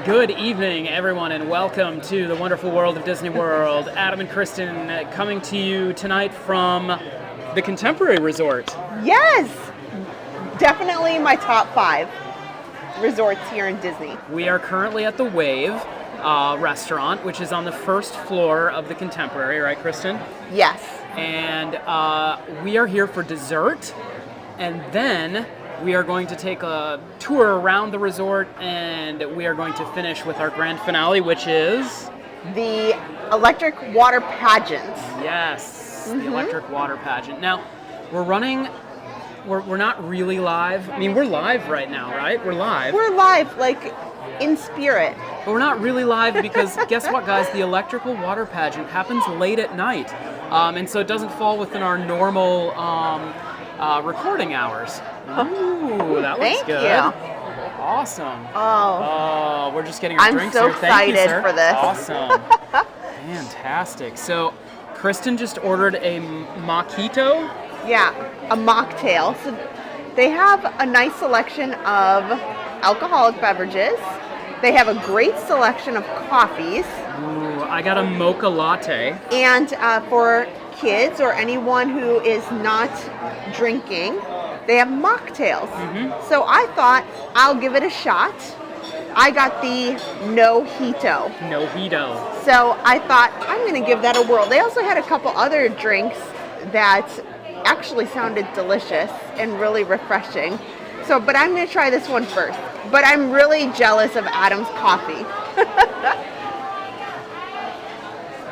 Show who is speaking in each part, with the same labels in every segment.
Speaker 1: Good evening, everyone, and welcome to the wonderful world of Disney World. Adam and Kristen coming to you tonight from the Contemporary Resort.
Speaker 2: Yes! Definitely my top 5 resorts here in Disney.
Speaker 1: We are currently at the Wave restaurant, which is on the first floor of the Contemporary, right, Kristen?
Speaker 2: Yes.
Speaker 1: And we are here for dessert, and then we are going to take a tour around the resort, and we are going to finish with our grand finale, which is
Speaker 2: the electric water pageant.
Speaker 1: Yes, the electric water pageant. Now, we're running. We're not really live. I mean, we're live right now, right? We're live.
Speaker 2: We're live, like in spirit.
Speaker 1: But we're not really live because guess what, guys? The electrical water pageant happens late at night, and so it doesn't fall within our normal recording hours. Ooh, that looks
Speaker 2: Thank
Speaker 1: good.
Speaker 2: you.
Speaker 1: Awesome.
Speaker 2: Oh,
Speaker 1: we're just getting our drinks
Speaker 2: so
Speaker 1: here. Thank you,
Speaker 2: excited
Speaker 1: sir.
Speaker 2: for this.
Speaker 1: Awesome. Fantastic. So, Kristen just ordered a mojito.
Speaker 2: Yeah, a mocktail. So they have a nice selection of alcoholic beverages. They have a great selection of coffees.
Speaker 1: Ooh, I got a mocha latte.
Speaker 2: And for kids or anyone who is not drinking, they have mocktails.
Speaker 1: Mm-hmm.
Speaker 2: So I thought I'll give it a shot. I got the no-hito.
Speaker 1: No-hito.
Speaker 2: So I thought I'm going to give that a whirl. They also had a couple other drinks that actually sounded delicious and really refreshing. So, but I'm going to try this one first. But I'm really jealous of Adam's coffee.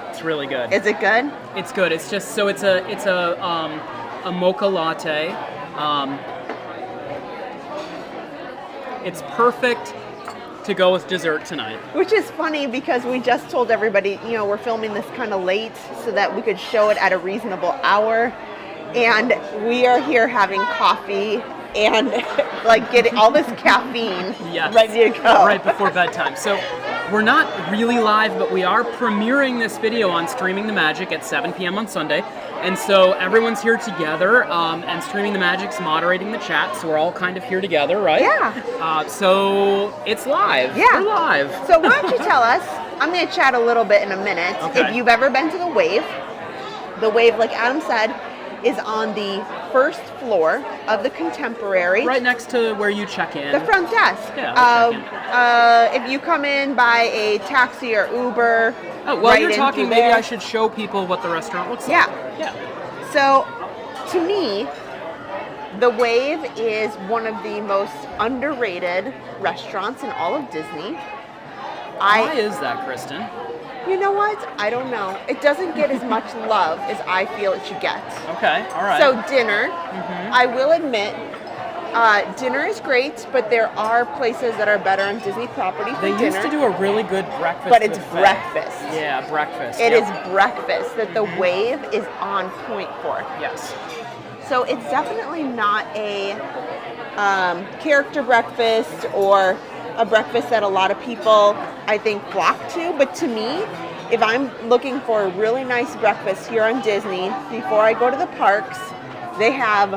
Speaker 1: It's really good.
Speaker 2: Is it good?
Speaker 1: It's good. It's just so it's a mocha latte. It's perfect to go with dessert tonight.
Speaker 2: Which is funny because we just told everybody, we're filming this kind of late so that we could show it at a reasonable hour. And we are here having coffee and like getting all this caffeine ready to go.
Speaker 1: Right before bedtime. So we're not really live, but we are premiering this video on Streaming the Magic at 7 p.m. on Sunday. And so everyone's here together, and Streaming the Magic's moderating the chat, so we're all kind of here together, right?
Speaker 2: Yeah.
Speaker 1: So it's live.
Speaker 2: Yeah.
Speaker 1: We're live.
Speaker 2: So why don't you tell us, I'm going to chat a little bit in a minute,
Speaker 1: okay.
Speaker 2: If you've ever been to the Wave, like Adam said, is on the first floor of the Contemporary.
Speaker 1: Right next to where you check in.
Speaker 2: The front desk.
Speaker 1: Yeah,
Speaker 2: if you come in by a taxi or Uber.
Speaker 1: Oh, while you're talking, maybe I should show people what the restaurant looks like.
Speaker 2: Yeah. So, to me, the Wave is one of the most underrated restaurants in all of Disney.
Speaker 1: Why is that, Kristen?
Speaker 2: You know what? I don't know. It doesn't get as much love as I feel it should get.
Speaker 1: Okay, all right.
Speaker 2: So dinner, I will admit, dinner is great, but there are places that are better on Disney property for dinner.
Speaker 1: They used to do a really good breakfast
Speaker 2: But it's
Speaker 1: buffet.
Speaker 2: breakfast.
Speaker 1: Yeah, breakfast.
Speaker 2: It is breakfast that the Wave is on point for.
Speaker 1: Yes.
Speaker 2: So it's definitely not a character breakfast or a breakfast that a lot of people, I think, flock to. But to me, if I'm looking for a really nice breakfast here on Disney, before I go to the parks, they have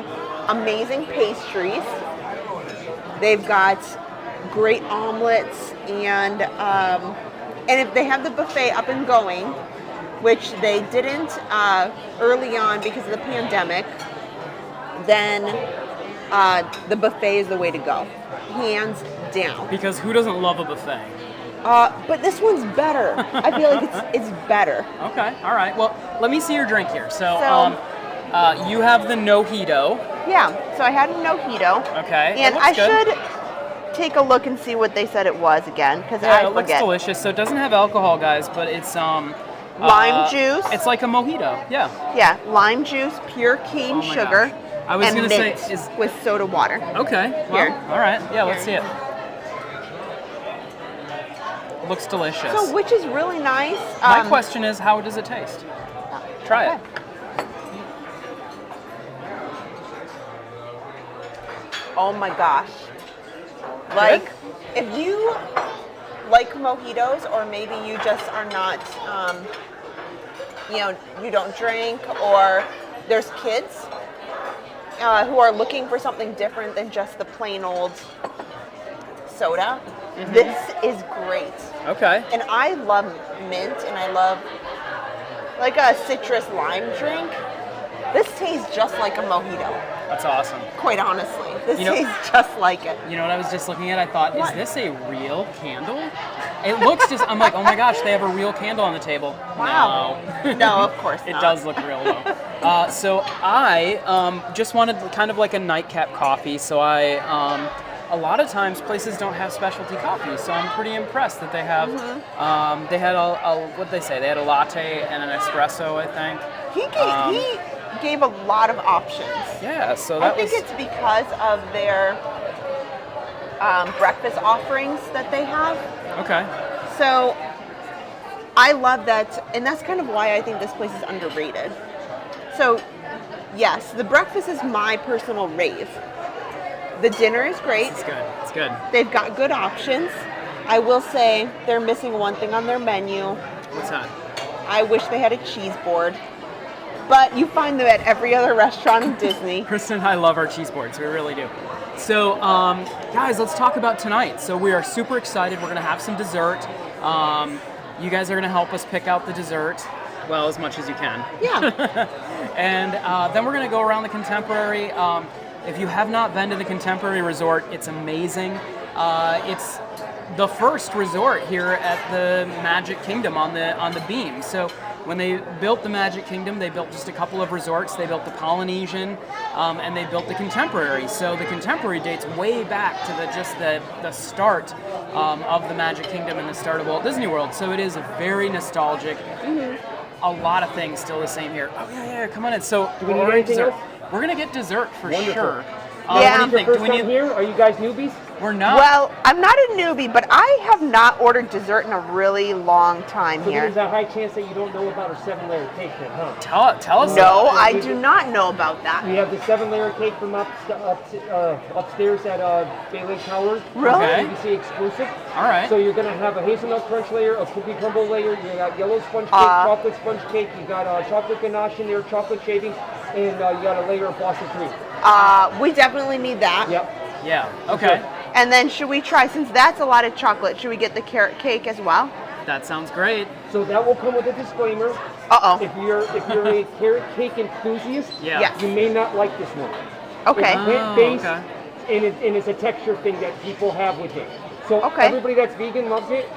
Speaker 2: amazing pastries. They've got great omelets, and if they have the buffet up and going, which they didn't early on because of the pandemic, then the buffet is the way to go, hands down.
Speaker 1: Because who doesn't love a buffet?
Speaker 2: But this one's better. I feel like it's better.
Speaker 1: Okay, all right. Well, let me see your drink here. So you have the no-hito.
Speaker 2: Yeah, so I had a no-hito.
Speaker 1: Okay,
Speaker 2: and
Speaker 1: I
Speaker 2: should take a look and see what they said it was again, because I forget.
Speaker 1: It looks delicious. So it doesn't have alcohol, guys, but it's
Speaker 2: lime juice.
Speaker 1: It's like a mojito. Yeah.
Speaker 2: Yeah, lime juice, pure cane sugar,
Speaker 1: gosh. I was
Speaker 2: and
Speaker 1: gonna
Speaker 2: mint
Speaker 1: say
Speaker 2: with soda water.
Speaker 1: Okay. Well,
Speaker 2: Here.
Speaker 1: all right. Yeah, let's see it. Looks delicious.
Speaker 2: So, which is really nice.
Speaker 1: My question is, how does it taste? Try it.
Speaker 2: Oh my gosh. Like, if you like mojitos, or maybe you just are not, you don't drink, or there's kids who are looking for something different than just the plain old soda, This is great.
Speaker 1: Okay.
Speaker 2: And I love mint, and I love like a citrus lime drink. This tastes just like a mojito.
Speaker 1: That's awesome.
Speaker 2: Quite honestly, this tastes just like it.
Speaker 1: You know what I was just looking at? I thought, is this a real candle? It looks just, I'm like, oh my gosh, they have a real candle on the table.
Speaker 2: Wow.
Speaker 1: No,
Speaker 2: No, of course not.
Speaker 1: It does look real though. So I just wanted kind of like a nightcap coffee. So a lot of times places don't have specialty coffee, so I'm pretty impressed that they have. They had what'd they say? They had a latte and an espresso, I think.
Speaker 2: He gave a lot of options.
Speaker 1: Yeah, so that
Speaker 2: I think it's because of their breakfast offerings that they have.
Speaker 1: Okay.
Speaker 2: So I love that, and that's kind of why I think this place is underrated. So yes, the breakfast is my personal rave. The dinner is great.
Speaker 1: It's good. It's good.
Speaker 2: They've got good options. I will say they're missing one thing on their menu.
Speaker 1: What's that?
Speaker 2: I wish they had a cheese board. But you find them at every other restaurant in Disney.
Speaker 1: Kristen and I love our cheese boards. We really do. So, guys, let's talk about tonight. So we are super excited. We're going to have some dessert. You guys are going to help us pick out the dessert. Well, as much as you can.
Speaker 2: Yeah.
Speaker 1: And then we're going to go around the Contemporary. If you have not been to the Contemporary Resort, it's amazing. It's the first resort here at the Magic Kingdom on the beam. So when they built the Magic Kingdom, they built just a couple of resorts. They built the Polynesian, and they built the Contemporary. So the Contemporary dates way back to the start of the Magic Kingdom and the start of Walt Disney World. So it is very nostalgic. A lot of things still the same here. Oh yeah, come on in. So
Speaker 3: Do we need anything else?
Speaker 1: we're gonna get dessert for
Speaker 3: Wonderful.
Speaker 1: sure.
Speaker 2: Yeah.
Speaker 1: What do you think?
Speaker 3: First
Speaker 1: Do we
Speaker 3: time
Speaker 1: need?
Speaker 3: here? Are you guys newbies?
Speaker 1: We're not.
Speaker 2: Well, I'm not a newbie, but I have not ordered dessert in a really long time
Speaker 3: So
Speaker 2: here.
Speaker 3: there's a high chance that you don't know about our 7-layer cake then, huh?
Speaker 1: Tell us.
Speaker 2: No,
Speaker 1: about it.
Speaker 2: I do not know about that.
Speaker 3: We have the 7-layer cake from upstairs at Bay Lake Tower.
Speaker 2: Really?
Speaker 1: Okay.
Speaker 3: BBC exclusive.
Speaker 1: All right.
Speaker 3: So you're going to have a hazelnut crunch layer, a cookie crumble layer, you got yellow sponge cake, chocolate sponge cake, you got chocolate ganache in there, chocolate shavings, and you got a layer of frosted cream.
Speaker 2: We definitely need that.
Speaker 3: Yep.
Speaker 1: Yeah. Okay.
Speaker 2: And then should we try, since that's a lot of chocolate, should we get the carrot cake as well?
Speaker 1: That sounds great.
Speaker 3: So that will come with a disclaimer.
Speaker 2: Uh-oh.
Speaker 3: If you're a carrot cake enthusiast,
Speaker 1: Yeah.
Speaker 2: Yes.
Speaker 3: you may not like this one.
Speaker 2: Okay.
Speaker 3: It's plant-based,
Speaker 1: okay.
Speaker 3: and it's a texture thing that people have with it. So
Speaker 2: Okay.
Speaker 3: everybody that's vegan loves it.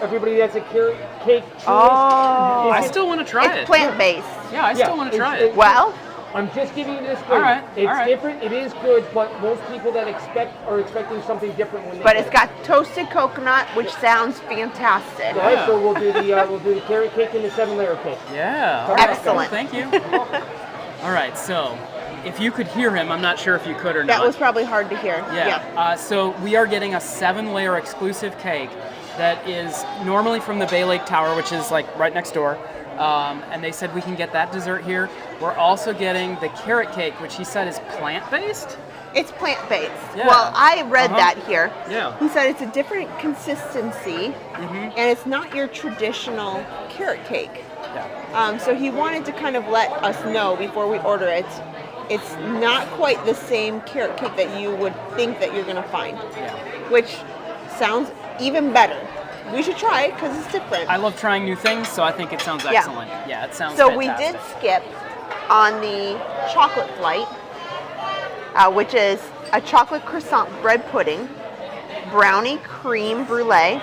Speaker 3: Everybody that's a carrot cake purist,
Speaker 2: Oh.
Speaker 1: I still want to try
Speaker 2: It's
Speaker 1: it.
Speaker 2: plant-based.
Speaker 1: Yeah, I still want to try it.
Speaker 2: Well,
Speaker 3: I'm just giving you this.
Speaker 1: All right,
Speaker 3: It's
Speaker 1: all right.
Speaker 3: different. It is good, but most people that are expecting something different when they.
Speaker 2: but
Speaker 3: get
Speaker 2: it's
Speaker 3: it.
Speaker 2: got toasted coconut, which sounds fantastic.
Speaker 3: All right,
Speaker 1: Yeah.
Speaker 3: so we'll do the carrot cake and the 7-layer cake.
Speaker 1: Yeah. All right,
Speaker 2: Excellent.
Speaker 1: Thank you. All right. So, if you could hear him, I'm not sure if you could or not.
Speaker 2: That was probably hard to hear.
Speaker 1: Yeah. So we are getting a 7-layer exclusive cake that is normally from the Bay Lake Tower, which is like right next door. And they said we can get that dessert here. We're also getting the carrot cake, which he said is plant-based.
Speaker 2: It's plant-based.
Speaker 1: Yeah.
Speaker 2: Well, I read that here.
Speaker 1: Yeah.
Speaker 2: He said it's a different consistency, and it's not your traditional carrot cake.
Speaker 1: Yeah.
Speaker 2: So he wanted to kind of let us know before we order it. It's not quite the same carrot cake that you would think that you're going to find,
Speaker 1: Yeah.
Speaker 2: which sounds even better. We should try it because it's different.
Speaker 1: I love trying new things, so I think it sounds
Speaker 2: Yeah.
Speaker 1: excellent. Yeah, it sounds
Speaker 2: So
Speaker 1: fantastic.
Speaker 2: we did skip on the chocolate flight, which is a chocolate croissant bread pudding, brownie cream brulee,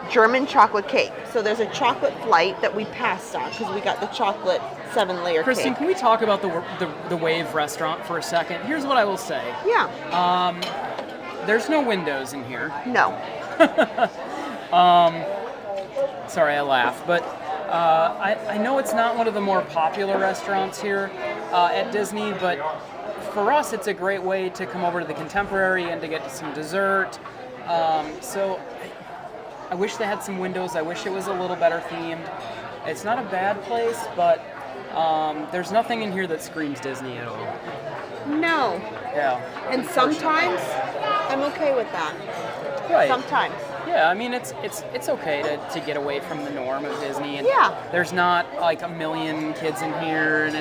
Speaker 2: German chocolate cake. So there's a chocolate flight that we passed on because we got the chocolate 7-layer
Speaker 1: Kristen,
Speaker 2: cake.
Speaker 1: can we talk about the Wave restaurant for a second? Here's what I will say.
Speaker 2: Yeah.
Speaker 1: There's no windows in here.
Speaker 2: No.
Speaker 1: Sorry, I laugh, but I know it's not one of the more popular restaurants here at Disney, but for us, it's a great way to come over to the Contemporary and to get some dessert. So I wish they had some windows. I wish it was a little better themed. It's not a bad place, but there's nothing in here that screams Disney at all.
Speaker 2: No.
Speaker 1: Yeah.
Speaker 2: And sometimes I'm okay with that.
Speaker 1: Right.
Speaker 2: Sometimes.
Speaker 1: Yeah, I mean it's okay to get away from the norm of Disney, and
Speaker 2: Yeah.
Speaker 1: there's not like a million kids in here, and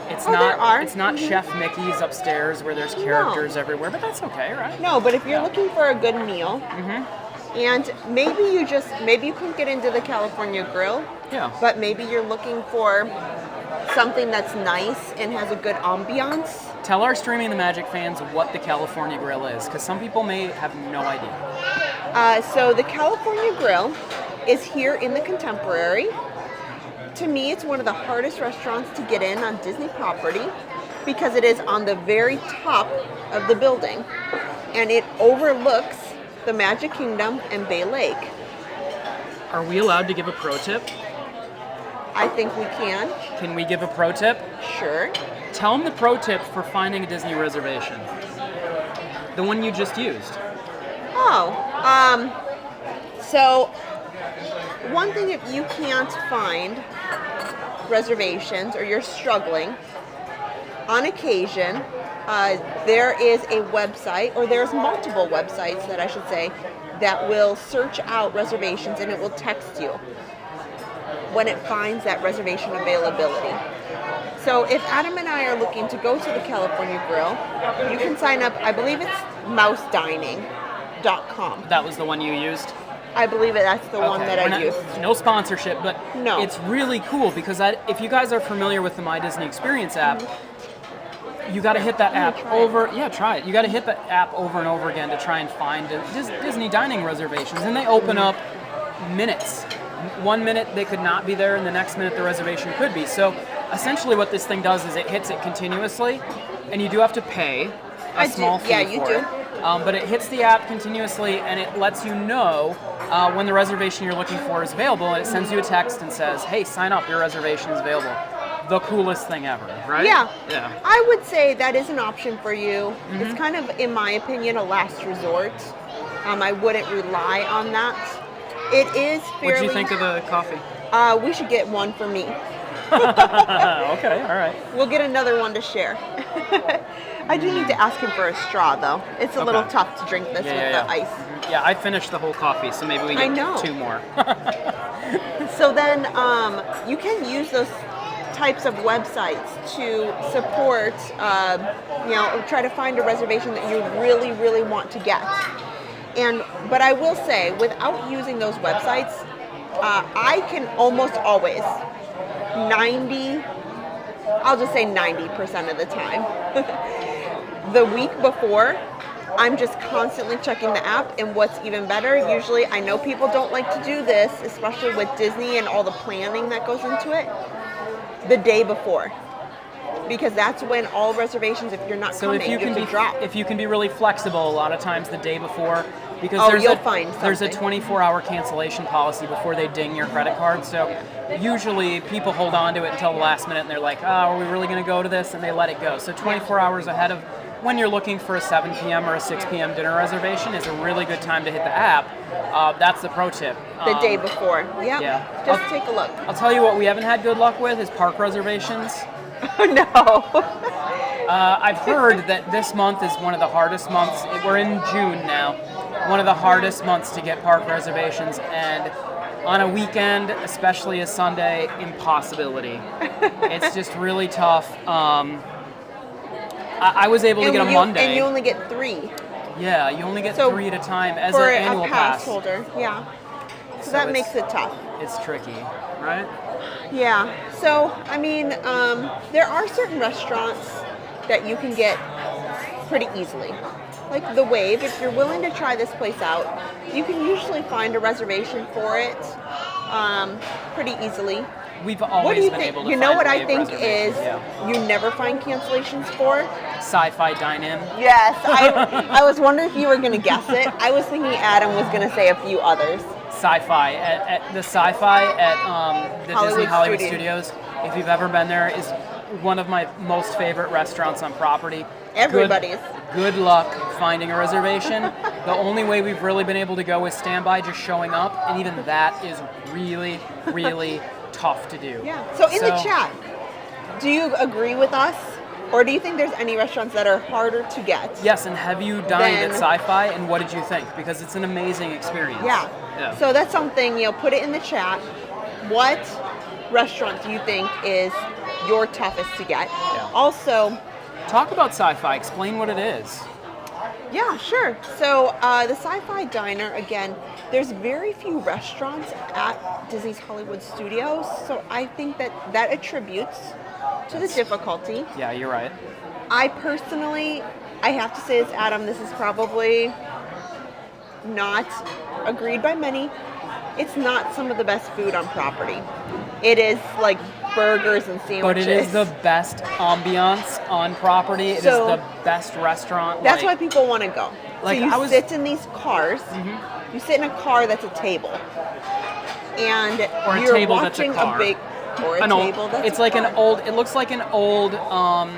Speaker 1: It's
Speaker 2: Oh,
Speaker 1: not.
Speaker 2: there are.
Speaker 1: It's not Chef Mickey's upstairs where there's characters everywhere, but that's okay, right?
Speaker 2: No, but if you're looking for a good meal, and maybe you couldn't get into the California Grill,
Speaker 1: Yeah.
Speaker 2: but maybe you're looking for something that's nice and has a good ambiance.
Speaker 1: Tell our Streaming the Magic fans what the California Grill is, because some people may have no idea.
Speaker 2: So the California Grill is here in the Contemporary. To me, it's one of the hardest restaurants to get in on Disney property because it is on the very top of the building, and it overlooks the Magic Kingdom and Bay Lake.
Speaker 1: Are we allowed to give a pro tip?
Speaker 2: I think we can.
Speaker 1: Can we give a pro tip?
Speaker 2: Sure.
Speaker 1: Tell them the pro tip for finding a Disney reservation. The one you just used.
Speaker 2: So one thing, if you can't find reservations or you're struggling, on occasion, there is a website, or there's multiple websites that I should say, that will search out reservations and it will text you when it finds that reservation availability. So if Adam and I are looking to go to the California Grill, you can sign up, I believe it's mousedining.com.
Speaker 1: That was the one you used?
Speaker 2: I believe that's the one that I used.
Speaker 1: No sponsorship, but
Speaker 2: No.
Speaker 1: It's really cool because if you guys are familiar with the My Disney Experience app, you got to hit that app over. Yeah, try it. You got to hit the app over and over again to try and find Disney dining reservations, and they open up minutes. 1 minute they could not be there, and the next minute the reservation could be. So essentially, what this thing does is it hits it continuously, and you do have to pay a small fee for it. But it hits the app continuously, and it lets you know when the reservation you're looking for is available, and it sends you a text and says, "Hey, sign up. Your reservation is available." The coolest thing ever, right?
Speaker 2: Yeah.
Speaker 1: Yeah.
Speaker 2: I would say that is an option for you. It's kind of, in my opinion, a last resort. I wouldn't rely on that. It is fairly...
Speaker 1: What do you think of the coffee?
Speaker 2: We should get one for me.
Speaker 1: Okay, all right.
Speaker 2: We'll get another one to share. I do need to ask him for a straw, though. It's a little tough to drink this with the ice.
Speaker 1: Yeah, I finished the whole coffee, so maybe we get 2 more.
Speaker 2: So then you can use those types of websites to support, try to find a reservation that you really, really want to get. But I will say, without using those websites, I can almost always, I'll just say 90% of the time, the week before, I'm just constantly checking the app, and what's even better, usually, I know people don't like to do this, especially with Disney and all the planning that goes into it, the day before. Because that's when all reservations, if you're not coming, you have to drop.
Speaker 1: If you can be really flexible, a lot of times the day before, because there's a 24-hour cancellation policy before they ding your credit card. So usually people hold on to it until the last minute, and they're like, "Oh, are we really going to go to this?" And they let it go. So 24 hours ahead of when you're looking for a 7 p.m. or a 6 p.m. dinner reservation is a really good time to hit the app. That's the pro tip.
Speaker 2: The day before. Yep.
Speaker 1: Yeah.
Speaker 2: Just take a look.
Speaker 1: I'll tell you what we haven't had good luck with is park reservations.
Speaker 2: No.
Speaker 1: I've heard that this month is one of the hardest months. We're in June now. One of the hardest months to get park reservations, and on a weekend, especially a Sunday, impossibility. It's just really tough. I was able to get a Monday.
Speaker 2: And you only get 3.
Speaker 1: Yeah, you only get 3 at a time as an annual
Speaker 2: for a pass holder. Yeah. So that makes it tough.
Speaker 1: It's tricky, right?
Speaker 2: Yeah. So, I mean, there are certain restaurants that you can get pretty easily. Like the Wave, if you're willing to try this place out, you can usually find a reservation for it pretty easily.
Speaker 1: We've always been able to
Speaker 2: You know
Speaker 1: find
Speaker 2: what I
Speaker 1: Wave
Speaker 2: think is
Speaker 1: reservations,
Speaker 2: you never find cancellations for?
Speaker 1: Sci-Fi Diner.
Speaker 2: Yes. I was wondering if you were going to guess it. I was thinking Adam was going to say a few others.
Speaker 1: Sci-Fi at the Sci-Fi at the Disney Hollywood Studios. If you've ever been there, is one of my most favorite restaurants on property.
Speaker 2: Everybody's.
Speaker 1: Good luck finding a reservation. The only way we've really been able to go is standby, just showing up, and even that is really, really tough to do.
Speaker 2: Yeah. So in the chat, do you agree with us? Or do you think there's any restaurants that are harder to get?
Speaker 1: Yes, and have you dined at Sci-Fi, and what did you think? Because it's an amazing experience.
Speaker 2: Yeah. So that's something, put it in the chat. What restaurant do you think is your toughest to get.
Speaker 1: Yeah.
Speaker 2: Also,
Speaker 1: Talk about sci-fi. Explain what it is.
Speaker 2: yeah, sure. So the Sci-Fi Diner, again, there's very few restaurants at Disney's Hollywood Studios, so I think that attributes to the difficulty.
Speaker 1: Yeah, you're right.
Speaker 2: I personally, I have to say this, Adam, this is probably not agreed by many. It's not some of the best food on property. It is like burgers and sandwiches.
Speaker 1: But it is the best ambiance on property. It is the best restaurant.
Speaker 2: That's why people want to go.
Speaker 1: Like,
Speaker 2: so you sit in these cars. Mm-hmm. You sit in a car that's a table, and
Speaker 1: or a
Speaker 2: you're
Speaker 1: table that's a
Speaker 2: watching
Speaker 1: car.
Speaker 2: Or a table that's
Speaker 1: it's
Speaker 2: a
Speaker 1: like
Speaker 2: car.
Speaker 1: an old. It looks like an old time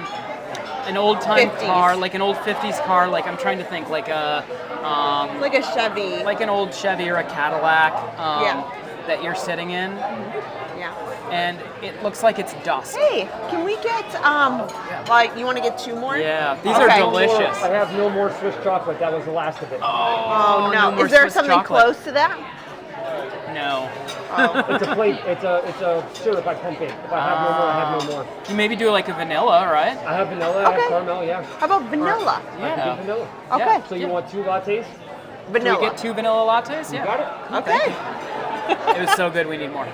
Speaker 2: 50s.
Speaker 1: car, like an old 50s car. Like I'm trying to think, like a
Speaker 2: Chevy,
Speaker 1: like an old Chevy or a Cadillac.
Speaker 2: Yeah.
Speaker 1: That you're sitting in.
Speaker 2: Yeah.
Speaker 1: And it looks like it's dusk.
Speaker 2: Hey, can we get like you want to get 2 more?
Speaker 1: Yeah, these are delicious.
Speaker 3: I have no more Swiss chocolate. That was the last of it.
Speaker 2: Oh no!
Speaker 1: more
Speaker 2: Is there
Speaker 1: Swiss
Speaker 2: something
Speaker 1: chocolate.
Speaker 2: close to that?
Speaker 1: No.
Speaker 3: It's a plate. It's a syrup I pump in. If I have no more, I have no more.
Speaker 1: You maybe do like a vanilla, right?
Speaker 3: I have vanilla. I
Speaker 2: Okay.
Speaker 3: have caramel. Yeah.
Speaker 2: How about vanilla?
Speaker 3: I can do vanilla.
Speaker 2: Okay.
Speaker 1: Yeah.
Speaker 3: So you want 2 lattes?
Speaker 2: Vanilla.
Speaker 1: Can we get 2 vanilla lattes?
Speaker 3: You
Speaker 1: Yeah.
Speaker 3: got it.
Speaker 2: Okay.
Speaker 1: It was so good. We need more.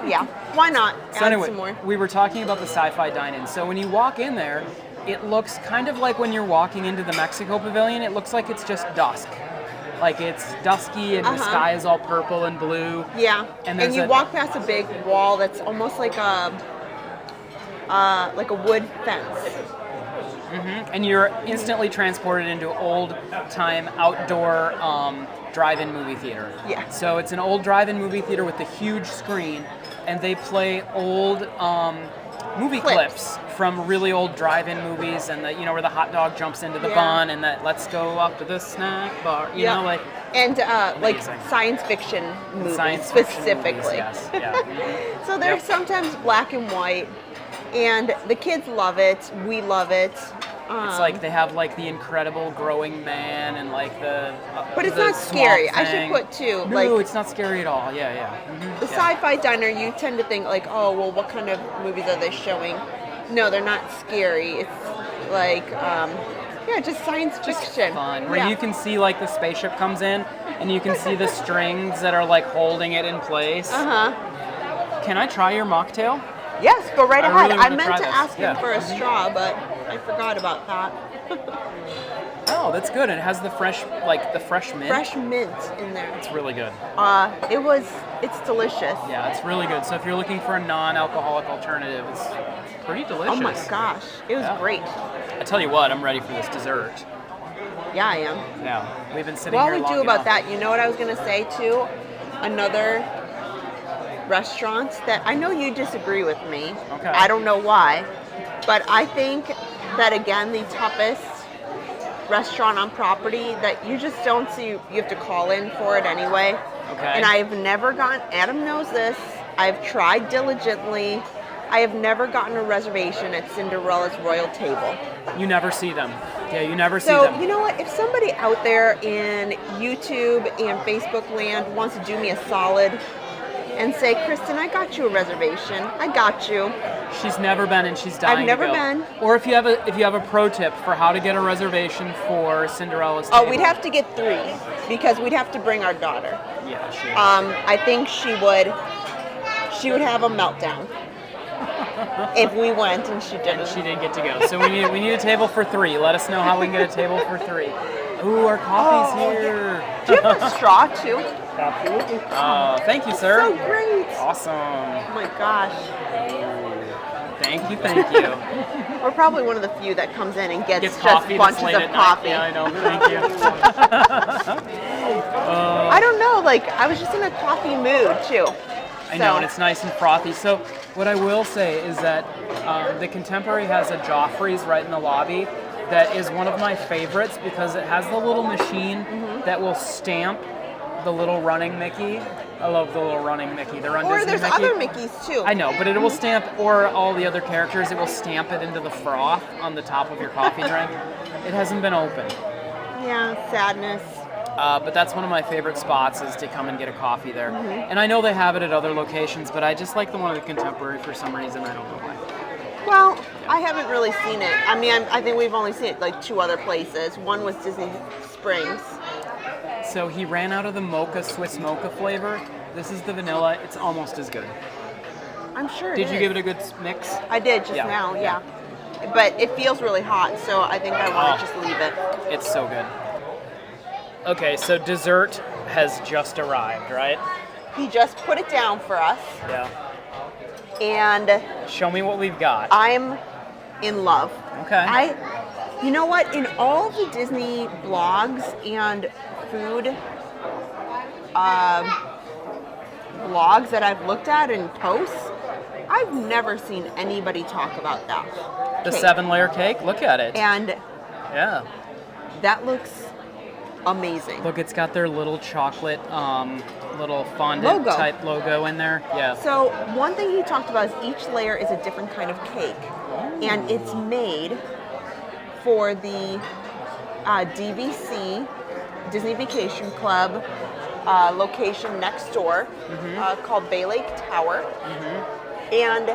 Speaker 2: Yeah. Why not?
Speaker 1: So
Speaker 2: Add
Speaker 1: anyway,
Speaker 2: some more.
Speaker 1: we were talking about the Sci-Fi Dine-In. So when you walk in there, it looks kind of like when you're walking into the Mexico Pavilion. It looks like it's just dusk. Like it's dusky and the sky is all purple and blue.
Speaker 2: Yeah.
Speaker 1: And
Speaker 2: And,
Speaker 1: there's
Speaker 2: you
Speaker 1: a-
Speaker 2: walk past a big wall that's almost like a wood fence.
Speaker 1: And you're instantly transported into old-time outdoor drive-in movie theater.
Speaker 2: Yeah.
Speaker 1: So it's an old drive-in movie theater with a huge screen, and they play old movie clips from really old drive-in movies, and where the hot dog jumps into the
Speaker 2: Yeah.
Speaker 1: bun, and that let's go up to the snack bar. You know, like
Speaker 2: and like
Speaker 1: amazing.
Speaker 2: science fiction movies
Speaker 1: science fiction
Speaker 2: specifically.
Speaker 1: movies, yes. Yeah.
Speaker 2: So they're
Speaker 1: Yep.
Speaker 2: sometimes black and white, and the kids love it. We love it.
Speaker 1: It's like they have like the Incredible Growing Man and like the.
Speaker 2: But it's
Speaker 1: the
Speaker 2: not scary.
Speaker 1: Swamp
Speaker 2: I should
Speaker 1: Thing.
Speaker 2: put two.
Speaker 1: No,
Speaker 2: Like
Speaker 1: it's not scary at all. Yeah, yeah.
Speaker 2: the Sci-Fi Diner, you tend to think like, oh, well, what kind of movies are they showing? No, they're not scary. It's like, just science fiction.
Speaker 1: Fun, where
Speaker 2: Yeah.
Speaker 1: you can see like the spaceship comes in, and you can see the strings that are like holding it in place. Can I try your mocktail?
Speaker 2: Yes, go right
Speaker 1: I
Speaker 2: ahead.
Speaker 1: really
Speaker 2: I
Speaker 1: wanna
Speaker 2: meant
Speaker 1: try
Speaker 2: to
Speaker 1: this.
Speaker 2: ask
Speaker 1: Yeah.
Speaker 2: him for a straw, but I forgot about that.
Speaker 1: Oh, that's good. It has the fresh mint.
Speaker 2: Fresh mint in there.
Speaker 1: It's really good.
Speaker 2: It's delicious.
Speaker 1: Yeah, it's really good. So if you're looking for a non-alcoholic alternative, it's pretty delicious.
Speaker 2: Oh my gosh, it was
Speaker 1: Yeah.
Speaker 2: great.
Speaker 1: I tell you what, I'm ready for this dessert.
Speaker 2: Yeah, I am.
Speaker 1: Yeah, we've been sitting
Speaker 2: While
Speaker 1: here
Speaker 2: we
Speaker 1: long
Speaker 2: do about
Speaker 1: enough.
Speaker 2: that, you know what I was going to say too? Another restaurant that I know you disagree with me.
Speaker 1: Okay.
Speaker 2: I don't know why, but I think that again, the toughest restaurant on property that you just don't see, you have to call in for it anyway.
Speaker 1: Okay.
Speaker 2: And I've never gotten, Adam knows this, I've tried diligently. I have never gotten a reservation at Cinderella's Royal Table.
Speaker 1: You never see them. Yeah, you never see
Speaker 2: So,
Speaker 1: them.
Speaker 2: you know what? If somebody out there in YouTube and Facebook land wants to do me a solid and say, Kristen, I got you a reservation. I got you.
Speaker 1: She's never been, and she's dying
Speaker 2: I've never
Speaker 1: to go.
Speaker 2: been.
Speaker 1: Or if you have a pro tip for how to get a reservation for Cinderella's table.
Speaker 2: Oh, we'd have to get 3 because we'd have to bring our daughter.
Speaker 1: Yeah, sure.
Speaker 2: I think she would have a meltdown if we went and she didn't.
Speaker 1: And she didn't get to go. So we need a table for 3. Let us know how we can get a table for 3. Ooh, our coffee's here.
Speaker 2: Do you have a straw too?
Speaker 3: Absolutely.
Speaker 1: Oh, thank you, sir.
Speaker 2: So great.
Speaker 1: Awesome.
Speaker 2: Oh my gosh.
Speaker 1: Thank you.
Speaker 2: We're probably one of the few that comes in and gets just
Speaker 1: coffee that's
Speaker 2: bunches
Speaker 1: late
Speaker 2: of
Speaker 1: at
Speaker 2: coffee.
Speaker 1: night. Yeah, I know. Thank you.
Speaker 2: I don't know, like I was just in a coffee mood too.
Speaker 1: I know, and it's nice and frothy. So what I will say is that the Contemporary has a Joffrey's right in the lobby that is one of my favorites because it has the little machine that will stamp the little running Mickey. I love the little running Mickey. The Run
Speaker 2: Or
Speaker 1: Disney
Speaker 2: there's
Speaker 1: Mickey.
Speaker 2: other Mickeys too.
Speaker 1: I know, but it will stamp, or all the other characters, it will stamp it into the froth on the top of your coffee drink. It hasn't been open.
Speaker 2: Yeah, sadness.
Speaker 1: But that's one of my favorite spots is to come and get a coffee there. And I know they have it at other locations, but I just like the one at the Contemporary for some reason. I don't know why.
Speaker 2: Well, I haven't really seen it. I mean, I think we've only seen it like 2 other places. One was Disney Springs.
Speaker 1: So he ran out of the mocha, Swiss mocha flavor. This is the vanilla. It's almost as good.
Speaker 2: I'm sure
Speaker 1: Did you give it a good mix?
Speaker 2: I did just now, yeah. But it feels really hot, so I think I want to just leave it.
Speaker 1: It's so good. Okay, so dessert has just arrived, right?
Speaker 2: He just put it down for us,
Speaker 1: Yeah.
Speaker 2: and
Speaker 1: Show me what we've got.
Speaker 2: I'm in love.
Speaker 1: Okay.
Speaker 2: You know what? In all the Disney blogs and food blogs that I've looked at and posts, I've never seen anybody talk about that.
Speaker 1: The
Speaker 2: cake.
Speaker 1: 7-layer cake. Look at it.
Speaker 2: And
Speaker 1: Yeah.
Speaker 2: that looks amazing.
Speaker 1: Look, it's got their little chocolate, little fondant
Speaker 2: Logo.
Speaker 1: type logo in there. Yeah.
Speaker 2: So one thing he talked about is each layer is a different kind of cake, and it's made for the DVC, Disney Vacation Club location next door called Bay Lake Tower. And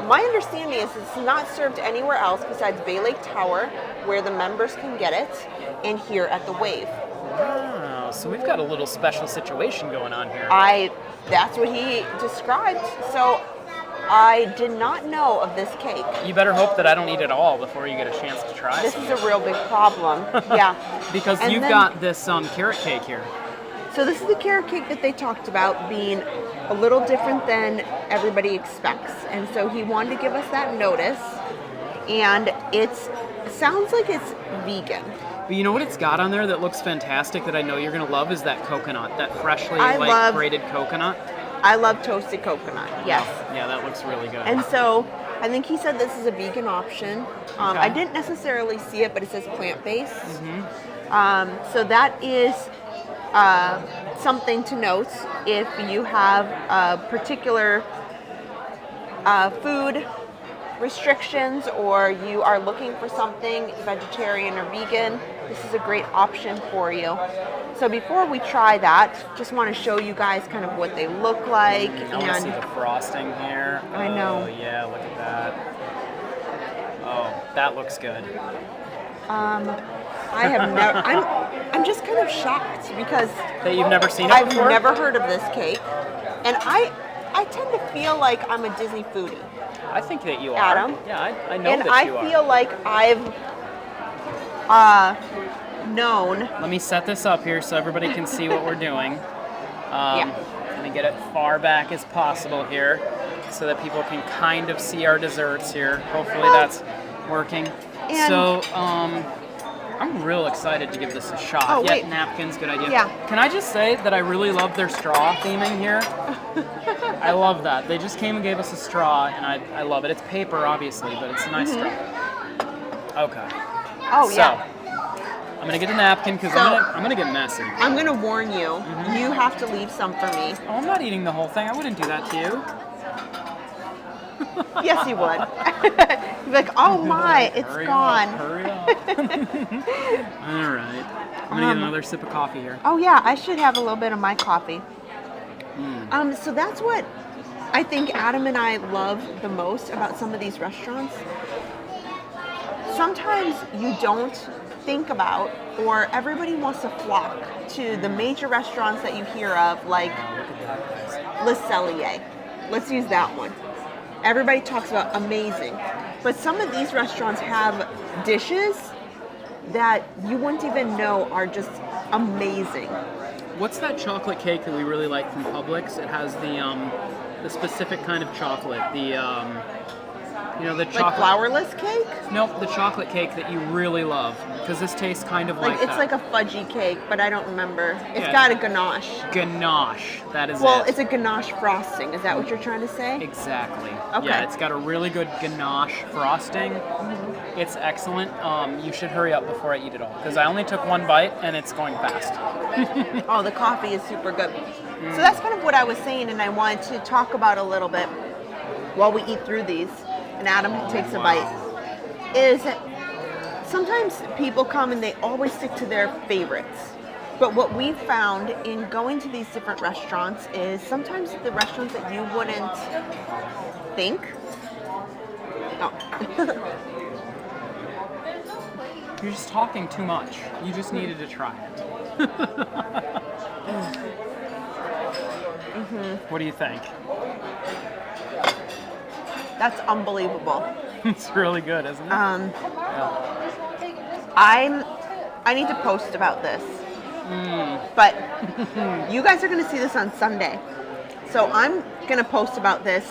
Speaker 2: my understanding is it's not served anywhere else besides Bay Lake Tower, where the members can get it, and here at the Wave.
Speaker 1: Wow. So we've got a little special situation going on here.
Speaker 2: That's what he described. So I did not know of this cake.
Speaker 1: You better hope that I don't eat it all before you get a chance to try
Speaker 2: This
Speaker 1: some.
Speaker 2: is a real big problem. Yeah.
Speaker 1: Because
Speaker 2: And
Speaker 1: you've
Speaker 2: then-
Speaker 1: got this carrot cake here.
Speaker 2: So this is the carrot cake that they talked about being a little different than everybody expects. And so he wanted to give us that notice. And it sounds like it's vegan.
Speaker 1: But you know what it's got on there that looks fantastic that I know you're going to love is that coconut, that freshly
Speaker 2: I love-
Speaker 1: grated coconut.
Speaker 2: I love toasted coconut. Yes.
Speaker 1: Yeah, that looks really good.
Speaker 2: And so I think he said this is a vegan option.
Speaker 1: Okay.
Speaker 2: I didn't necessarily see it, but it says plant-based. So that is something to note if you have particular food restrictions or you are looking for something vegetarian or vegan, this is a great option for you. So before we try that, just want to show you guys kind of what they look like.
Speaker 1: I want to see the frosting here.
Speaker 2: I know.
Speaker 1: Oh, yeah, look at that. Oh, that looks good.
Speaker 2: I have never. I'm just kind of shocked because
Speaker 1: That you've never seen it
Speaker 2: I've
Speaker 1: before?
Speaker 2: never heard of this cake, and I tend to feel like I'm a Disney foodie,
Speaker 1: I think that you are.
Speaker 2: Adam.
Speaker 1: Yeah, I know
Speaker 2: and
Speaker 1: that
Speaker 2: I
Speaker 1: you are.
Speaker 2: feel like I've known.
Speaker 1: Let me set this up here so everybody can see what we're doing.
Speaker 2: Yeah.
Speaker 1: Let me get it far back as possible here so that people can kind of see our desserts here. Hopefully that's working.
Speaker 2: And-
Speaker 1: So, I'm real excited to give this a shot.
Speaker 2: Oh, wait.
Speaker 1: Napkins, good idea.
Speaker 2: Yeah.
Speaker 1: Can I just say that I really love their straw theming here? I love that. They just came and gave us a straw, and I love it. It's paper, obviously, but it's a nice straw. Okay.
Speaker 2: Oh
Speaker 1: So,
Speaker 2: yeah.
Speaker 1: I'm gonna get a napkin because
Speaker 2: So-
Speaker 1: I'm gonna get messy.
Speaker 2: I'm gonna warn you. You have to leave some for me.
Speaker 1: Oh, I'm not eating the whole thing. I wouldn't do that to you.
Speaker 2: Yes, you would. You'd be like, oh my, it's
Speaker 1: Hurry
Speaker 2: gone.
Speaker 1: Up, hurry up. All right. I'm gonna get another sip of coffee here.
Speaker 2: Oh yeah, I should have a little bit of my coffee. So that's what I think Adam and I love the most about some of these restaurants. Sometimes you don't think about, or everybody wants to flock to the major restaurants that you hear of, like Le Cellier. Let's use that one. Everybody talks about amazing. But some of these restaurants have dishes that you wouldn't even know are just amazing.
Speaker 1: What's that chocolate cake that we really like from Publix? It has the specific kind of chocolate. The the
Speaker 2: Like
Speaker 1: chocolate.
Speaker 2: flourless cake?
Speaker 1: Nope, the chocolate cake that you really love because this tastes kind of like
Speaker 2: Like it's
Speaker 1: that.
Speaker 2: like a fudgy cake, but I don't remember. It's
Speaker 1: Yeah.
Speaker 2: got a ganache.
Speaker 1: Ganache. That is
Speaker 2: Well,
Speaker 1: it.
Speaker 2: it's a ganache frosting. Is that what you're trying to say?
Speaker 1: Exactly.
Speaker 2: Okay.
Speaker 1: Yeah, it's got a really good ganache frosting. It's excellent. You should hurry up before I eat it all because I only took one bite and it's going fast.
Speaker 2: Oh, the coffee is super good. So that's kind of what I was saying, and I wanted to talk about a little bit while we eat through these, and Adam takes a bite, is sometimes people come and they always stick to their favorites. But what we've found in going to these different restaurants is sometimes the restaurants that you wouldn't think Oh.
Speaker 1: You're just talking too much. You just needed to try it. What do you think?
Speaker 2: That's unbelievable.
Speaker 1: It's really good, isn't it? Yeah.
Speaker 2: I need to post about this. But you guys are going to see this on Sunday. So I'm going to post about this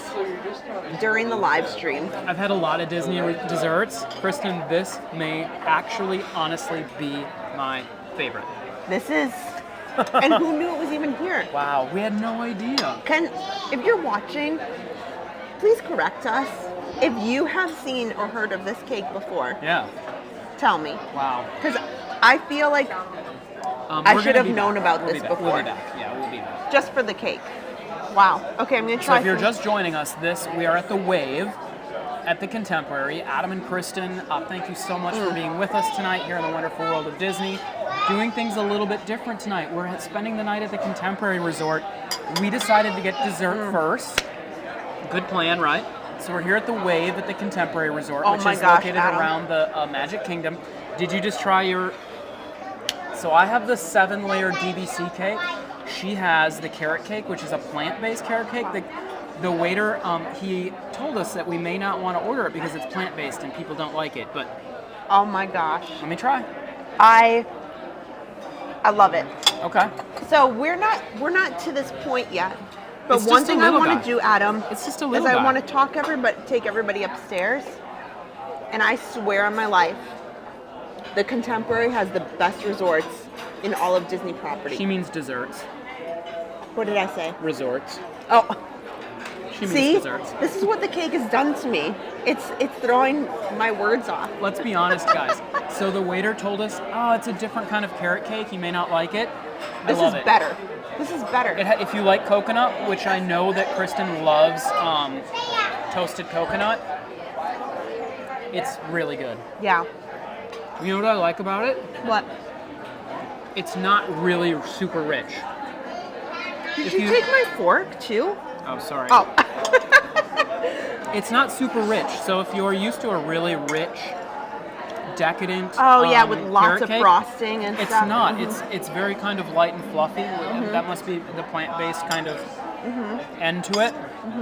Speaker 2: during the live stream.
Speaker 1: I've had a lot of Disney desserts. Kristen, this may actually honestly be my favorite.
Speaker 2: This is, and who knew it was even here?
Speaker 1: Wow, we had no idea.
Speaker 2: If you're watching, please correct us. If you have seen or heard of this cake before,
Speaker 1: Yeah.
Speaker 2: tell me.
Speaker 1: Wow.
Speaker 2: Because I feel like I should have known about this before.
Speaker 1: We'll be back. Yeah, we'll be back.
Speaker 2: Just for the cake. Wow. Okay, I'm going to
Speaker 1: So
Speaker 2: try
Speaker 1: if you're
Speaker 2: some.
Speaker 1: just joining us, we are at the Wave at the Contemporary. Adam and Kristen, thank you so much for being with us tonight here in the wonderful world of Disney. Doing things a little bit different tonight. We're spending the night at the Contemporary Resort. We decided to get dessert first. Good plan, right? So we're here at the Wave at the Contemporary Resort,
Speaker 2: Oh
Speaker 1: which
Speaker 2: my
Speaker 1: is
Speaker 2: gosh,
Speaker 1: located
Speaker 2: Adam.
Speaker 1: around the Magic Kingdom. Did you just try your... So I have the 7-layer DBC cake. She has the carrot cake, which is a plant-based carrot cake. The waiter, he told us that we may not want to order it because it's plant-based and people don't like it, but
Speaker 2: Oh my gosh.
Speaker 1: let me try.
Speaker 2: I love it.
Speaker 1: Okay.
Speaker 2: So we're not to this point yet. But
Speaker 1: It's
Speaker 2: one
Speaker 1: just a
Speaker 2: thing I
Speaker 1: little
Speaker 2: want
Speaker 1: guy.
Speaker 2: to do, Adam,
Speaker 1: It's just a
Speaker 2: is
Speaker 1: little
Speaker 2: I
Speaker 1: guy.
Speaker 2: want to take everybody upstairs. And I swear on my life, the Contemporary has the best resorts in all of Disney property.
Speaker 1: She means desserts.
Speaker 2: What did I say?
Speaker 1: Resorts.
Speaker 2: Oh,
Speaker 1: She means
Speaker 2: see,
Speaker 1: desserts.
Speaker 2: this is what the cake has done to me. It's throwing my words off.
Speaker 1: Let's be honest, guys. So the waiter told us, oh, it's a different kind of carrot cake. You may not like it. I
Speaker 2: This
Speaker 1: love
Speaker 2: is
Speaker 1: it.
Speaker 2: better. This is better.
Speaker 1: If you like coconut, which I know that Kristen loves, toasted coconut, it's really good.
Speaker 2: Yeah.
Speaker 1: You know what I like about it?
Speaker 2: What?
Speaker 1: It's not really super rich.
Speaker 2: Did
Speaker 1: If
Speaker 2: you
Speaker 1: you-
Speaker 2: take my fork too?
Speaker 1: Oh, sorry.
Speaker 2: Oh.
Speaker 1: It's not super rich. So if you're used to a really rich, decadent,
Speaker 2: Oh yeah, with lots
Speaker 1: carrot
Speaker 2: of
Speaker 1: cake,
Speaker 2: frosting and
Speaker 1: it's
Speaker 2: stuff.
Speaker 1: not.
Speaker 2: Mhm.
Speaker 1: It's very kind of light and fluffy. That must be the plant-based kind of end to it.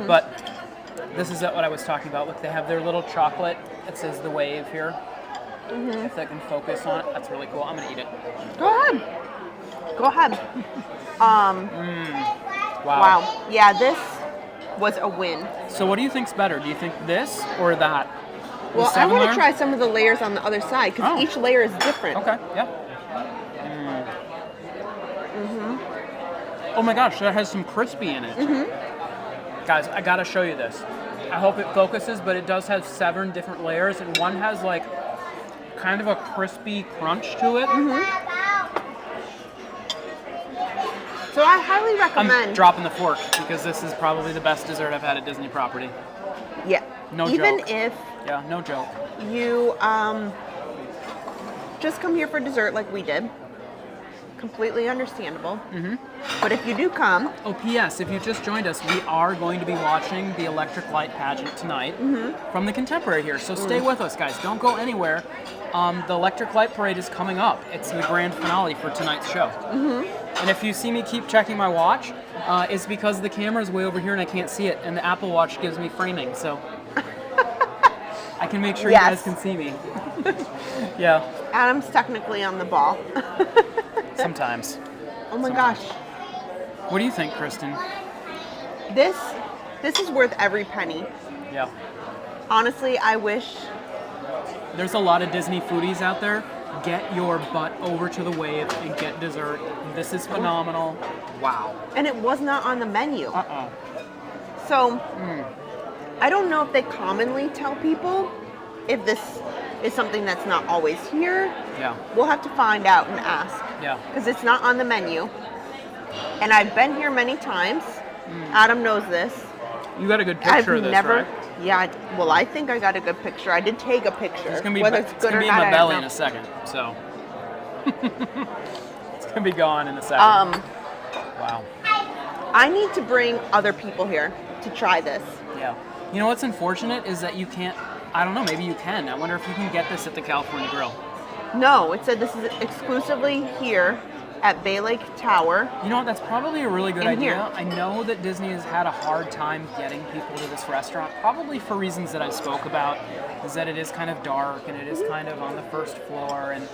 Speaker 1: But this is what I was talking about. Look, they have their little chocolate. It says the Wave here. If they can focus on it, that's really cool. I'm gonna eat it.
Speaker 2: Go ahead. Go ahead.
Speaker 1: Wow.
Speaker 2: Wow. Yeah, this was a win.
Speaker 1: So what do you think's better? Do you think this or that? The
Speaker 2: Well, I
Speaker 1: seven
Speaker 2: want to
Speaker 1: layer?
Speaker 2: try some of the layers on the other side because
Speaker 1: Oh.
Speaker 2: each layer is different.
Speaker 1: Okay. Yeah. Oh my gosh, that has some crispy in it. Guys, I gotta show you this. I hope it focuses, but it does have 7 different layers, and one has like kind of a crispy crunch to it.
Speaker 2: So I highly
Speaker 1: I'm
Speaker 2: recommend.
Speaker 1: dropping the fork because this is probably the best dessert I've had at Disney property.
Speaker 2: Yeah.
Speaker 1: No
Speaker 2: Even
Speaker 1: joke.
Speaker 2: if
Speaker 1: Yeah, no joke.
Speaker 2: you just come here for dessert like we did, completely understandable. But if you do come,
Speaker 1: Oh, P.S. If you just joined us, we are going to be watching the Electric Light Pageant tonight from the Contemporary here. So stay with us, guys. Don't go anywhere. The Electric Light Parade is coming up. It's the grand finale for tonight's show. And if you see me keep checking my watch, it's because the camera's way over here and I can't see it, and the Apple Watch gives me framing, so I can make sure you guys
Speaker 2: Yes.
Speaker 1: can see me. Yeah,
Speaker 2: Adam's technically on the ball.
Speaker 1: sometimes.
Speaker 2: Oh my gosh.
Speaker 1: What do you think, Kristen?
Speaker 2: This is worth every penny.
Speaker 1: Yeah.
Speaker 2: Honestly, I wish.
Speaker 1: There's a lot of Disney foodies out there. Get your butt over to the Wave and get dessert. This is phenomenal. Wow.
Speaker 2: And it was not on the menu.
Speaker 1: Uh-oh.
Speaker 2: So, I don't know if they commonly tell people if this is something that's not always here.
Speaker 1: Yeah.
Speaker 2: We'll have to find out and ask.
Speaker 1: Yeah.
Speaker 2: Because it's not on the menu. And I've been here many times. Adam knows this.
Speaker 1: You got a good picture of this, right?
Speaker 2: Yeah, well, I think I got a good picture. I did take a picture.
Speaker 1: It's gonna be,
Speaker 2: Whether
Speaker 1: it's
Speaker 2: it's good
Speaker 1: gonna
Speaker 2: or
Speaker 1: be
Speaker 2: not,
Speaker 1: in
Speaker 2: I
Speaker 1: my
Speaker 2: don't
Speaker 1: belly
Speaker 2: know.
Speaker 1: in a second, so. It's gonna be gone in a second. Wow.
Speaker 2: I need to bring other people here to try this.
Speaker 1: Yeah. You know what's unfortunate is that you can't I don't know, maybe you can. I wonder if you can get this at the California Grill.
Speaker 2: No, it said this is exclusively here at Bay Lake Tower.
Speaker 1: You know what, that's probably a really good
Speaker 2: In
Speaker 1: idea.
Speaker 2: here.
Speaker 1: I know that Disney has had a hard time getting people to this restaurant, probably for reasons that I spoke about, is that it is kind of dark and it is kind of on the first floor. And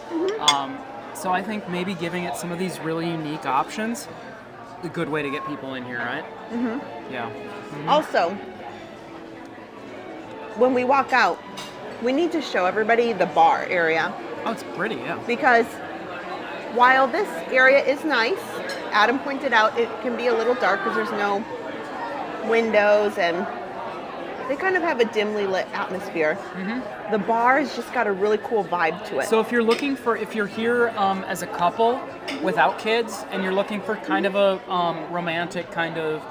Speaker 1: so I think maybe giving it some of these really unique options, a good way to get people in here, right? Mm-hmm. Yeah. Mm-hmm.
Speaker 2: Also, when we walk out, we need to show everybody the bar area.
Speaker 1: Oh, it's pretty, yeah.
Speaker 2: Because while this area is nice, Adam pointed out it can be a little dark because there's no windows and they kind of have a dimly lit atmosphere. Mm-hmm. The bar has just got a really cool vibe to it.
Speaker 1: So if you're here as a couple without kids and you're looking for kind of a romantic kind of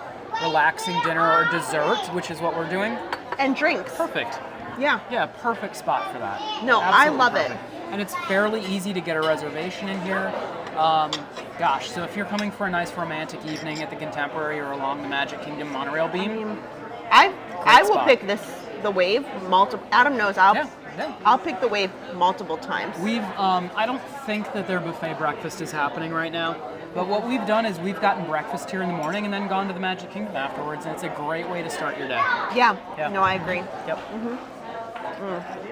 Speaker 1: relaxing dinner or dessert, which is what we're doing.
Speaker 2: And drinks.
Speaker 1: Perfect.
Speaker 2: Yeah.
Speaker 1: Yeah, perfect spot for that.
Speaker 2: No,
Speaker 1: Absolutely
Speaker 2: I love
Speaker 1: perfect.
Speaker 2: it.
Speaker 1: And it's fairly easy to get a reservation in here. Gosh, so if you're coming for a nice romantic evening at the Contemporary or along the Magic Kingdom monorail beam,
Speaker 2: I will
Speaker 1: spot.
Speaker 2: pick the wave multiple. Adam knows I'll
Speaker 1: Yeah.
Speaker 2: I'll pick the wave multiple times.
Speaker 1: We've, I don't think that their buffet breakfast is happening right now, but what we've done is we've gotten breakfast here in the morning and then gone to the Magic Kingdom afterwards, and it's a great way to start your day.
Speaker 2: Yeah.
Speaker 1: Yeah.
Speaker 2: No, I agree.
Speaker 1: Yep.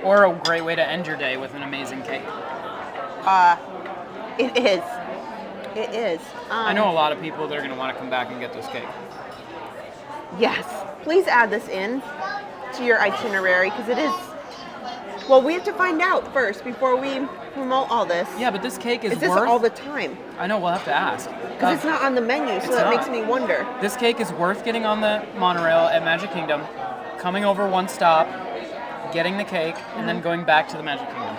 Speaker 1: Or a great way to end your day with an amazing cake.
Speaker 2: It is. It is.
Speaker 1: I know a lot of people that are going to want to come back and get this cake.
Speaker 2: Yes. Please add this in to your itinerary because it is. Well, we have to find out first before we promote all this.
Speaker 1: Yeah, but this cake is
Speaker 2: Is this
Speaker 1: worth...
Speaker 2: all the time?
Speaker 1: I know, we'll have to ask.
Speaker 2: Because it's not on the menu, so that
Speaker 1: not.
Speaker 2: makes me wonder.
Speaker 1: This cake is worth getting on the monorail at Magic Kingdom, coming over one stop, getting the cake, and then going back to the Magic Kingdom.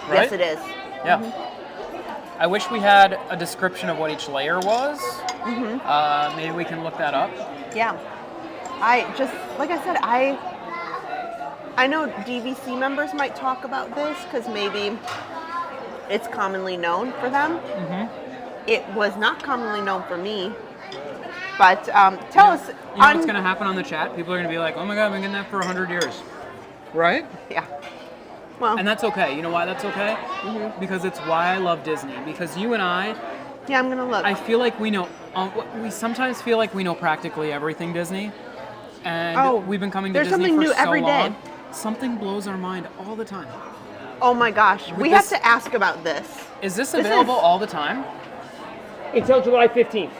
Speaker 1: Right?
Speaker 2: Yes, it is.
Speaker 1: Yeah. I wish we had a description of what each layer was. Maybe we can look that up.
Speaker 2: Yeah. I just, like I said, I know DVC members might talk about this because maybe it's commonly known for them. It was not commonly known for me. But tell us.
Speaker 1: You know what's going to happen on the chat? People are going to be like, oh my God, I've been getting that for 100 years. Right?
Speaker 2: Yeah. Well,
Speaker 1: And that's okay. You know why that's okay? Because it's why I love Disney. Because you and I
Speaker 2: yeah, I'm going to look.
Speaker 1: I feel like we know, we sometimes feel like we know practically everything Disney. And we've been coming to
Speaker 2: there's
Speaker 1: Disney
Speaker 2: something
Speaker 1: for
Speaker 2: new
Speaker 1: so
Speaker 2: every day.
Speaker 1: long. Something blows our mind all the time.
Speaker 2: Oh my gosh. We have to ask about this.
Speaker 1: Is this
Speaker 2: This
Speaker 1: available
Speaker 2: is-
Speaker 1: all the time?
Speaker 3: Until July 15th.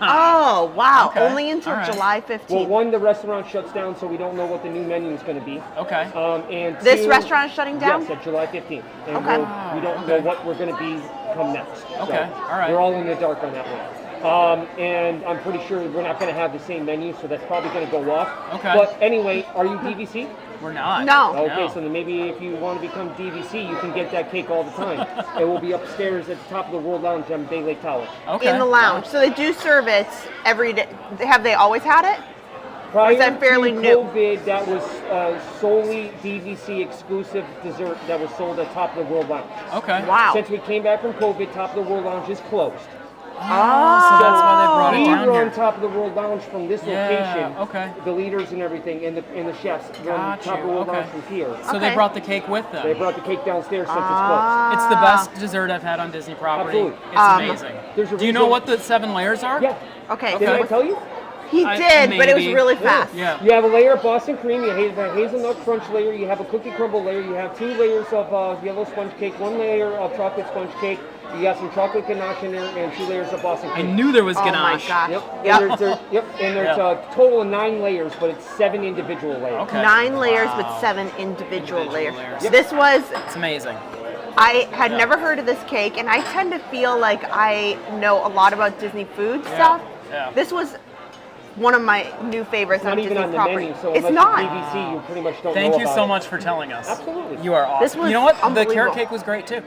Speaker 2: Oh, wow.
Speaker 1: Okay.
Speaker 2: Only until
Speaker 1: All right.
Speaker 2: July 15th.
Speaker 3: Well, one, the restaurant shuts down, so we don't know what the new menu is going to be.
Speaker 1: Okay.
Speaker 3: And
Speaker 2: This
Speaker 3: two,
Speaker 2: restaurant is shutting down?
Speaker 3: Yes, at July 15th. And
Speaker 2: Okay.
Speaker 3: we don't know what we're going to be come next.
Speaker 1: Okay,
Speaker 3: So
Speaker 1: all right.
Speaker 3: We're all in the dark on that one. And I'm pretty sure we're not going to have the same menu, so that's probably going to go off.
Speaker 1: Okay.
Speaker 3: But anyway, are you DVC?
Speaker 1: We're not.
Speaker 2: No.
Speaker 3: Okay, so then maybe if you want to become DVC, you can get that cake all the time. It will be upstairs at the top of the World Lounge on Bay Lake Tower.
Speaker 1: Okay.
Speaker 2: In the lounge. So they do serve it every day. Have they always had it?
Speaker 3: Prior
Speaker 2: that fairly
Speaker 3: to
Speaker 2: new?
Speaker 3: COVID, that was solely DVC exclusive dessert that was sold at top of the World Lounge.
Speaker 1: Okay.
Speaker 2: Wow.
Speaker 3: Since we came back from COVID, top of the World Lounge is closed.
Speaker 1: So that's why they brought it
Speaker 3: We
Speaker 1: down
Speaker 3: run
Speaker 1: here.
Speaker 3: top of the World Lounge from this
Speaker 1: Yeah,
Speaker 3: location.
Speaker 1: okay.
Speaker 3: The leaders and everything, and the chefs run
Speaker 1: Got
Speaker 3: top
Speaker 1: you,
Speaker 3: of the World
Speaker 1: okay.
Speaker 3: Lounge from here.
Speaker 1: So they
Speaker 2: Okay.
Speaker 1: brought the cake with them.
Speaker 3: They brought the cake downstairs since
Speaker 1: It's the best dessert I've had on Disney property.
Speaker 3: Absolutely.
Speaker 1: It's amazing.
Speaker 3: There's a
Speaker 1: Do you know
Speaker 3: reason-
Speaker 1: what the 7 layers are?
Speaker 3: it's closed. Yeah.
Speaker 2: Okay.
Speaker 3: Did
Speaker 1: Okay.
Speaker 3: I tell you?
Speaker 2: He
Speaker 1: I-
Speaker 2: did, but it was
Speaker 1: maybe.
Speaker 2: really fast.
Speaker 1: Yeah.
Speaker 3: You have a layer of Boston cream, you have a hazelnut crunch layer, you have a cookie crumble layer, you have 2 layers of yellow sponge cake, 1 layer of chocolate sponge cake, you got some chocolate ganache in there, and 2 layers of Boston
Speaker 1: I
Speaker 3: cream.
Speaker 1: knew there was
Speaker 2: Oh my
Speaker 1: ganache.
Speaker 2: gosh.
Speaker 3: Yep.
Speaker 2: Yep.
Speaker 3: And there's
Speaker 1: Yeah.
Speaker 3: a total of 9 layers, but it's 7 individual layers.
Speaker 1: Okay.
Speaker 2: 9 layers with
Speaker 1: Wow.
Speaker 2: 7 individual layers.
Speaker 1: Yep.
Speaker 2: This was,
Speaker 1: It's amazing.
Speaker 2: I had never heard of this cake, and I tend to feel like I know a lot about Disney food stuff.
Speaker 1: Yeah.
Speaker 2: This was one of my new favorites
Speaker 3: It's not
Speaker 2: on
Speaker 3: even
Speaker 2: Disney
Speaker 3: on the
Speaker 2: property.
Speaker 3: menu, so
Speaker 2: It's
Speaker 3: unless
Speaker 2: not.
Speaker 3: you're DVC, you pretty much don't
Speaker 1: Thank
Speaker 3: know
Speaker 1: you
Speaker 3: about
Speaker 1: so
Speaker 3: it.
Speaker 1: much for telling us.
Speaker 3: Absolutely.
Speaker 1: You are awesome.
Speaker 2: This was
Speaker 1: you know what? The
Speaker 2: unbelievable.
Speaker 1: carrot cake was great too.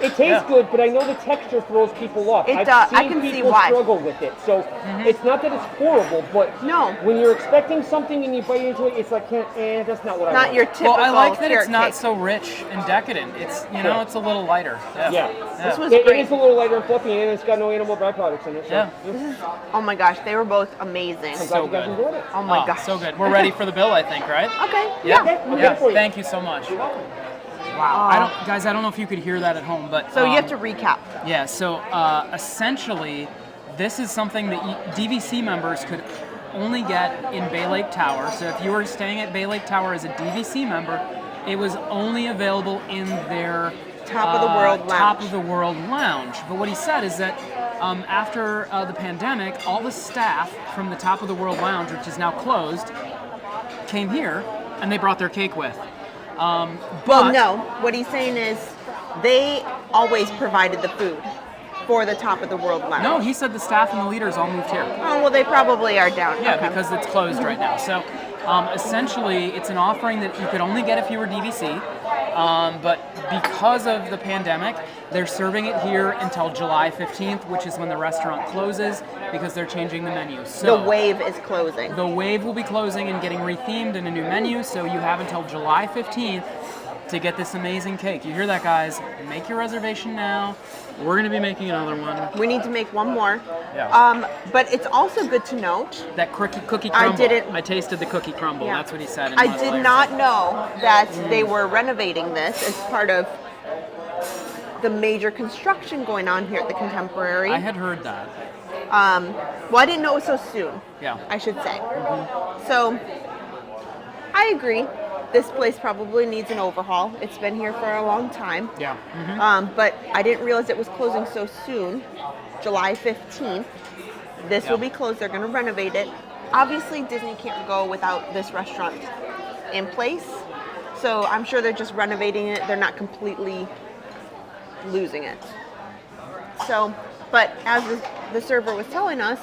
Speaker 3: It tastes
Speaker 1: Yeah.
Speaker 3: good, but I know the texture throws people off.
Speaker 2: It
Speaker 3: I've
Speaker 2: does.
Speaker 3: seen
Speaker 2: I can see
Speaker 3: people
Speaker 2: why.
Speaker 3: struggle with it. So it's not that it's horrible, but
Speaker 2: No.
Speaker 3: when you're expecting something and you bite into it, it's like, that's not what I
Speaker 2: Not
Speaker 3: want.
Speaker 2: your typical
Speaker 1: Well, I like that
Speaker 2: carrot
Speaker 1: it's not
Speaker 2: cake.
Speaker 1: so rich and decadent. It's
Speaker 3: Yeah.
Speaker 1: it's a little lighter.
Speaker 3: Yeah.
Speaker 2: This was
Speaker 3: It
Speaker 2: great.
Speaker 3: is a little lighter and fluffy, and it's got no animal byproducts in it. So,
Speaker 1: Yeah.
Speaker 2: Oh my gosh, they were both amazing.
Speaker 3: I'm
Speaker 1: So
Speaker 3: glad you guys
Speaker 1: good.
Speaker 3: enjoyed it.
Speaker 2: Oh my gosh.
Speaker 1: So good. We're ready for the bill, I think, right?
Speaker 2: Okay.
Speaker 1: Yeah.
Speaker 3: Okay, we'll get
Speaker 1: Yeah.
Speaker 3: it for you.
Speaker 1: Thank you so much.
Speaker 3: You're welcome.
Speaker 1: Wow. I don't know if you could hear that at home, but
Speaker 2: So you have to recap.
Speaker 1: Yeah. So essentially, this is something that DVC members could only get in Bay Lake Tower. So if you were staying at Bay Lake Tower as a DVC member, it was only available in their
Speaker 2: Top of the World Lounge.
Speaker 1: Top of the World Lounge. But what he said is that after the pandemic, all the staff from the Top of the World Lounge, which is now closed, came here and they brought their cake with.
Speaker 2: Well, no. What he's saying is they always provided the food for the Top of the World Lounge.
Speaker 1: No, he said the staff and the leaders all moved here.
Speaker 2: Oh, well, they probably are down.
Speaker 1: Yeah,
Speaker 2: Okay.
Speaker 1: because it's closed right now. So essentially, it's an offering that you could only get if you were DVC. But because of the pandemic, they're serving it here until July 15th, which is when the restaurant closes because they're changing the menu. So
Speaker 2: The Wave is closing.
Speaker 1: the Wave will be closing and getting rethemed in a new menu, so you have until July 15th to get this amazing cake. You hear that, guys? Make your reservation now. We're going to be making another one.
Speaker 2: We need to make one more.
Speaker 1: Yeah.
Speaker 2: But it's also good to note,
Speaker 1: That cookie
Speaker 2: I
Speaker 1: crumble.
Speaker 2: didn't-
Speaker 1: I tasted the cookie crumble.
Speaker 2: Yeah.
Speaker 1: That's what he said. In
Speaker 2: I
Speaker 1: one of the
Speaker 2: did
Speaker 1: layers.
Speaker 2: not know that they were renovating this as part of the major construction going on here at the Contemporary.
Speaker 1: I had heard that.
Speaker 2: Well, I didn't know it was so soon.
Speaker 1: Yeah.
Speaker 2: I should say. So, I agree. This place probably needs an overhaul. It's been here for a long time.
Speaker 1: Yeah.
Speaker 2: But I didn't realize it was closing so soon. July 15th. This will be closed. They're going to renovate it. Obviously, Disney can't go without this restaurant in place. So I'm sure they're just renovating it. They're not completely losing it. So, but as the server was telling us,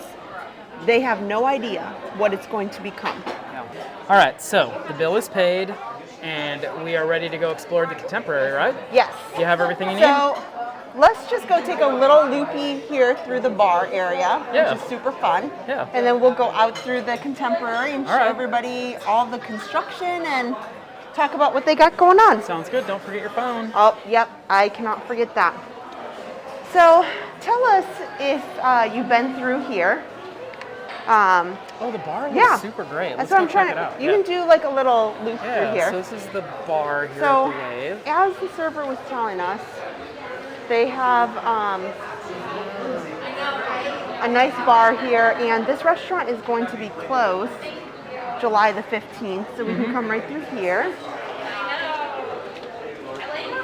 Speaker 2: they have no idea what it's going to become.
Speaker 1: Yeah. All right. So the bill is paid, and we are ready to go explore the Contemporary, right?
Speaker 2: Yes.
Speaker 1: You have everything you need.
Speaker 2: So let's just go take a little loopy here through the bar area,
Speaker 1: Yeah.
Speaker 2: which is super fun.
Speaker 1: Yeah.
Speaker 2: And then we'll go out through the Contemporary and show
Speaker 1: All right.
Speaker 2: everybody all the construction and talk about what they got going on.
Speaker 1: Sounds good. Don't forget your phone.
Speaker 2: Oh, yep, I cannot forget that. So tell us if you've been through here.
Speaker 1: Oh, the bar looks
Speaker 2: Yeah.
Speaker 1: super great.
Speaker 2: That's
Speaker 1: Let's
Speaker 2: what
Speaker 1: go
Speaker 2: I'm trying
Speaker 1: check
Speaker 2: to.
Speaker 1: it out.
Speaker 2: You can do like a little loop
Speaker 1: Yeah,
Speaker 2: through here.
Speaker 1: so this is the bar here
Speaker 2: So,
Speaker 1: at the Wave.
Speaker 2: as the server was telling us, they have a nice bar here, and this restaurant is going to be closed July the 15th, so we can come right through here.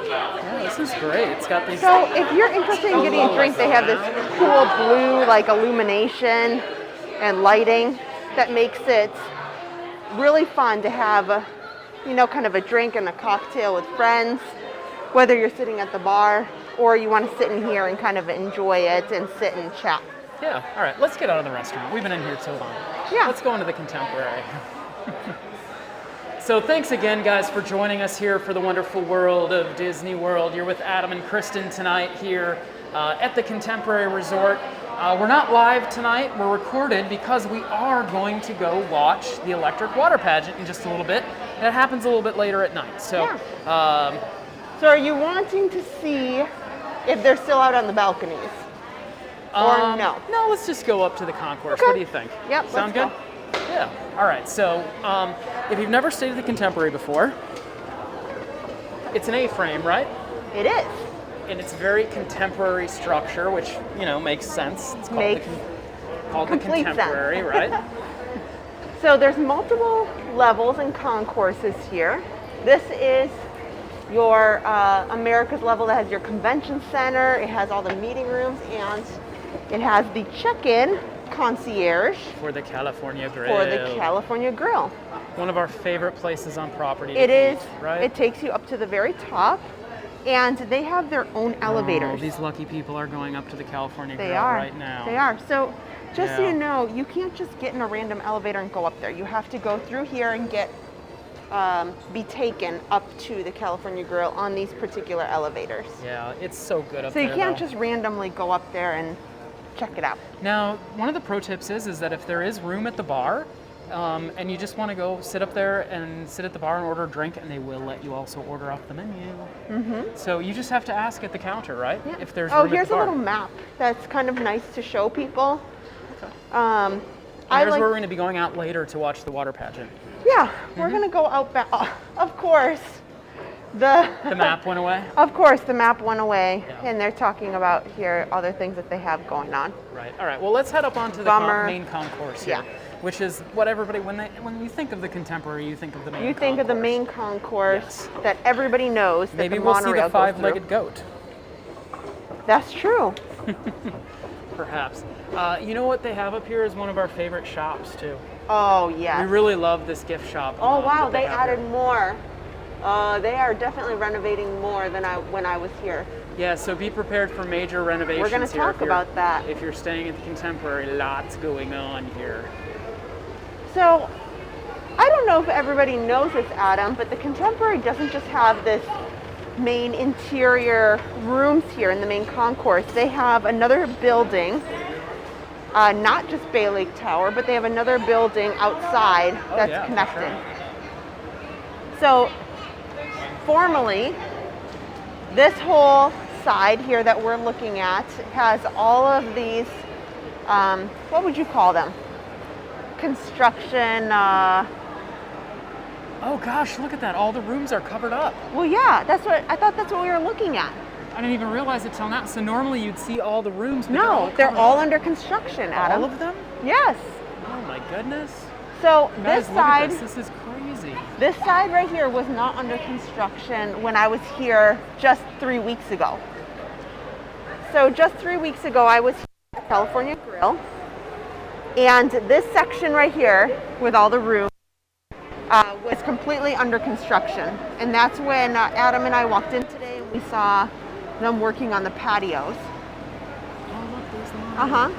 Speaker 1: Yeah, this is great. It's got these.
Speaker 2: So, if you're interested in getting a drink, they have this cool blue, like, illumination and lighting that makes it really fun to have, kind of a drink and a cocktail with friends, whether you're sitting at the bar or you want to sit in here and kind of enjoy it and sit and chat.
Speaker 1: Yeah. All right. Let's get out of the restaurant. We've been in here too long.
Speaker 2: Yeah.
Speaker 1: Let's go into the Contemporary. So thanks again, guys, for joining us here for the wonderful world of Disney World. You're with Adam and Kristen tonight here at the Contemporary Resort. We're not live tonight. We're recorded because we are going to go watch the electric water pageant in just a little bit. And it happens a little bit later at night. So,
Speaker 2: So are you wanting to see if they're still out on the balconies? Or no?
Speaker 1: No, let's just go up to the Concourse.
Speaker 2: Okay.
Speaker 1: What do you think?
Speaker 2: Yep,
Speaker 1: Sound
Speaker 2: let's
Speaker 1: good? Yeah. All right. So, if you've never stayed at the Contemporary before, it's an A-frame, right?
Speaker 2: It is.
Speaker 1: And it's very contemporary structure, which makes sense. It's called called the
Speaker 2: complete sense.
Speaker 1: Contemporary, right?
Speaker 2: So there's multiple levels and concourses here. This is your America's level that has your convention center. It has all the meeting rooms, and it has the check-in concierge
Speaker 1: For the California Grill.
Speaker 2: for the California Grill.
Speaker 1: One of our favorite places on property.
Speaker 2: It
Speaker 1: to
Speaker 2: is.
Speaker 1: eat, right?
Speaker 2: It takes you up to the very top, and they have their own elevators.
Speaker 1: Oh, these lucky people are going up to the California
Speaker 2: They
Speaker 1: Grill
Speaker 2: are.
Speaker 1: right now.
Speaker 2: They are. So just so
Speaker 1: Yeah.
Speaker 2: you know, you can't just get in a random elevator and go up there. You have to go through here and be taken up to the California Grill on these particular elevators.
Speaker 1: Yeah, it's so good up
Speaker 2: So
Speaker 1: there.
Speaker 2: you can't
Speaker 1: though.
Speaker 2: just randomly go up there and check it out.
Speaker 1: Now, one of the pro tips is that if there is room at the bar, and you just want to go sit up there and sit at the bar and order a drink, and they will let you also order off the menu. Mm-hmm. So you just have to ask at the counter, right?
Speaker 2: Yeah.
Speaker 1: If there's
Speaker 2: Oh,
Speaker 1: room
Speaker 2: here's
Speaker 1: at the
Speaker 2: a
Speaker 1: bar.
Speaker 2: little map that's kind of nice to show people.
Speaker 1: Okay. And there's where we're going to be going out later to watch the water pageant.
Speaker 2: Yeah, we're gonna go out back. Of course, the
Speaker 1: map went away.
Speaker 2: Of course, the map went away,
Speaker 1: Yeah.
Speaker 2: and they're talking about here other things that they have going on.
Speaker 1: Right. All right. Well, let's head up onto the main concourse here,
Speaker 2: Yeah.
Speaker 1: which is what everybody when you think of the contemporary, you think of the main.
Speaker 2: You think of the main concourse
Speaker 1: Yes.
Speaker 2: that everybody knows. That
Speaker 1: Maybe
Speaker 2: the
Speaker 1: we'll see
Speaker 2: monorail
Speaker 1: the
Speaker 2: goes through.
Speaker 1: five-legged goat.
Speaker 2: That's true.
Speaker 1: Perhaps. You know what they have up here is one of our favorite shops too.
Speaker 2: Oh yes.
Speaker 1: We really love this gift shop.
Speaker 2: Oh wow,
Speaker 1: that
Speaker 2: they
Speaker 1: have
Speaker 2: added
Speaker 1: here.
Speaker 2: more. They are definitely renovating more than when I was here.
Speaker 1: Yeah, so be prepared for major renovations.
Speaker 2: We're going to
Speaker 1: here
Speaker 2: talk
Speaker 1: if you're-
Speaker 2: about that.
Speaker 1: If you're staying at the Contemporary, lots going on here.
Speaker 2: So, I don't know if everybody knows this, Adam, but the Contemporary doesn't just have this main interior rooms here in the main concourse. They have another building, not just Bay Lake Tower, but they have another building outside that's
Speaker 1: yeah, for
Speaker 2: connected.
Speaker 1: sure.
Speaker 2: So, formally, this whole side here that we're looking at has all of these, what would you call them? Construction,
Speaker 1: Oh gosh, look at that. All the rooms are covered up.
Speaker 2: well, yeah, I thought that's what we were looking at.
Speaker 1: I didn't even realize it till now. So normally you'd see all the rooms. But
Speaker 2: No, they're
Speaker 1: covered
Speaker 2: all
Speaker 1: up.
Speaker 2: under construction, Adam.
Speaker 1: All of them?
Speaker 2: Yes.
Speaker 1: Oh my goodness.
Speaker 2: So
Speaker 1: Guys,
Speaker 2: this
Speaker 1: look at
Speaker 2: side,
Speaker 1: this. This is crazy.
Speaker 2: this side right here was not under construction when I was here just 3 weeks ago. So just 3 weeks ago, I was here at California Grill, and this section right here with all the rooms was completely under construction. And that's when Adam and I walked in today and we saw them working on the patios.
Speaker 1: Oh look, there's the
Speaker 2: Uh
Speaker 1: monorail.
Speaker 2: huh.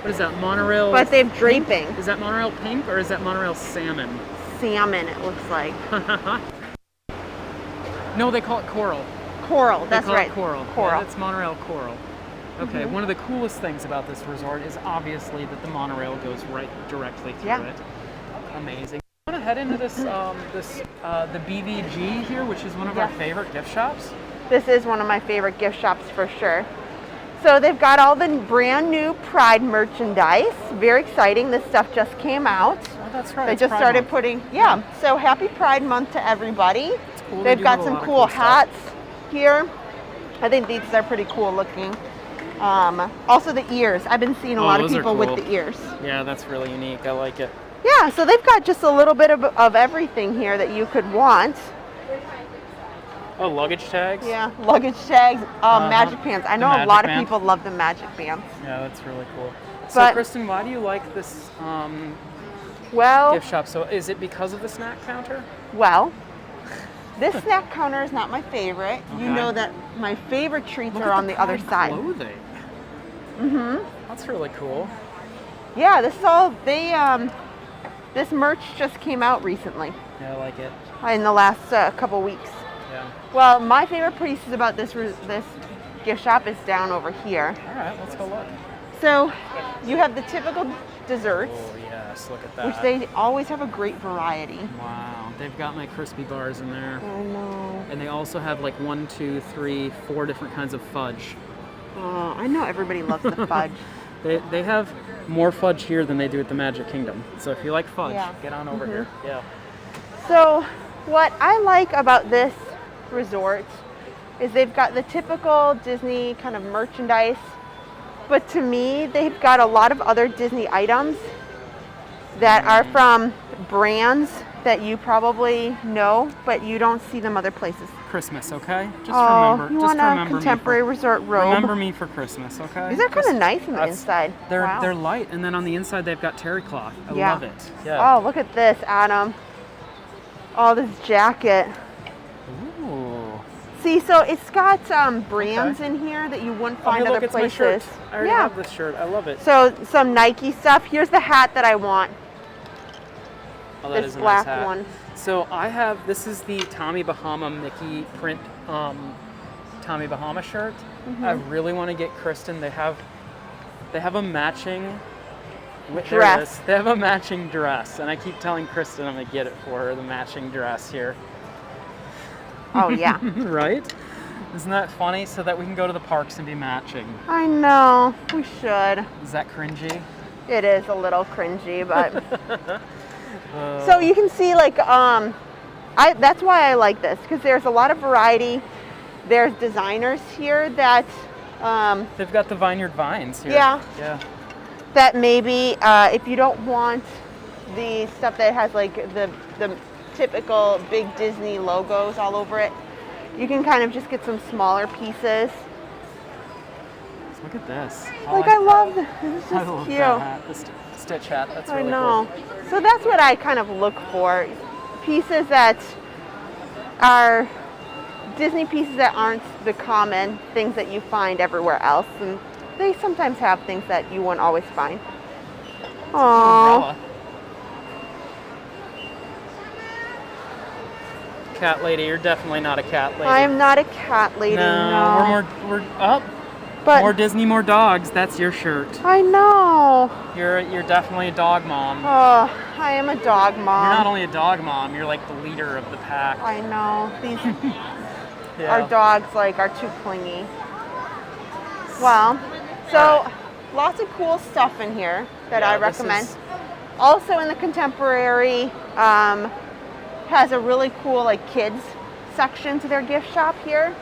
Speaker 1: What is that, monorail?
Speaker 2: But they've draping.
Speaker 1: Is that monorail pink or is that monorail salmon?
Speaker 2: Salmon, it looks like.
Speaker 1: No, they call it coral.
Speaker 2: Coral,
Speaker 1: They
Speaker 2: that's
Speaker 1: call
Speaker 2: right.
Speaker 1: it coral.
Speaker 2: Coral.
Speaker 1: Yeah, that's monorail coral. Okay, one of the coolest things about this resort is obviously that the monorail goes right directly through
Speaker 2: Yeah.
Speaker 1: it. Amazing. I want to head into this, the BVG here, which is one of our
Speaker 2: Yes.
Speaker 1: favorite gift shops.
Speaker 2: This is one of my favorite gift shops for sure. So they've got all the brand new Pride merchandise. Very exciting. This stuff just came out.
Speaker 1: Oh, that's right.
Speaker 2: They
Speaker 1: it's
Speaker 2: just
Speaker 1: Pride
Speaker 2: started
Speaker 1: Month.
Speaker 2: putting, yeah. So happy Pride Month to everybody.
Speaker 1: cool. They
Speaker 2: They've
Speaker 1: do
Speaker 2: got
Speaker 1: have a
Speaker 2: some
Speaker 1: lot of
Speaker 2: cool
Speaker 1: cool stuff.
Speaker 2: hats here. I think these are pretty cool looking. Also the ears. I've been seeing a lot of
Speaker 1: those are
Speaker 2: people with
Speaker 1: cool.
Speaker 2: the ears.
Speaker 1: Yeah, that's really unique. I like it.
Speaker 2: Yeah, so they've got just a little bit of everything here that you could want.
Speaker 1: Oh, luggage tags?
Speaker 2: Yeah, luggage tags, magic bands. I
Speaker 1: The
Speaker 2: know a
Speaker 1: magic
Speaker 2: lot of
Speaker 1: band.
Speaker 2: people love the magic bands.
Speaker 1: Yeah, that's really cool. So,
Speaker 2: But-
Speaker 1: Kristen, why do you like this
Speaker 2: Well,
Speaker 1: gift shop? So, is it because of the snack counter?
Speaker 2: well, this snack counter is not my favorite. You
Speaker 1: Okay.
Speaker 2: know that my favorite treats
Speaker 1: Look
Speaker 2: are
Speaker 1: at
Speaker 2: on the other
Speaker 1: Pride
Speaker 2: side.
Speaker 1: Clothing. Mm-hmm. That's really cool.
Speaker 2: Yeah, this is all this merch just came out recently
Speaker 1: Yeah, I like it.
Speaker 2: in the last couple weeks.
Speaker 1: Yeah.
Speaker 2: Well, my favorite pieces about this gift shop is down over here.
Speaker 1: All right, let's go look.
Speaker 2: So you have the typical desserts,
Speaker 1: Oh yes, look at that.
Speaker 2: which they always have a great variety.
Speaker 1: Wow, they've got my crispy bars in there,
Speaker 2: I know.
Speaker 1: and they also have like 1, 2, 3, 4 different kinds of fudge.
Speaker 2: Oh, I know everybody loves the fudge.
Speaker 1: They have more fudge here than they do at the Magic Kingdom. So if you like fudge,
Speaker 2: Yeah.
Speaker 1: get on over here. Yeah.
Speaker 2: So what I like about this resort is they've got the typical Disney kind of merchandise, but to me, they've got a lot of other Disney items that are from brands that you probably know, but you don't see them other places.
Speaker 1: Christmas, okay? Just
Speaker 2: Oh,
Speaker 1: remember.
Speaker 2: you
Speaker 1: just
Speaker 2: want a
Speaker 1: remember
Speaker 2: contemporary
Speaker 1: me
Speaker 2: resort
Speaker 1: for,
Speaker 2: robe?
Speaker 1: Remember me for Christmas, okay?
Speaker 2: These are kind of
Speaker 1: Just-
Speaker 2: nice on the
Speaker 1: that's-
Speaker 2: inside.
Speaker 1: They're
Speaker 2: Wow.
Speaker 1: they're light, and then on the inside they've got terry cloth. I
Speaker 2: Yeah.
Speaker 1: love it. Yeah.
Speaker 2: Oh, look at this, Adam. Oh, this jacket.
Speaker 1: Ooh.
Speaker 2: See, so it's got brands in here that you wouldn't
Speaker 1: Oh,
Speaker 2: find
Speaker 1: hey, look,
Speaker 2: other
Speaker 1: it's my
Speaker 2: places.
Speaker 1: shirt. I already
Speaker 2: Yeah.
Speaker 1: have this shirt. I love it.
Speaker 2: So some Nike stuff. Here's the hat that I want.
Speaker 1: Oh, that
Speaker 2: This
Speaker 1: is a
Speaker 2: black
Speaker 1: nice hat.
Speaker 2: one.
Speaker 1: So I have, this is the Tommy Bahama Mickey print Tommy Bahama shirt.
Speaker 2: Mm-hmm.
Speaker 1: I really want to get Kristen. They have a matching there it
Speaker 2: Dress.
Speaker 1: is. They have a matching dress, and I keep telling Kristen I'm gonna get it for her, the matching dress here.
Speaker 2: Oh yeah.
Speaker 1: Right? Isn't that funny? So that we can go to the parks and be matching.
Speaker 2: I know. We should.
Speaker 1: Is that cringy?
Speaker 2: It is a little cringy, but so you can see like that's why I like this, because there's a lot of variety. There's designers here that
Speaker 1: they've got the Vineyard Vines here.
Speaker 2: Yeah. That maybe if you don't want the stuff that has like the typical big Disney logos all over it, you can kind of just get some smaller pieces.
Speaker 1: Look at this.
Speaker 2: I love this. This is
Speaker 1: I
Speaker 2: just
Speaker 1: love
Speaker 2: cute.
Speaker 1: that hat, the Stitch hat. That's really
Speaker 2: I know.
Speaker 1: cool.
Speaker 2: So that's what I kind of look for. Pieces that are Disney pieces that aren't the common things that you find everywhere else. And they sometimes have things that you won't always find. Aww.
Speaker 1: Cat lady, you're definitely not a cat lady.
Speaker 2: I am not a cat lady. No.
Speaker 1: We're up.
Speaker 2: But
Speaker 1: more Disney, more dogs. That's your shirt.
Speaker 2: I know.
Speaker 1: You're definitely a dog mom.
Speaker 2: Oh, I am a dog mom.
Speaker 1: You're not only a dog mom, you're like the leader of the pack.
Speaker 2: I know. These our dogs are too clingy. Well, so lots of cool stuff in here that I recommend. Also in the contemporary, has a really cool kids section to their gift shop here.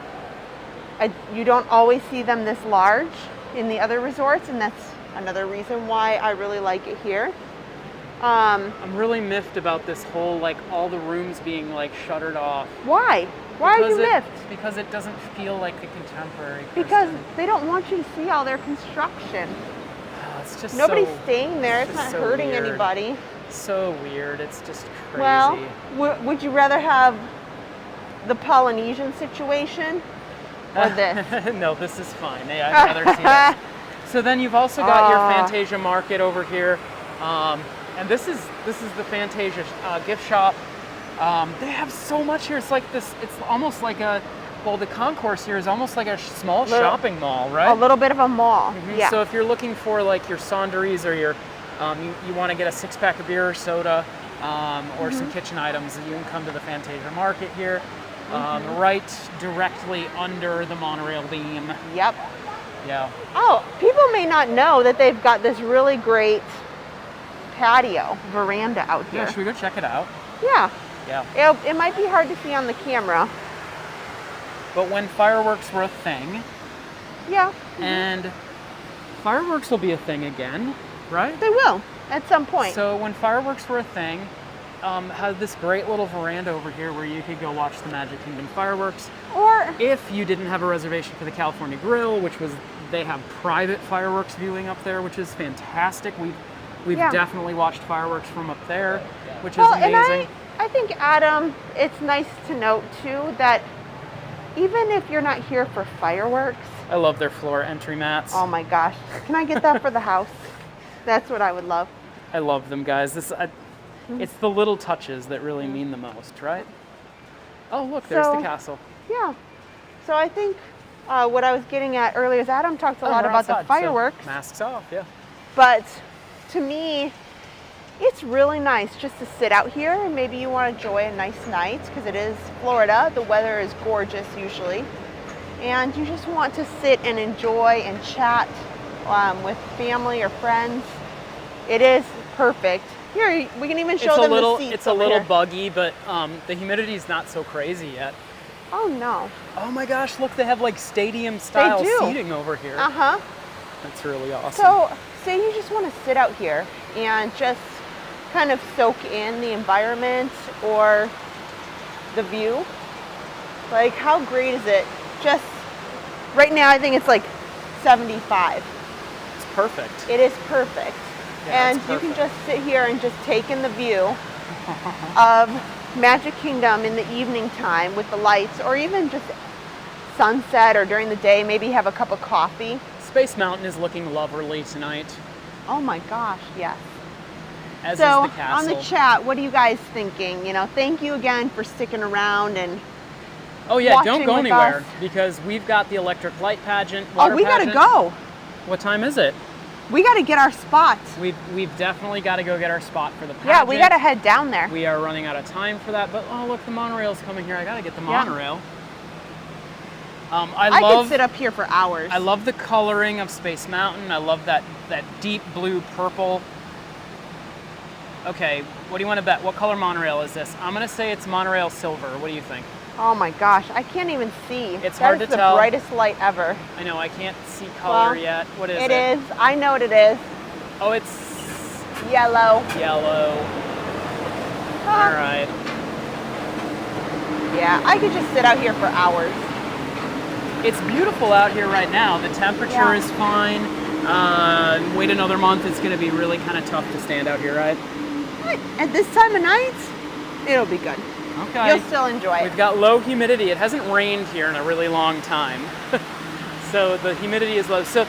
Speaker 2: You don't always see them this large in the other resorts, and that's another reason why I really like it here.
Speaker 1: I'm really miffed about this whole all the rooms being shuttered off.
Speaker 2: Why? Why are you miffed?
Speaker 1: Because it doesn't feel like the contemporary.
Speaker 2: Because they don't want you to see all their construction.
Speaker 1: It's just
Speaker 2: nobody's staying there. It's not hurting anybody.
Speaker 1: So weird. It's just crazy.
Speaker 2: Well, would you rather have the Polynesian situation or this?
Speaker 1: No, this is fine. I'd rather see this. So then you've also got your Fantasia Market over here, and this is the Fantasia gift shop. They have so much here. It's like this. It's almost like the concourse here is almost like a small shopping mall, right?
Speaker 2: A little bit of a mall. Mm-hmm. Yeah.
Speaker 1: So if you're looking for your Sonderies or your you want to get a 6-pack of beer or soda or some kitchen items, you can come to the Fantasia Market here, right directly under the monorail beam.
Speaker 2: Yep.
Speaker 1: Yeah.
Speaker 2: Oh, people may not know that they've got this really great patio veranda out here.
Speaker 1: Yeah, should we go check it out?
Speaker 2: Yeah.
Speaker 1: Yeah.
Speaker 2: It might be hard to see on the camera.
Speaker 1: But when fireworks were a thing.
Speaker 2: Yeah.
Speaker 1: And fireworks will be a thing again, right?
Speaker 2: They will, at some point.
Speaker 1: So when fireworks were a thing, had this great little veranda over here where you could go watch the Magic Kingdom fireworks.
Speaker 2: Or
Speaker 1: if you didn't have a reservation for the California Grill, they have private fireworks viewing up there, which is fantastic. We've definitely watched fireworks from up there, which is amazing.
Speaker 2: And I think, Adam, it's nice to note too that even if you're not here for fireworks,
Speaker 1: I love their floor entry mats.
Speaker 2: Oh my gosh. Can I get that for the house? That's what I would love.
Speaker 1: I love them, guys. It's the little touches that really mean the most, right? Oh, look, there's the castle.
Speaker 2: Yeah. So I think what I was getting at earlier is Adam talked a lot about the fireworks.
Speaker 1: So masks off, yeah.
Speaker 2: But to me, it's really nice just to sit out here, and maybe you want to enjoy a nice night because it is Florida. The weather is gorgeous usually. And you just want to sit and enjoy and chat with family or friends. It is perfect. Here, we can even show them the seats.
Speaker 1: It's a little buggy, but the humidity's not so crazy yet.
Speaker 2: Oh no.
Speaker 1: Oh my gosh, look, they have stadium style seating over here.
Speaker 2: Uh-huh.
Speaker 1: That's really awesome.
Speaker 2: So, say you just want to sit out here and just kind of soak in the environment or the view. How great is it? Just right now, I think it's 75.
Speaker 1: It's perfect.
Speaker 2: It is perfect.
Speaker 1: Yeah,
Speaker 2: and you can just sit here and just take in the view of Magic Kingdom in the evening time with the lights, or even just sunset, or during the day, maybe have a cup of coffee.
Speaker 1: Space Mountain is looking lovely tonight.
Speaker 2: Oh my gosh, yes.
Speaker 1: As is the castle.
Speaker 2: On the chat, what are you guys thinking? Thank you again for sticking around and
Speaker 1: don't go anywhere because we've got the electric light pageant.
Speaker 2: We gotta go.
Speaker 1: What time is it?
Speaker 2: We gotta get our spots.
Speaker 1: We've definitely got to go get our spot for the pageant.
Speaker 2: Yeah, we gotta head down there.
Speaker 1: We are running out of time for that, but look, the monorail's coming here. I gotta get the monorail.
Speaker 2: I could sit up here for hours.
Speaker 1: I love the coloring of Space Mountain. I love that deep blue purple. Okay, what do you want to bet? What color monorail is this? I'm going to say it's Monorail Silver. What do you think?
Speaker 2: Oh my gosh, I can't even see.
Speaker 1: It's hard to tell.
Speaker 2: That is the brightest light ever.
Speaker 1: I know, I can't see color yet. What is it?
Speaker 2: It is. I know what it is.
Speaker 1: Oh, it's
Speaker 2: yellow.
Speaker 1: Yellow. All right.
Speaker 2: Yeah, I could just sit out here for hours.
Speaker 1: It's beautiful out here right now. The temperature is fine. Wait another month, it's going to be really kind of tough to stand out here, right?
Speaker 2: At this time of night, it'll be good.
Speaker 1: Okay.
Speaker 2: You'll still enjoy it.
Speaker 1: We've got low humidity. It hasn't rained here in a really long time. So the humidity is low. So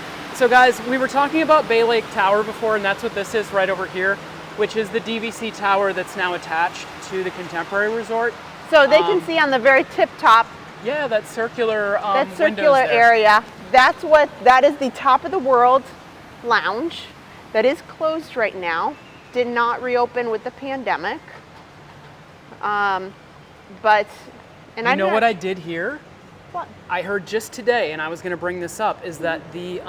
Speaker 1: guys, we were talking about Bay Lake Tower before, and that's what this is right over here, which is the DVC tower that's now attached to the Contemporary Resort.
Speaker 2: So they can see on the very tip top.
Speaker 1: Yeah, that circular
Speaker 2: area. That is the Top of the World lounge that is closed right now. Did not reopen with the pandemic.
Speaker 1: You know what I did hear?
Speaker 2: What?
Speaker 1: I heard just today, and I was going to bring this up, is that the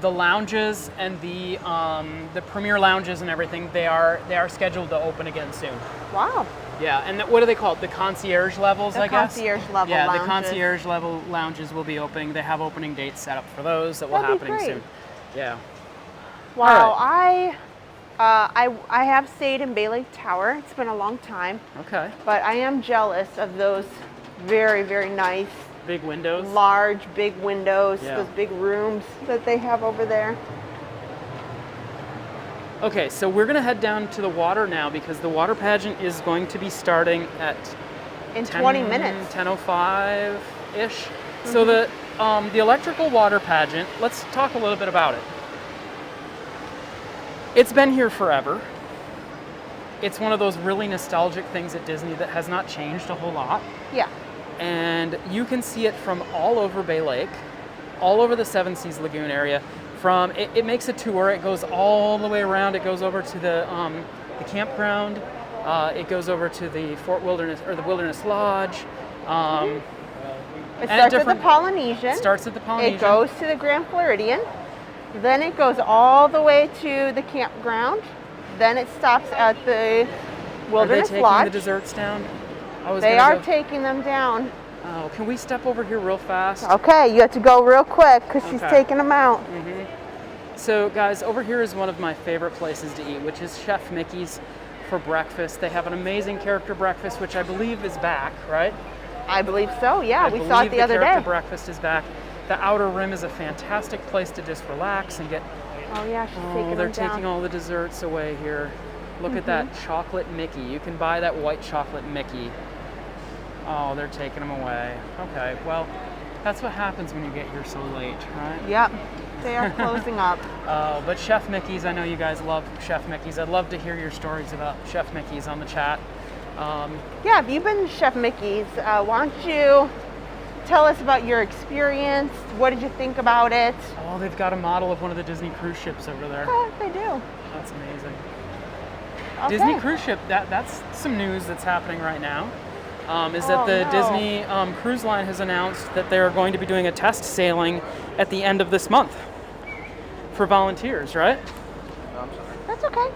Speaker 1: lounges and the premier lounges and everything, they are scheduled to open again soon.
Speaker 2: Wow.
Speaker 1: Yeah, and what are they called? The concierge levels, I guess?
Speaker 2: Concierge level
Speaker 1: lounges.
Speaker 2: lounges.
Speaker 1: The concierge level lounges will be opening. They have opening dates set up for those that will happening soon. Yeah.
Speaker 2: Wow, right. I have stayed in Bay Lake Tower. It's been a long time.
Speaker 1: Okay.
Speaker 2: But I am jealous of those very, very nice
Speaker 1: big windows.
Speaker 2: Large, big windows, those big rooms that they have over there.
Speaker 1: Okay, so we're gonna head down to the water now because the water pageant is going to be starting at
Speaker 2: 20 minutes.
Speaker 1: 10:05-ish. Mm-hmm. So the electrical water pageant, let's talk a little bit about it. It's been here forever. It's one of those really nostalgic things at Disney that has not changed a whole lot.
Speaker 2: Yeah.
Speaker 1: And you can see it from all over Bay Lake, all over the Seven Seas Lagoon area. It makes a tour. It goes all the way around. It goes over to the campground. It goes over to the the Wilderness Lodge.
Speaker 2: It starts at the Polynesian.
Speaker 1: Starts at the Polynesian.
Speaker 2: It goes to the Grand Floridian. Then it goes all the way to the campground. Then it stops at the Wilderness Lodge.
Speaker 1: Are they taking the desserts down?
Speaker 2: They are taking them down.
Speaker 1: Oh, can we step over here real fast?
Speaker 2: Okay, you have to go real quick because she's taking them out.
Speaker 1: Mm-hmm. So guys, over here is one of my favorite places to eat, which is Chef Mickey's for breakfast. They have an amazing character breakfast, which I believe is back, right?
Speaker 2: I believe so, yeah. We saw it the other day.
Speaker 1: Character breakfast is back. The Outer Rim is a fantastic place to just relax and get...
Speaker 2: Oh yeah, she's taking them down.
Speaker 1: They're taking all the desserts away here. Look at that chocolate Mickey. You can buy that white chocolate Mickey. Oh, they're taking them away. Okay, well, that's what happens when you get here so late, right?
Speaker 2: Yep, they are closing up.
Speaker 1: But Chef Mickey's, I know you guys love Chef Mickey's. I'd love to hear your stories about Chef Mickey's on the chat.
Speaker 2: Yeah, if you've been to Chef Mickey's, why don't you tell us about your experience? What did you think about it?
Speaker 1: Oh, they've got a model of one of the Disney cruise ships over there.
Speaker 2: Oh, they do.
Speaker 1: That's amazing.
Speaker 2: Okay.
Speaker 1: Disney cruise ship, that's some news that's happening right now. Is that the Disney Cruise Line has announced that they're going to be doing a test sailing at the end of this month for volunteers, right?
Speaker 2: No, I'm sorry. That's okay.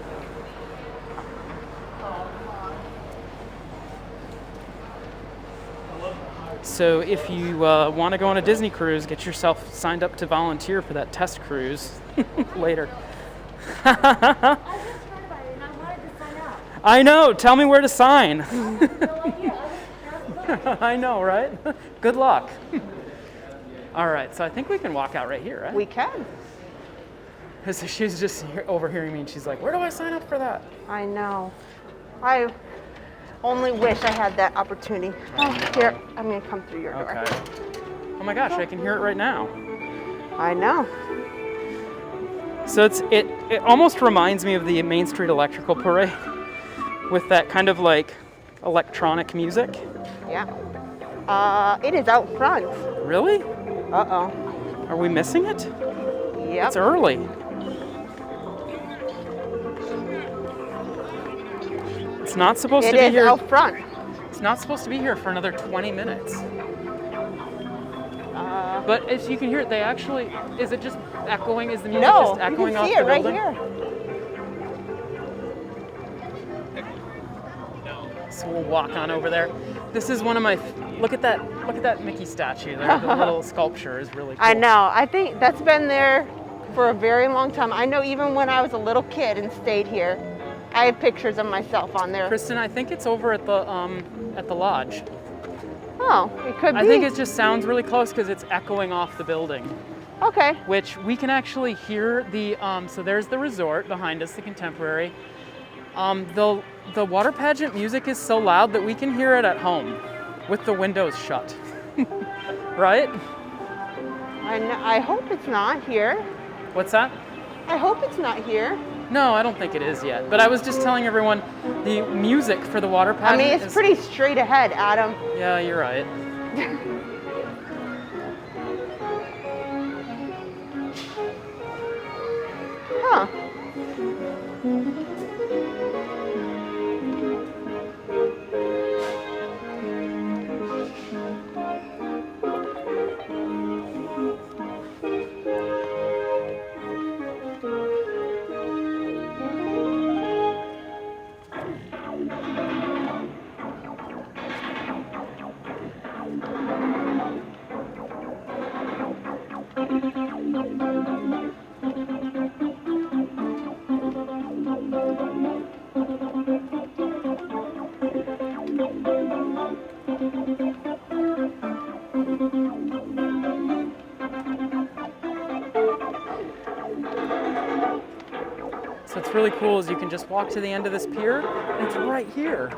Speaker 1: So if you want to go on a Disney cruise, get yourself signed up to volunteer for that test cruise later.
Speaker 4: I just heard about it and I wanted to sign up.
Speaker 1: I know. Tell me where to sign.
Speaker 4: No idea.
Speaker 1: I know, right? Good luck. All right, so I think we can walk out right here, right?
Speaker 2: We can.
Speaker 1: So she's just overhearing me, and she's like, "Where do I sign up for that?"
Speaker 2: I know. I only wish I had that opportunity. Oh, here, I'm gonna come through your door.
Speaker 1: Okay. Oh my gosh, I can hear it right now.
Speaker 2: I know.
Speaker 1: So it almost reminds me of the Main Street Electrical Parade with that kind of like electronic music.
Speaker 2: Yeah. It is out front.
Speaker 1: Really?
Speaker 2: Uh-oh.
Speaker 1: Are we missing it?
Speaker 2: Yep.
Speaker 1: It's early. It's not supposed to be here.
Speaker 2: It is out front.
Speaker 1: It's not supposed to be here for another 20 minutes. But as you can hear it, they actually, is it just echoing? Is the music
Speaker 2: No,
Speaker 1: just
Speaker 2: you
Speaker 1: echoing
Speaker 2: can
Speaker 1: off
Speaker 2: see
Speaker 1: the
Speaker 2: it right
Speaker 1: building?
Speaker 2: here.
Speaker 1: So we'll walk on over there. This is one of my, look at that Mickey statue there. The little sculpture is really cool.
Speaker 2: I know. I think that's been there for a very long time. I know even when I was a little kid and stayed here, I have pictures of myself on there.
Speaker 1: Kristen, I think it's over at the lodge.
Speaker 2: Oh, it could be.
Speaker 1: I think it just sounds really close because it's echoing off the building.
Speaker 2: Okay.
Speaker 1: Which we can actually hear the, so there's the resort behind us, the Contemporary. The water pageant music is so loud that we can hear it at home with the windows shut. Right?
Speaker 2: I hope it's not here.
Speaker 1: What's that?
Speaker 2: I hope it's not here.
Speaker 1: No, I don't think it is yet. But I was just telling everyone the music for the water pageant
Speaker 2: I mean, it's pretty straight ahead, Adam.
Speaker 1: Yeah, you're right.
Speaker 2: Huh.
Speaker 1: So it's really cool is you can just walk to the end of this pier and it's right here.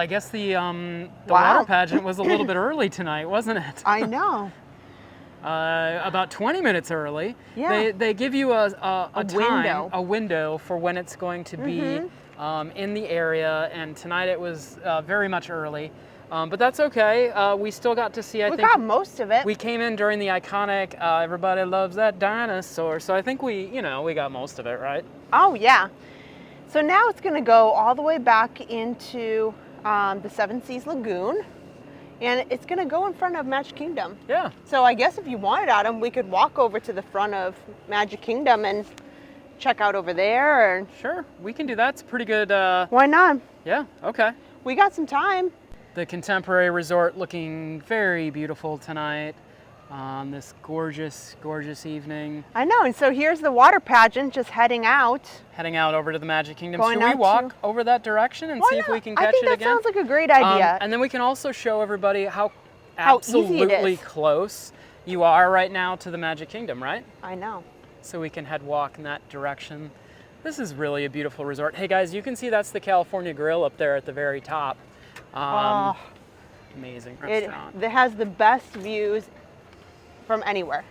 Speaker 1: I guess the
Speaker 2: Wow.
Speaker 1: water pageant was a little bit early tonight, wasn't it?
Speaker 2: I know.
Speaker 1: About 20 minutes early.
Speaker 2: Yeah.
Speaker 1: They give you a time,
Speaker 2: window.
Speaker 1: a window for when it's going to be in the area, and tonight it was very much early. But that's okay. We still got to see, I
Speaker 2: We
Speaker 1: think,
Speaker 2: got most of it.
Speaker 1: we came in during the iconic everybody loves that dinosaur, so I think we got most of it, right?
Speaker 2: Oh, yeah. So now it's going to go all the way back into the Seven Seas Lagoon, and it's going to go in front of Magic Kingdom.
Speaker 1: Yeah.
Speaker 2: So I guess if you wanted, Adam, we could walk over to the front of Magic Kingdom and check out over there. Or
Speaker 1: Sure, we can do that. It's pretty good.
Speaker 2: why not?
Speaker 1: Yeah, okay.
Speaker 2: We got some time.
Speaker 1: The Contemporary Resort looking very beautiful tonight on this gorgeous, gorgeous evening.
Speaker 2: I know. And so here's the water pageant just heading out.
Speaker 1: Heading out over to the Magic Kingdom.
Speaker 2: Going
Speaker 1: Should we
Speaker 2: out
Speaker 1: walk
Speaker 2: to-
Speaker 1: over that direction and
Speaker 2: Why
Speaker 1: see if
Speaker 2: not?
Speaker 1: we can
Speaker 2: I
Speaker 1: catch
Speaker 2: think
Speaker 1: it
Speaker 2: that
Speaker 1: again?
Speaker 2: sounds like a great idea.
Speaker 1: And then we can also show everybody how
Speaker 2: How easy it
Speaker 1: absolutely
Speaker 2: is.
Speaker 1: close you are right now to the Magic Kingdom, right?
Speaker 2: I know.
Speaker 1: So we can walk in that direction. This is really a beautiful resort. Hey guys, you can see that's the California Grill up there at the very top.
Speaker 2: Oh,
Speaker 1: Amazing
Speaker 2: it
Speaker 1: restaurant.
Speaker 2: has the best views from anywhere.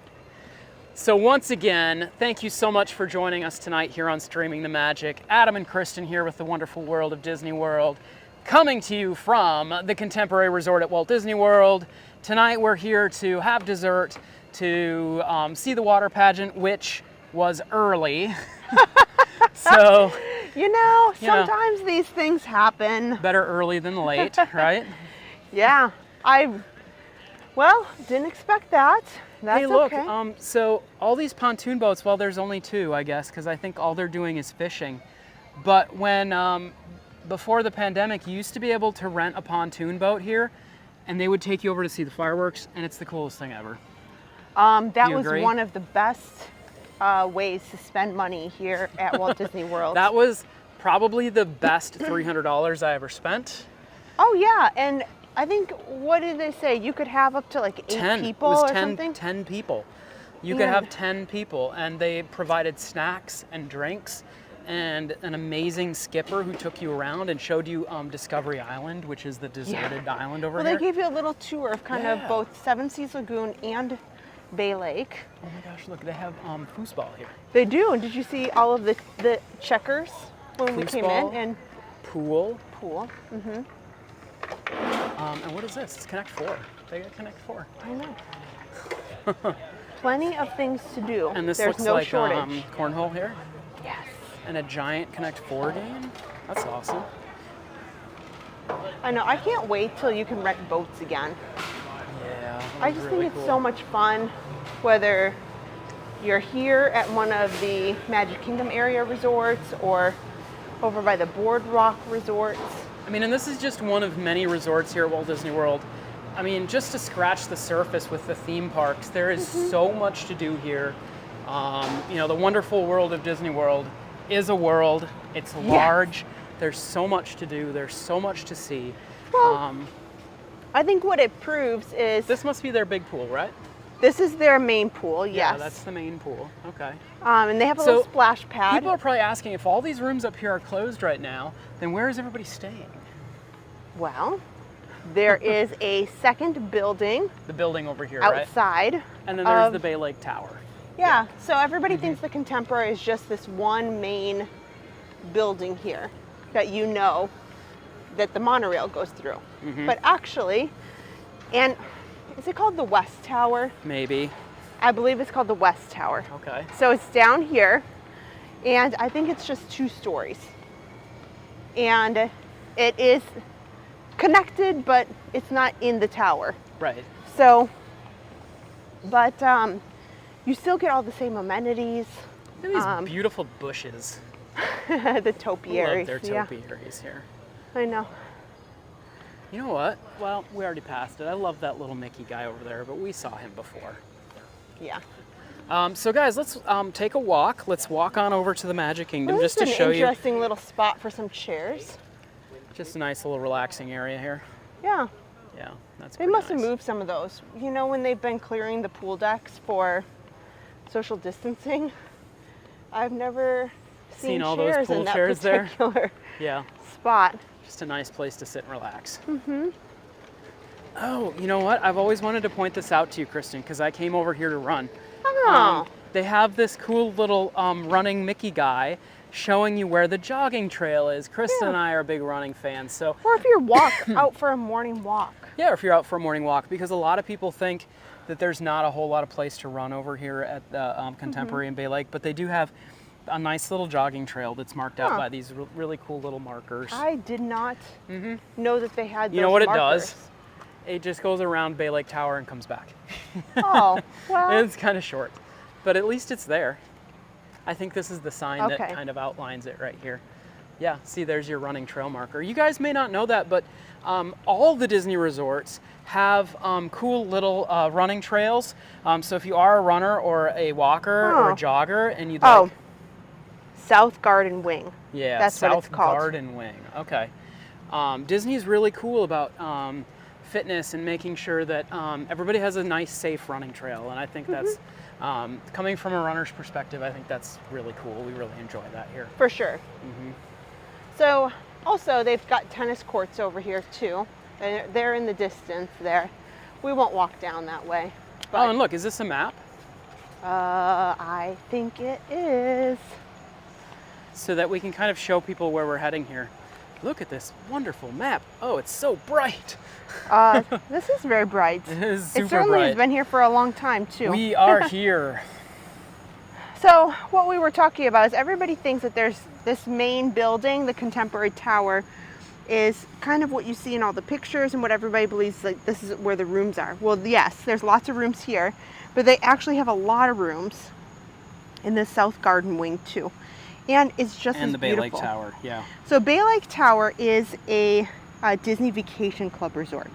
Speaker 1: So once again, thank you so much for joining us tonight here on Streaming the Magic. Adam and Kristen here with the wonderful world of Disney World, coming to you from the Contemporary Resort at Walt Disney World. Tonight we're here to have dessert, to see the water pageant, which was early. So
Speaker 2: You know,
Speaker 1: You know.
Speaker 2: sometimes these things happen.
Speaker 1: better early than late, right?
Speaker 2: Yeah, didn't expect that. That's
Speaker 1: Hey, look,
Speaker 2: okay.
Speaker 1: so all these pontoon boats, well, there's only two, I guess, because I think all they're doing is fishing. But when, before the pandemic, you used to be able to rent a pontoon boat here, and they would take you over to see the fireworks, and it's the coolest thing ever.
Speaker 2: That
Speaker 1: you
Speaker 2: was
Speaker 1: agree?
Speaker 2: one of the best ways to spend money here at Walt Disney World.
Speaker 1: That was probably the best $300 I ever spent.
Speaker 2: Oh yeah, and I think, what did they say? You could have up to like 8 people
Speaker 1: It was
Speaker 2: or
Speaker 1: 10,
Speaker 2: something?
Speaker 1: 10 people. You could
Speaker 2: Yeah.
Speaker 1: have 10 people, and they provided snacks and drinks and an amazing skipper who took you around and showed you Discovery Island, which is the deserted island over
Speaker 2: Well,
Speaker 1: here.
Speaker 2: they gave you a little tour of kind
Speaker 1: Yeah.
Speaker 2: of both Seven Seas Lagoon and Bay Lake.
Speaker 1: Oh my gosh, look, they have foosball here.
Speaker 2: They do, and did you see all of the checkers when we came
Speaker 1: Foosball.
Speaker 2: in? And
Speaker 1: Pool.
Speaker 2: pool.
Speaker 1: And what is this? It's Connect 4. They got Connect 4.
Speaker 2: I know. Plenty of things to do.
Speaker 1: And this
Speaker 2: There's
Speaker 1: looks
Speaker 2: no
Speaker 1: like
Speaker 2: shortage.
Speaker 1: cornhole here.
Speaker 2: Yes.
Speaker 1: And a giant Connect 4 game. That's awesome.
Speaker 2: I know. I can't wait till you can rent boats again.
Speaker 1: Yeah.
Speaker 2: I just think it's so much fun, whether you're here at one of the Magic Kingdom area resorts or over by the Boardwalk resorts.
Speaker 1: I mean, and this is just one of many resorts here at Walt Disney World. I mean, just to scratch the surface with the theme parks, there is so much to do here. The wonderful world of Disney World is a world. It's large. There's so much to do. There's so much to see.
Speaker 2: Well, I think what it proves is
Speaker 1: This must be their big pool, right?
Speaker 2: this is their main pool, yes.
Speaker 1: Yeah, that's the main pool. Okay.
Speaker 2: And they have a
Speaker 1: So,
Speaker 2: little splash pad.
Speaker 1: People are probably asking, if all these rooms up here are closed right now, then where is everybody staying?
Speaker 2: Well, there is a second building
Speaker 1: The building over here, right?
Speaker 2: outside.
Speaker 1: And then there's
Speaker 2: of-
Speaker 1: the Bay Lake Tower.
Speaker 2: Yeah, so everybody thinks the Contemporary is just this one main building here that you know that the monorail goes through. But actually, and is it called the West Tower?
Speaker 1: Maybe.
Speaker 2: I believe it's called the West Tower.
Speaker 1: Okay.
Speaker 2: So it's down here, and I think it's just 2 stories. And it is connected, but it's not in the tower.
Speaker 1: Right.
Speaker 2: So, but you still get all the same amenities.
Speaker 1: Look at these beautiful bushes.
Speaker 2: The
Speaker 1: I love
Speaker 2: topiaries.
Speaker 1: their
Speaker 2: Yeah,
Speaker 1: topiaries here.
Speaker 2: I know.
Speaker 1: You know what? Well, we already passed it. I love that little Mickey guy over there, but we saw him before.
Speaker 2: Yeah.
Speaker 1: So guys, let's take a walk. Let's walk on over to the Magic Kingdom
Speaker 2: Well,
Speaker 1: just
Speaker 2: this
Speaker 1: to
Speaker 2: is
Speaker 1: show
Speaker 2: an
Speaker 1: you.
Speaker 2: interesting little spot for some chairs.
Speaker 1: Just a nice little relaxing area here.
Speaker 2: Yeah.
Speaker 1: Yeah, that's
Speaker 2: They
Speaker 1: pretty
Speaker 2: must have
Speaker 1: nice.
Speaker 2: moved some of those. You know, when they've been clearing the pool decks for social distancing, I've never seen
Speaker 1: Seen all those
Speaker 2: chairs
Speaker 1: pool
Speaker 2: in that
Speaker 1: chairs there?
Speaker 2: particular
Speaker 1: Yeah.
Speaker 2: spot.
Speaker 1: Just a nice place to sit and relax. Oh, you know what? I've always wanted to point this out to you, Kristen, because I came over here to run.
Speaker 2: Oh.
Speaker 1: They have this cool little running Mickey guy showing you where the jogging trail is. Kristen and I are big running fans, so
Speaker 2: Or if you're out for a morning walk.
Speaker 1: yeah, or if you're out for a morning walk, because a lot of people think that there's not a whole lot of place to run over here at the Contemporary and Bay Lake, but they do have a nice little jogging trail that's marked out by these really cool little markers.
Speaker 2: I did not know that they had those
Speaker 1: You know what
Speaker 2: markers.
Speaker 1: it does? It just goes around Bay Lake Tower and comes back.
Speaker 2: Oh, well.
Speaker 1: It's kind of short, but at least it's there. I think this is the sign that
Speaker 2: Okay.
Speaker 1: kind of outlines it right here. Yeah, see, there's your running trail marker. You guys may not know that, but all the Disney resorts have cool little running trails. So if you are a runner or a walker or a jogger and you'd like...
Speaker 2: South Garden Wing.
Speaker 1: Yeah,
Speaker 2: That's
Speaker 1: South
Speaker 2: what it's called.
Speaker 1: Garden Wing. Okay. Disney's really cool about fitness and making sure that everybody has a nice, safe running trail. And I think that's, coming from a runner's perspective, I think that's really cool. We really enjoy that here.
Speaker 2: For sure. So also they've got tennis courts over here too. They're in the distance there. We won't walk down that way.
Speaker 1: Oh, and look, is this a map?
Speaker 2: I think it is.
Speaker 1: So that we can kind of show people where we're heading here. Look at this wonderful map. Oh, it's so bright.
Speaker 2: This is very bright.
Speaker 1: It is super
Speaker 2: It certainly
Speaker 1: bright.
Speaker 2: has been here for a long time too.
Speaker 1: We are here.
Speaker 2: So what we were talking about is everybody thinks that there's this main building, the Contemporary Tower, is kind of what you see in all the pictures and what everybody believes like this is where the rooms are. Well, yes, there's lots of rooms here, but they actually have a lot of rooms in the South Garden Wing too. And it's just
Speaker 1: And
Speaker 2: as
Speaker 1: the Bay Lake
Speaker 2: beautiful.
Speaker 1: Tower, yeah.
Speaker 2: So Bay Lake Tower is a Disney Vacation Club resort.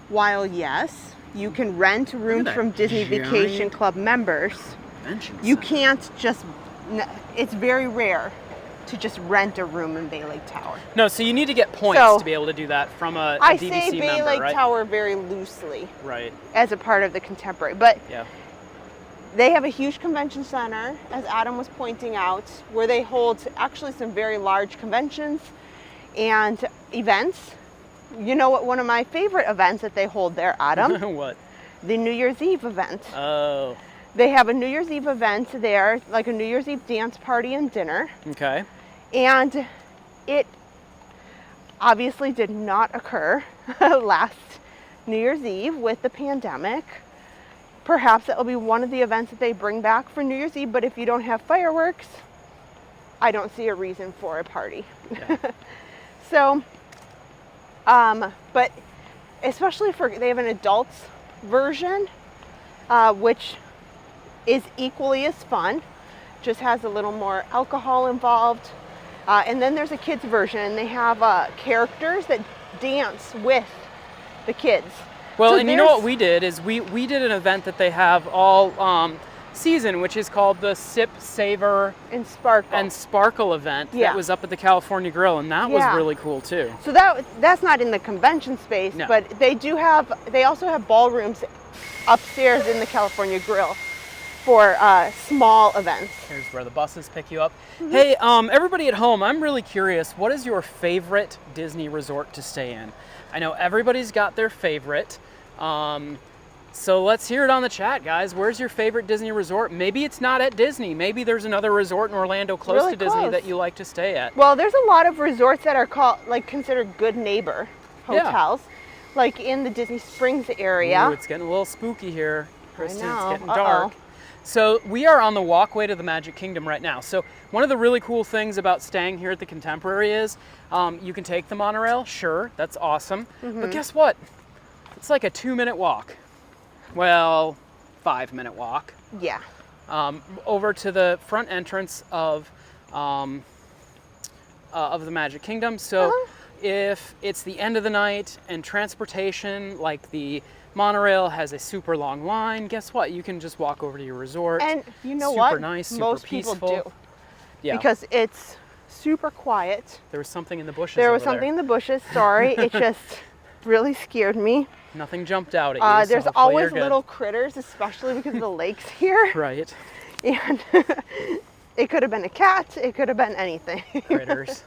Speaker 2: While yes, you can rent rooms
Speaker 1: that
Speaker 2: from Disney
Speaker 1: giant
Speaker 2: Vacation Club members,
Speaker 1: Convention
Speaker 2: you
Speaker 1: center.
Speaker 2: can't just, it's very rare to just rent a room in Bay Lake Tower.
Speaker 1: No, so you need to get points
Speaker 2: So,
Speaker 1: to be able to do that from a
Speaker 2: I
Speaker 1: DVC
Speaker 2: say Bay
Speaker 1: member,
Speaker 2: Lake
Speaker 1: right?
Speaker 2: Tower very loosely
Speaker 1: Right,
Speaker 2: as a part of the Contemporary, but
Speaker 1: yeah.
Speaker 2: they have a huge convention center, as Adam was pointing out, where they hold actually some very large conventions and events. You know what? One of my favorite events that they hold there, Adam?
Speaker 1: What?
Speaker 2: The New Year's Eve event.
Speaker 1: Oh,
Speaker 2: They have a New Year's Eve event there, like a New Year's Eve dance party and dinner.
Speaker 1: okay.
Speaker 2: And it obviously did not occur last New Year's Eve with the pandemic. Perhaps that will be one of the events that they bring back for New Year's Eve, but if you don't have fireworks, I don't see a reason for a party.
Speaker 1: Yeah.
Speaker 2: So, but especially they have an adults version, which is equally as fun, just has a little more alcohol involved. And then there's a kids version, and they have characters that dance with the kids.
Speaker 1: Well,
Speaker 2: So
Speaker 1: and you know
Speaker 2: there's-
Speaker 1: what we did is we did an event that they have all season, which is called the Sip, Savor,
Speaker 2: And Sparkle.
Speaker 1: and Sparkle event
Speaker 2: Yeah.
Speaker 1: that was up at the California Grill, and that was
Speaker 2: Yeah.
Speaker 1: really cool too.
Speaker 2: So that's not in the convention space,
Speaker 1: No.
Speaker 2: but they also have ballrooms upstairs in the California Grill for small events.
Speaker 1: Here's where the buses pick you up. Hey, everybody at home, I'm really curious, what is your favorite Disney resort to stay in? I know everybody's got their favorite. So let's hear it on the chat, guys. Where's your favorite Disney resort? Maybe it's not at Disney. Maybe there's another resort in Orlando close
Speaker 2: Really
Speaker 1: to Disney
Speaker 2: close.
Speaker 1: that you like to stay at.
Speaker 2: Well, there's a lot of resorts that are considered good neighbor
Speaker 1: Yeah.
Speaker 2: hotels, like in the Disney Springs area.
Speaker 1: Ooh, it's getting a little spooky here, Kristen.
Speaker 2: know.
Speaker 1: It's getting
Speaker 2: Uh-oh.
Speaker 1: dark. So we are on the walkway to the Magic Kingdom right now. So one of the really cool things about staying here at the Contemporary is you can take the monorail, sure, that's awesome. But guess what? It's like a 2-minute walk. Well, 5-minute walk.
Speaker 2: Yeah.
Speaker 1: Over to the front entrance of the Magic Kingdom. So if it's the end of the night and transportation, like the monorail, has a super long line, guess what? You can just walk over to your resort.
Speaker 2: And you know
Speaker 1: super
Speaker 2: what?
Speaker 1: Nice, super
Speaker 2: Most
Speaker 1: peaceful.
Speaker 2: people do.
Speaker 1: Yeah.
Speaker 2: Because it's super quiet.
Speaker 1: There was something in the bushes.
Speaker 2: There was
Speaker 1: over
Speaker 2: something in the bushes, sorry. It just really scared me.
Speaker 1: Nothing jumped out at you. so
Speaker 2: There's
Speaker 1: hopefully
Speaker 2: always
Speaker 1: you're good.
Speaker 2: little critters, especially because of the lakes here.
Speaker 1: Right.
Speaker 2: And it could have been a cat, it could have been anything.
Speaker 1: Critters.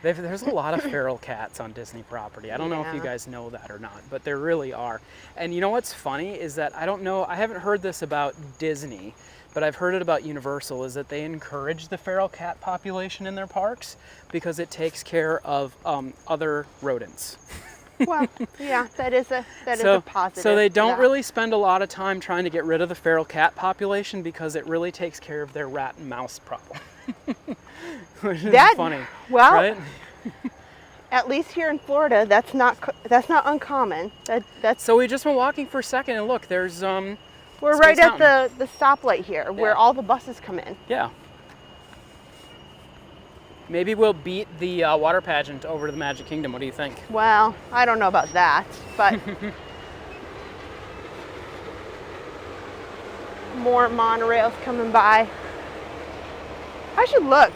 Speaker 1: There's a lot of feral cats on Disney property. I don't know if you
Speaker 2: Yeah.
Speaker 1: guys know that or not, but there really are. And you know what's funny is that I haven't heard this about Disney, but I've heard it about Universal, is that they encourage the feral cat population in their parks because it takes care of other rodents.
Speaker 2: Well, yeah, that is a positive.
Speaker 1: So they
Speaker 2: to
Speaker 1: don't
Speaker 2: that.
Speaker 1: really spend a lot of time trying to get rid of the feral cat population because it really takes care of their rat and mouse problem. Which is funny,
Speaker 2: well,
Speaker 1: right?
Speaker 2: At least here in Florida, that's not uncommon. That's
Speaker 1: So we just been walking for a second, and look, there's
Speaker 2: we're
Speaker 1: Space
Speaker 2: right
Speaker 1: Mountain.
Speaker 2: at the stoplight here, where all the buses come in.
Speaker 1: Yeah. Maybe we'll beat the water pageant over to the Magic Kingdom. What do you think?
Speaker 2: Well, I don't know about that, but more monorails coming by. I should look.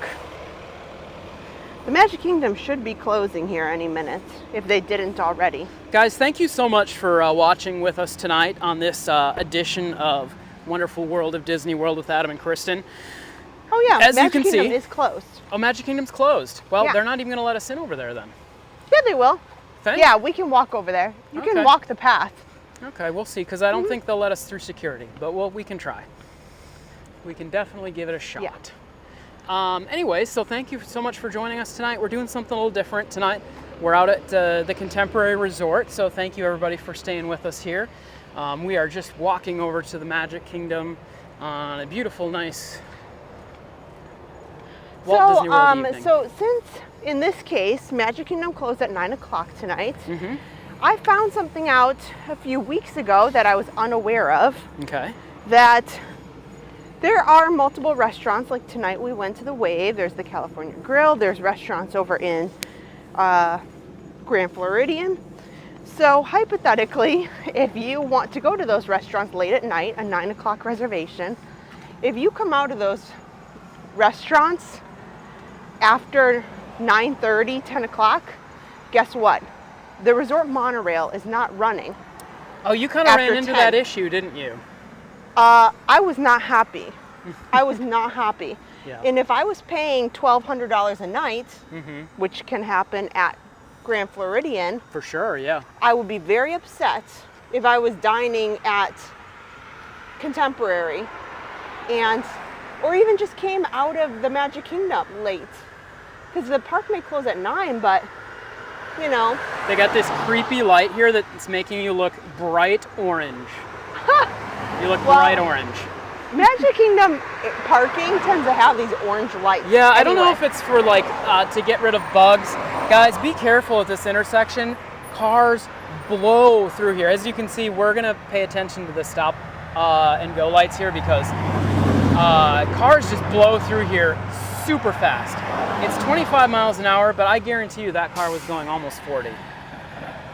Speaker 2: The Magic Kingdom should be closing here any minute, if they didn't already.
Speaker 1: Guys, thank you so much for watching with us tonight on this edition of Wonderful World of Disney World with Adam and Kristen.
Speaker 2: Oh yeah,
Speaker 1: As you
Speaker 2: Magic
Speaker 1: can
Speaker 2: Kingdom
Speaker 1: see-
Speaker 2: is closed.
Speaker 1: Oh, Magic Kingdom's closed. Well,
Speaker 2: Yeah.
Speaker 1: they're not even going to let us in over there then.
Speaker 2: Yeah, they will.
Speaker 1: Think?
Speaker 2: Yeah, we can walk over there. You
Speaker 1: Okay.
Speaker 2: can walk the path.
Speaker 1: Okay, we'll see, because I don't think they'll let us through security, but we can try. We can definitely give it a shot.
Speaker 2: Yeah.
Speaker 1: Anyway, so thank you so much for joining us tonight. We're doing something a little different tonight. We're out at the Contemporary Resort, so thank you everybody for staying with us here. We are just walking over to the Magic Kingdom on a beautiful, nice Walt Disney World evening.
Speaker 2: So since in this case Magic Kingdom closed at 9 o'clock tonight,
Speaker 1: Mm-hmm.
Speaker 2: I found something out a few weeks ago that I was unaware of.
Speaker 1: Okay.
Speaker 2: That there are multiple restaurants. Like tonight we went to the Wave. There's the California Grill. There's restaurants over in Grand Floridian. So hypothetically, if you want to go to those restaurants late at night, a 9 o'clock reservation, if you come out of those restaurants after 9:30, 10 o'clock, guess what? The resort monorail is not running.
Speaker 1: Oh, you kind of ran
Speaker 2: After
Speaker 1: into
Speaker 2: 10.
Speaker 1: that issue, didn't you?
Speaker 2: I was not happy. I was not happy.
Speaker 1: Yeah.
Speaker 2: And if I was paying $1,200 a night,
Speaker 1: Mm-hmm.
Speaker 2: which can happen at Grand Floridian,
Speaker 1: For sure, yeah.
Speaker 2: I would be very upset if I was dining at Contemporary or even just came out of the Magic Kingdom late. Because the park may close at 9, but you know,
Speaker 1: They got this creepy light here that's making you look bright orange. You look
Speaker 2: Well,
Speaker 1: bright orange.
Speaker 2: Magic Kingdom parking tends to have these orange lights.
Speaker 1: Yeah, I don't know
Speaker 2: anyway.
Speaker 1: if it's for like to get rid of bugs. Guys, be careful at this intersection. Cars blow through here. As you can see, we're gonna pay attention to the stop and go lights here because cars just blow through here super fast. It's 25 miles an hour, but I guarantee you that car was going almost 40.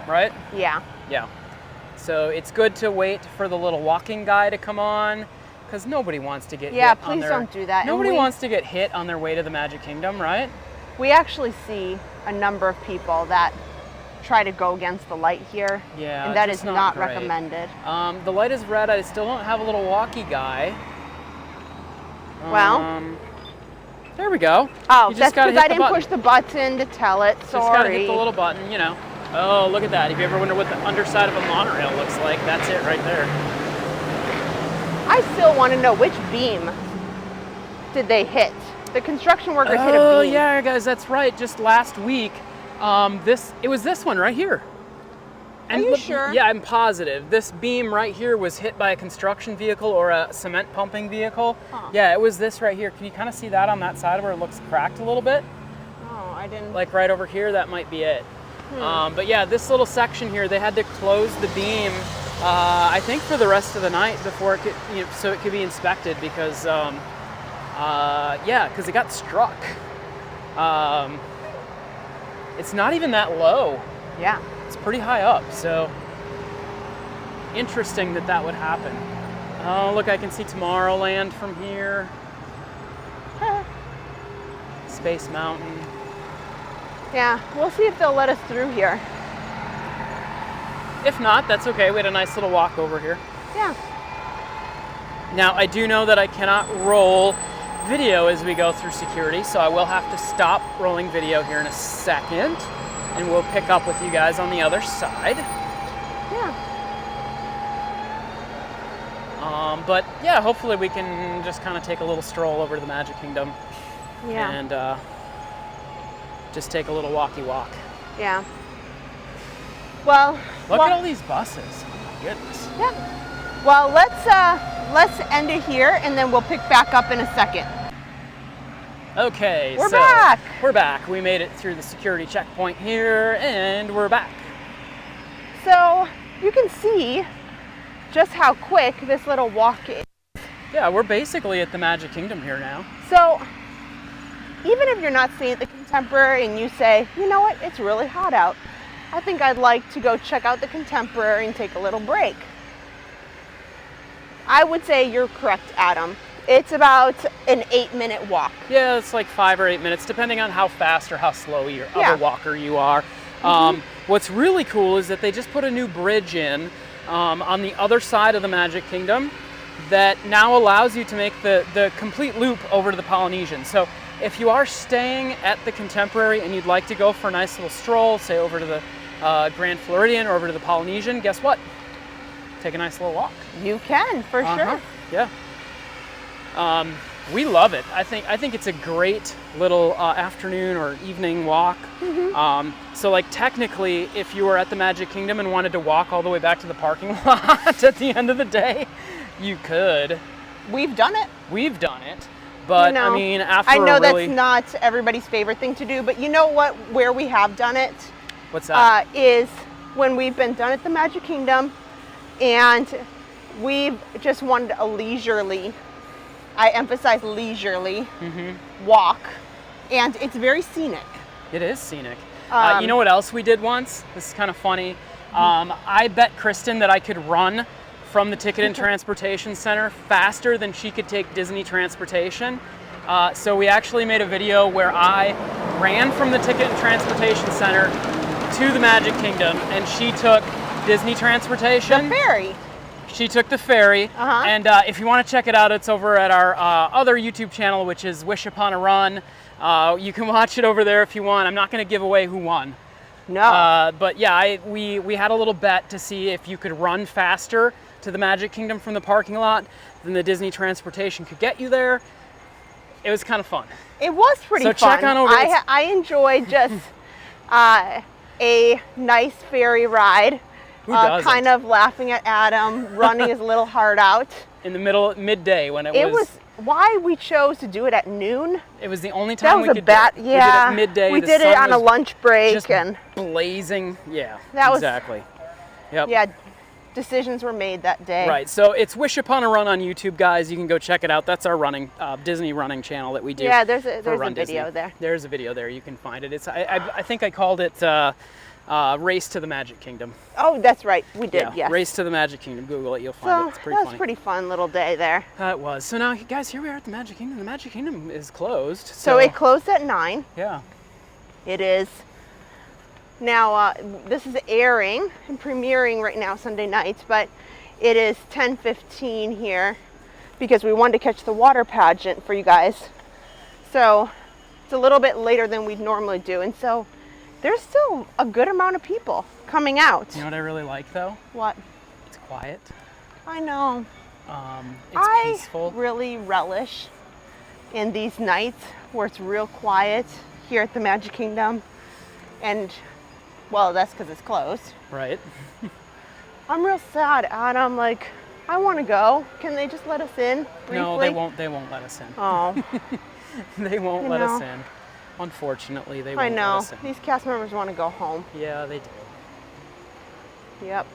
Speaker 1: Right?
Speaker 2: Yeah.
Speaker 1: Yeah. So it's good to wait for the little walking guy to come on, because nobody wants to get
Speaker 2: Yeah,
Speaker 1: hit on
Speaker 2: please
Speaker 1: their...
Speaker 2: don't do that. And
Speaker 1: Nobody
Speaker 2: we-
Speaker 1: wants to get hit on their way to the Magic Kingdom, right?
Speaker 2: We actually see a number of people that try to go against the light here.
Speaker 1: Yeah,
Speaker 2: And that
Speaker 1: just
Speaker 2: is
Speaker 1: not
Speaker 2: not
Speaker 1: great.
Speaker 2: recommended.
Speaker 1: The light is red. I still don't have a little walkie guy.
Speaker 2: Well.
Speaker 1: There we go.
Speaker 2: Oh,
Speaker 1: You just
Speaker 2: that's
Speaker 1: gotta
Speaker 2: because I
Speaker 1: hit the
Speaker 2: didn't
Speaker 1: button.
Speaker 2: push the button to tell it.
Speaker 1: Just gotta
Speaker 2: Sorry.
Speaker 1: hit the little button, you know. Oh, look at that. If you ever wonder what the underside of a monorail looks like, that's it right there.
Speaker 2: I still want to know which beam did they hit. The construction workers hit a beam.
Speaker 1: Oh, yeah, guys, that's right. Just last week, it was this one right here.
Speaker 2: Are you sure?
Speaker 1: Yeah, I'm positive. This beam right here was hit by a construction vehicle or a cement pumping vehicle.
Speaker 2: Huh.
Speaker 1: Yeah, it was this right here. Can you kind of see that on that side where it looks cracked a little bit?
Speaker 2: Oh, I didn't.
Speaker 1: Like right over here, that might be it. But yeah, this little section here, they had to close the beam, I think for the rest of the night before it could, so it could be inspected because, yeah, because it got struck. It's not even that low.
Speaker 2: Yeah.
Speaker 1: It's pretty high up, so interesting that would happen. Oh, look, I can see Tomorrowland from here. Space Mountain.
Speaker 2: Yeah, we'll see if they'll let us through here.
Speaker 1: If not, that's okay. We had a nice little walk over here.
Speaker 2: Yeah.
Speaker 1: Now, I do know that I cannot roll video as we go through security, so I will have to stop rolling video here in a second, and we'll pick up with you guys on the other side.
Speaker 2: Yeah.
Speaker 1: But yeah, hopefully we can just kind of take a little stroll over to the Magic Kingdom.
Speaker 2: Yeah.
Speaker 1: And just take a little walkie walk.
Speaker 2: Yeah. Well,
Speaker 1: Look at all these buses. Oh my goodness.
Speaker 2: Yeah. Well, let's end it here, and then we'll pick back up in a second.
Speaker 1: Okay,
Speaker 2: We're back.
Speaker 1: We're back. We made it through the security checkpoint here, and we're back.
Speaker 2: So you can see just how quick this little walk is.
Speaker 1: Yeah, we're basically at the Magic Kingdom here now.
Speaker 2: So even if you're not staying at the Contemporary and you say, you know what, it's really hot out, I think I'd like to go check out the Contemporary and take a little break, I would say you're correct, Adam. It's about an 8-minute walk.
Speaker 1: Yeah, it's like 5 or 8 minutes, depending on how fast or how slow of a walker you are. What's really cool is that they just put a new bridge in on the other side of the Magic Kingdom that now allows you to make the complete loop over to the Polynesian. So if you are staying at the Contemporary and you'd like to go for a nice little stroll, say over to the Grand Floridian or over to the Polynesian, guess what? Take a nice little walk.
Speaker 2: You can, for sure.
Speaker 1: Yeah. We love it. I think it's a great little afternoon or evening walk. So like technically, if you were at the Magic Kingdom and wanted to walk all the way back to the parking lot at the end of the day, you could.
Speaker 2: We've done it.
Speaker 1: We've done it. But
Speaker 2: You know,
Speaker 1: I mean, after
Speaker 2: I know
Speaker 1: really,
Speaker 2: that's not everybody's favorite thing to do, but you know what? Where we have done it
Speaker 1: what's that?
Speaker 2: is when we've been done at the Magic Kingdom, and we've just wanted a leisurely, I emphasize leisurely, walk, and it's very scenic.
Speaker 1: It is scenic. You know what else we did once? This is kind of funny. I bet Kristen that I could run from the Ticket and Transportation Center faster than she could take Disney Transportation. So we actually made a video where I ran from the Ticket and Transportation Center to the Magic Kingdom, and she took Disney Transportation.
Speaker 2: The ferry.
Speaker 1: She took the ferry, and if you want to check it out, it's over at our other YouTube channel, which is Wish Upon a Run. You can watch it over there if you want. I'm not going to give away who won.
Speaker 2: No.
Speaker 1: But yeah, we had a little bet to see if you could run faster to the Magic Kingdom from the parking lot than the Disney Transportation could get you there. It was kind of fun.
Speaker 2: It was pretty fun.
Speaker 1: So check on over.
Speaker 2: I enjoyed just a nice ferry ride.
Speaker 1: Who doesn't?
Speaker 2: Kind of laughing at Adam, running his little heart out.
Speaker 1: In the midday when
Speaker 2: It was why we chose to do it at noon.
Speaker 1: It was the only
Speaker 2: That
Speaker 1: time
Speaker 2: was
Speaker 1: we could do it.
Speaker 2: Yeah,
Speaker 1: We did it at midday.
Speaker 2: We
Speaker 1: the
Speaker 2: did it
Speaker 1: sun
Speaker 2: on a
Speaker 1: was
Speaker 2: lunch break,
Speaker 1: just
Speaker 2: and
Speaker 1: blazing. Yeah,
Speaker 2: That was-
Speaker 1: exactly. Yep.
Speaker 2: yeah, decisions were made that day.
Speaker 1: Right, so it's Wish Upon a Run on YouTube, guys. You can go check it out. That's our running Disney running channel that we do.
Speaker 2: Yeah, there's a
Speaker 1: for Run
Speaker 2: video
Speaker 1: Disney.
Speaker 2: there.
Speaker 1: There's a video there. You can find it. It's I think I called it Race to the Magic Kingdom.
Speaker 2: Oh, that's right. We did.
Speaker 1: Yeah,
Speaker 2: Yes.
Speaker 1: Race to the Magic Kingdom. Google it. You'll find
Speaker 2: So
Speaker 1: it. It's pretty
Speaker 2: that was
Speaker 1: funny.
Speaker 2: pretty fun little day there.
Speaker 1: It was. So now, guys, here we are at the Magic Kingdom. The Magic Kingdom is closed.
Speaker 2: So it closed at 9.
Speaker 1: Yeah.
Speaker 2: It is. Now, this is airing and premiering right now Sunday night, but it is 10:15 here because we wanted to catch the water pageant for you guys. So it's a little bit later than we'd normally do, and so there's still a good amount of people coming out.
Speaker 1: You know what I really like, though?
Speaker 2: What?
Speaker 1: It's quiet.
Speaker 2: I know.
Speaker 1: It's
Speaker 2: I
Speaker 1: peaceful.
Speaker 2: really relish in these nights where it's real quiet here at the Magic Kingdom, and well, that's because it's closed.
Speaker 1: Right.
Speaker 2: I'm real sad, Adam. Like, I want to go. Can they just let us in briefly?
Speaker 1: No, they won't. They won't let us in.
Speaker 2: Oh,
Speaker 1: They won't
Speaker 2: You
Speaker 1: let us
Speaker 2: know.
Speaker 1: in. Unfortunately, they
Speaker 2: I
Speaker 1: won't let
Speaker 2: know.
Speaker 1: us in.
Speaker 2: These cast members want to go home.
Speaker 1: Yeah, they do.
Speaker 2: Yep.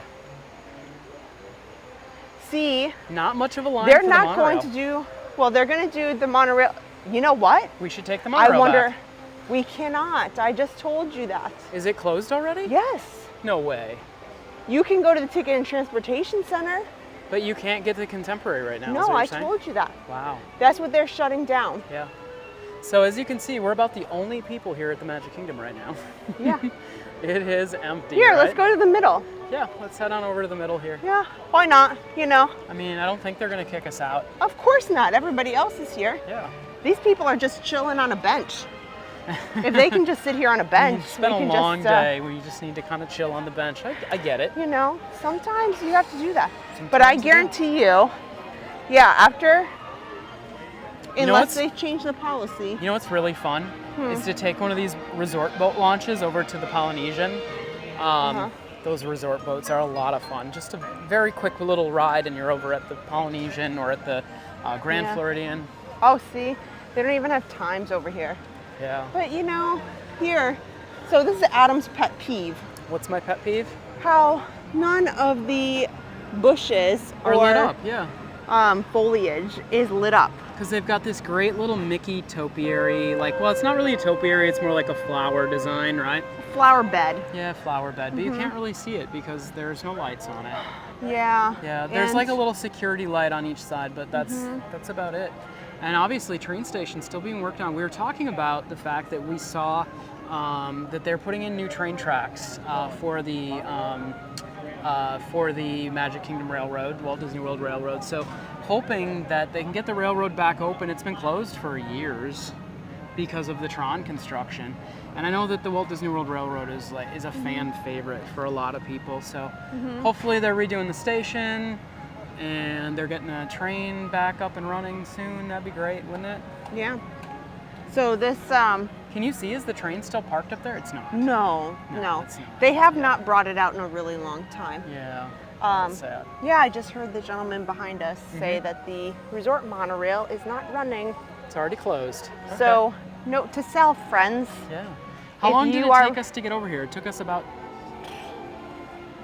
Speaker 2: See,
Speaker 1: Not much of a line
Speaker 2: they're
Speaker 1: for the
Speaker 2: not going
Speaker 1: monorail.
Speaker 2: to do. Well, they're going to do the monorail. You know what?
Speaker 1: We should take the monorail
Speaker 2: I wonder.
Speaker 1: back.
Speaker 2: We cannot. I just told you that.
Speaker 1: Is it closed already?
Speaker 2: Yes.
Speaker 1: No way.
Speaker 2: You can go to the Ticket and Transportation Center.
Speaker 1: But you can't get the Contemporary right now. is
Speaker 2: No,
Speaker 1: what you're
Speaker 2: I
Speaker 1: saying?
Speaker 2: told you that.
Speaker 1: Wow.
Speaker 2: That's what they're shutting down.
Speaker 1: Yeah. So as you can see, we're about the only people here at the Magic Kingdom right now.
Speaker 2: Yeah.
Speaker 1: It is empty.
Speaker 2: Here,
Speaker 1: right?
Speaker 2: let's go to the middle.
Speaker 1: Yeah, let's head on over to the middle here.
Speaker 2: Yeah, why not? You know,
Speaker 1: I mean, I don't think they're gonna kick us out.
Speaker 2: of course not. Everybody else is here.
Speaker 1: Yeah.
Speaker 2: These people are just chilling on a bench. If they can just sit here on a bench,
Speaker 1: It's been
Speaker 2: we
Speaker 1: a
Speaker 2: can
Speaker 1: long
Speaker 2: just,
Speaker 1: day where you just need to kind of chill on the bench. I get it.
Speaker 2: You know, sometimes you have to do that.
Speaker 1: Sometimes
Speaker 2: But I
Speaker 1: you do.
Speaker 2: guarantee you, yeah, after,
Speaker 1: know
Speaker 2: unless
Speaker 1: what's-
Speaker 2: they change the policy.
Speaker 1: You know what's really fun is to take one of these resort boat launches over to the Polynesian. Those resort boats are a lot of fun. Just a very quick little ride, and you're over at the Polynesian or at the Grand
Speaker 2: Yeah.
Speaker 1: Floridian.
Speaker 2: Oh, see, they don't even have times over here.
Speaker 1: Yeah.
Speaker 2: But you know, here, so this is Adam's pet peeve.
Speaker 1: What's my pet peeve?
Speaker 2: How none of the bushes
Speaker 1: Are
Speaker 2: or
Speaker 1: lit up, yeah.
Speaker 2: foliage is lit up.
Speaker 1: Because they've got this great little Mickey topiary, like, well, it's not really a topiary, it's more like a flower design, right?
Speaker 2: Flower bed.
Speaker 1: Yeah, flower bed, but you can't really see it because there's no lights on it.
Speaker 2: Yeah.
Speaker 1: Yeah, there's
Speaker 2: and-
Speaker 1: like a little security light on each side, but that's about it. And obviously, train station's still being worked on. We were talking about the fact that we saw that they're putting in new train tracks for the Magic Kingdom Railroad, Walt Disney World Railroad. So, hoping that they can get the railroad back open. It's been closed for years because of the Tron construction. And I know that the Walt Disney World Railroad is a fan favorite for a lot of people. So hopefully they're redoing the station and they're getting a train back up and running soon. That'd be great, wouldn't it?
Speaker 2: Yeah. So this,
Speaker 1: Can you see, is the train still parked up there? It's not.
Speaker 2: no.
Speaker 1: it's not.
Speaker 2: They have not brought it out in a really long time.
Speaker 1: Yeah. That's sad.
Speaker 2: Yeah, I just heard the gentleman behind us say that the resort monorail is not running.
Speaker 1: It's already closed.
Speaker 2: So, note to self, friends,
Speaker 1: Yeah. How
Speaker 2: if
Speaker 1: long did
Speaker 2: you
Speaker 1: it
Speaker 2: are-
Speaker 1: take us to get over here? It took us about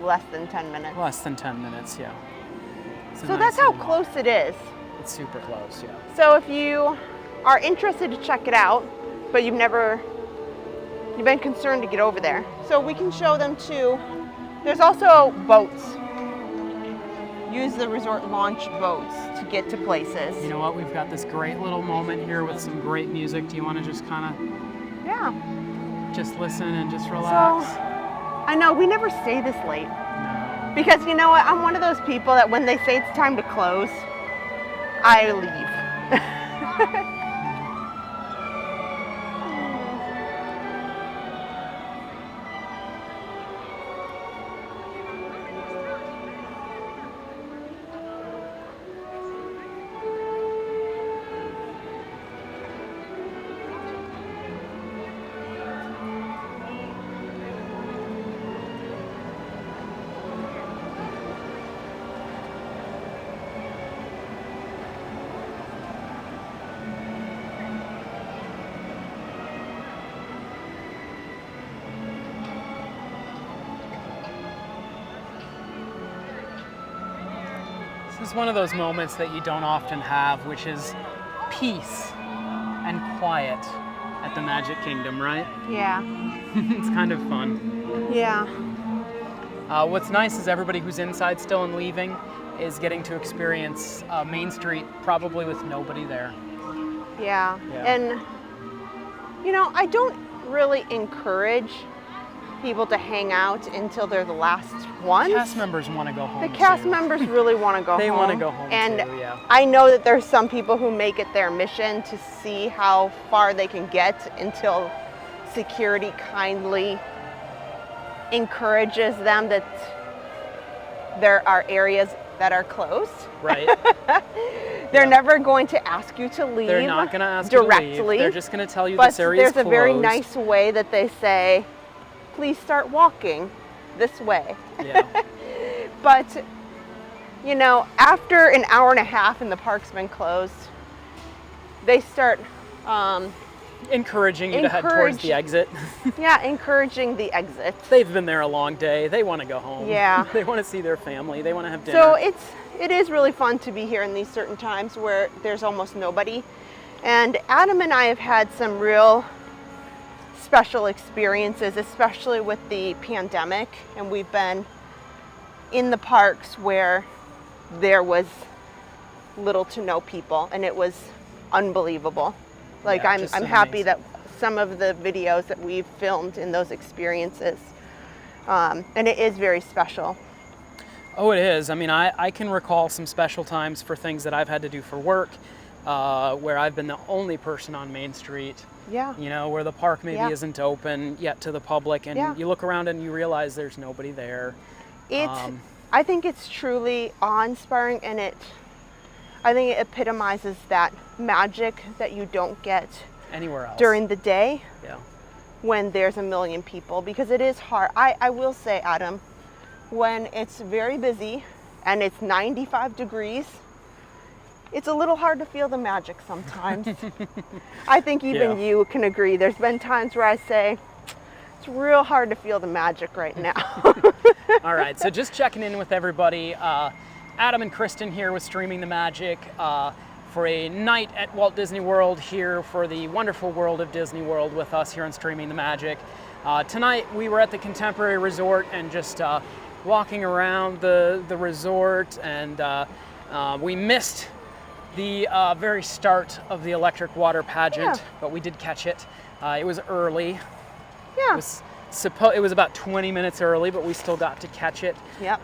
Speaker 2: less than 10 minutes.
Speaker 1: less than 10 minutes, yeah. It's a
Speaker 2: So
Speaker 1: nice
Speaker 2: that's how
Speaker 1: little
Speaker 2: close it is.
Speaker 1: walk. It's super close, yeah.
Speaker 2: So if you are interested to check it out, but you've been concerned to get over there, so we can show them too. There's also boats. Use the resort launch boats to get to places.
Speaker 1: You know what? We've got this great little moment here with some great music. Do you want to just kind
Speaker 2: Yeah.
Speaker 1: of just listen and just relax?
Speaker 2: So I know we never stay this late because you know what? I'm one of those people that when they say it's time to close, I leave.
Speaker 1: This is one of those moments that you don't often have, which is peace and quiet at the Magic Kingdom, right?
Speaker 2: Yeah.
Speaker 1: It's kind of fun.
Speaker 2: Yeah.
Speaker 1: What's nice is everybody who's inside still and leaving is getting to experience Main Street probably with nobody there.
Speaker 2: Yeah.
Speaker 1: Yeah.
Speaker 2: And, you know, I don't really encourage people to hang out until they're the last ones.
Speaker 1: Cast members want to go home.
Speaker 2: The cast
Speaker 1: too.
Speaker 2: members really want to go
Speaker 1: They
Speaker 2: home.
Speaker 1: wanna go home
Speaker 2: and
Speaker 1: too, yeah.
Speaker 2: I know that there's some people who make it their mission to see how far they can get until security kindly encourages them that there are areas that are closed.
Speaker 1: Right.
Speaker 2: They're never going to ask you to leave.
Speaker 1: They're not going to ask you to
Speaker 2: directly.
Speaker 1: leave. They're just going to tell you
Speaker 2: But
Speaker 1: this area is
Speaker 2: there's
Speaker 1: closed.
Speaker 2: a very nice way that they say, please start walking this way.
Speaker 1: Yeah.
Speaker 2: But, you know, after an hour and a half and the park's been closed, they start,
Speaker 1: Encouraging you to head towards the exit.
Speaker 2: encouraging the exit.
Speaker 1: They've been there a long day. They want to go home.
Speaker 2: Yeah.
Speaker 1: They want to see their family. They want to have dinner.
Speaker 2: So it is really fun to be here in these certain times where there's almost nobody. And Adam and I have had some real special experiences, especially with the pandemic. And we've been in the parks where there was little to no people, and it was unbelievable. Like
Speaker 1: Yeah, just
Speaker 2: I'm happy
Speaker 1: amazing.
Speaker 2: that some of the videos that we've filmed in those experiences, and it is very special.
Speaker 1: Oh, it is. I mean, I can recall some special times for things that I've had to do for work where I've been the only person on Main Street.
Speaker 2: Yeah.
Speaker 1: You know, where the park maybe
Speaker 2: Yeah.
Speaker 1: isn't open yet to the public, and
Speaker 2: Yeah.
Speaker 1: you look around and you realize there's nobody there.
Speaker 2: I think it's truly awe-inspiring, and I think it epitomizes that magic that you don't get
Speaker 1: Anywhere else.
Speaker 2: during the day
Speaker 1: Yeah.
Speaker 2: when there's a million people, because it is hard. I will say, Adam, when it's very busy and it's 95 degrees, it's a little hard to feel the magic sometimes. I think even
Speaker 1: Yeah.
Speaker 2: you can agree. There's been times where I say, it's real hard to feel the magic right now.
Speaker 1: All right, so just checking in with everybody. Adam and Kristen here with Streaming the Magic for a night at Walt Disney World here for the wonderful world of Disney World with us here on Streaming the Magic. Tonight we were at the Contemporary Resort and just walking around the resort, and we missed the very start of the electric water pageant,
Speaker 2: Yeah.
Speaker 1: but we did catch it. It was early.
Speaker 2: Yeah.
Speaker 1: It was about 20 minutes early, but we still got to catch it.
Speaker 2: Yep.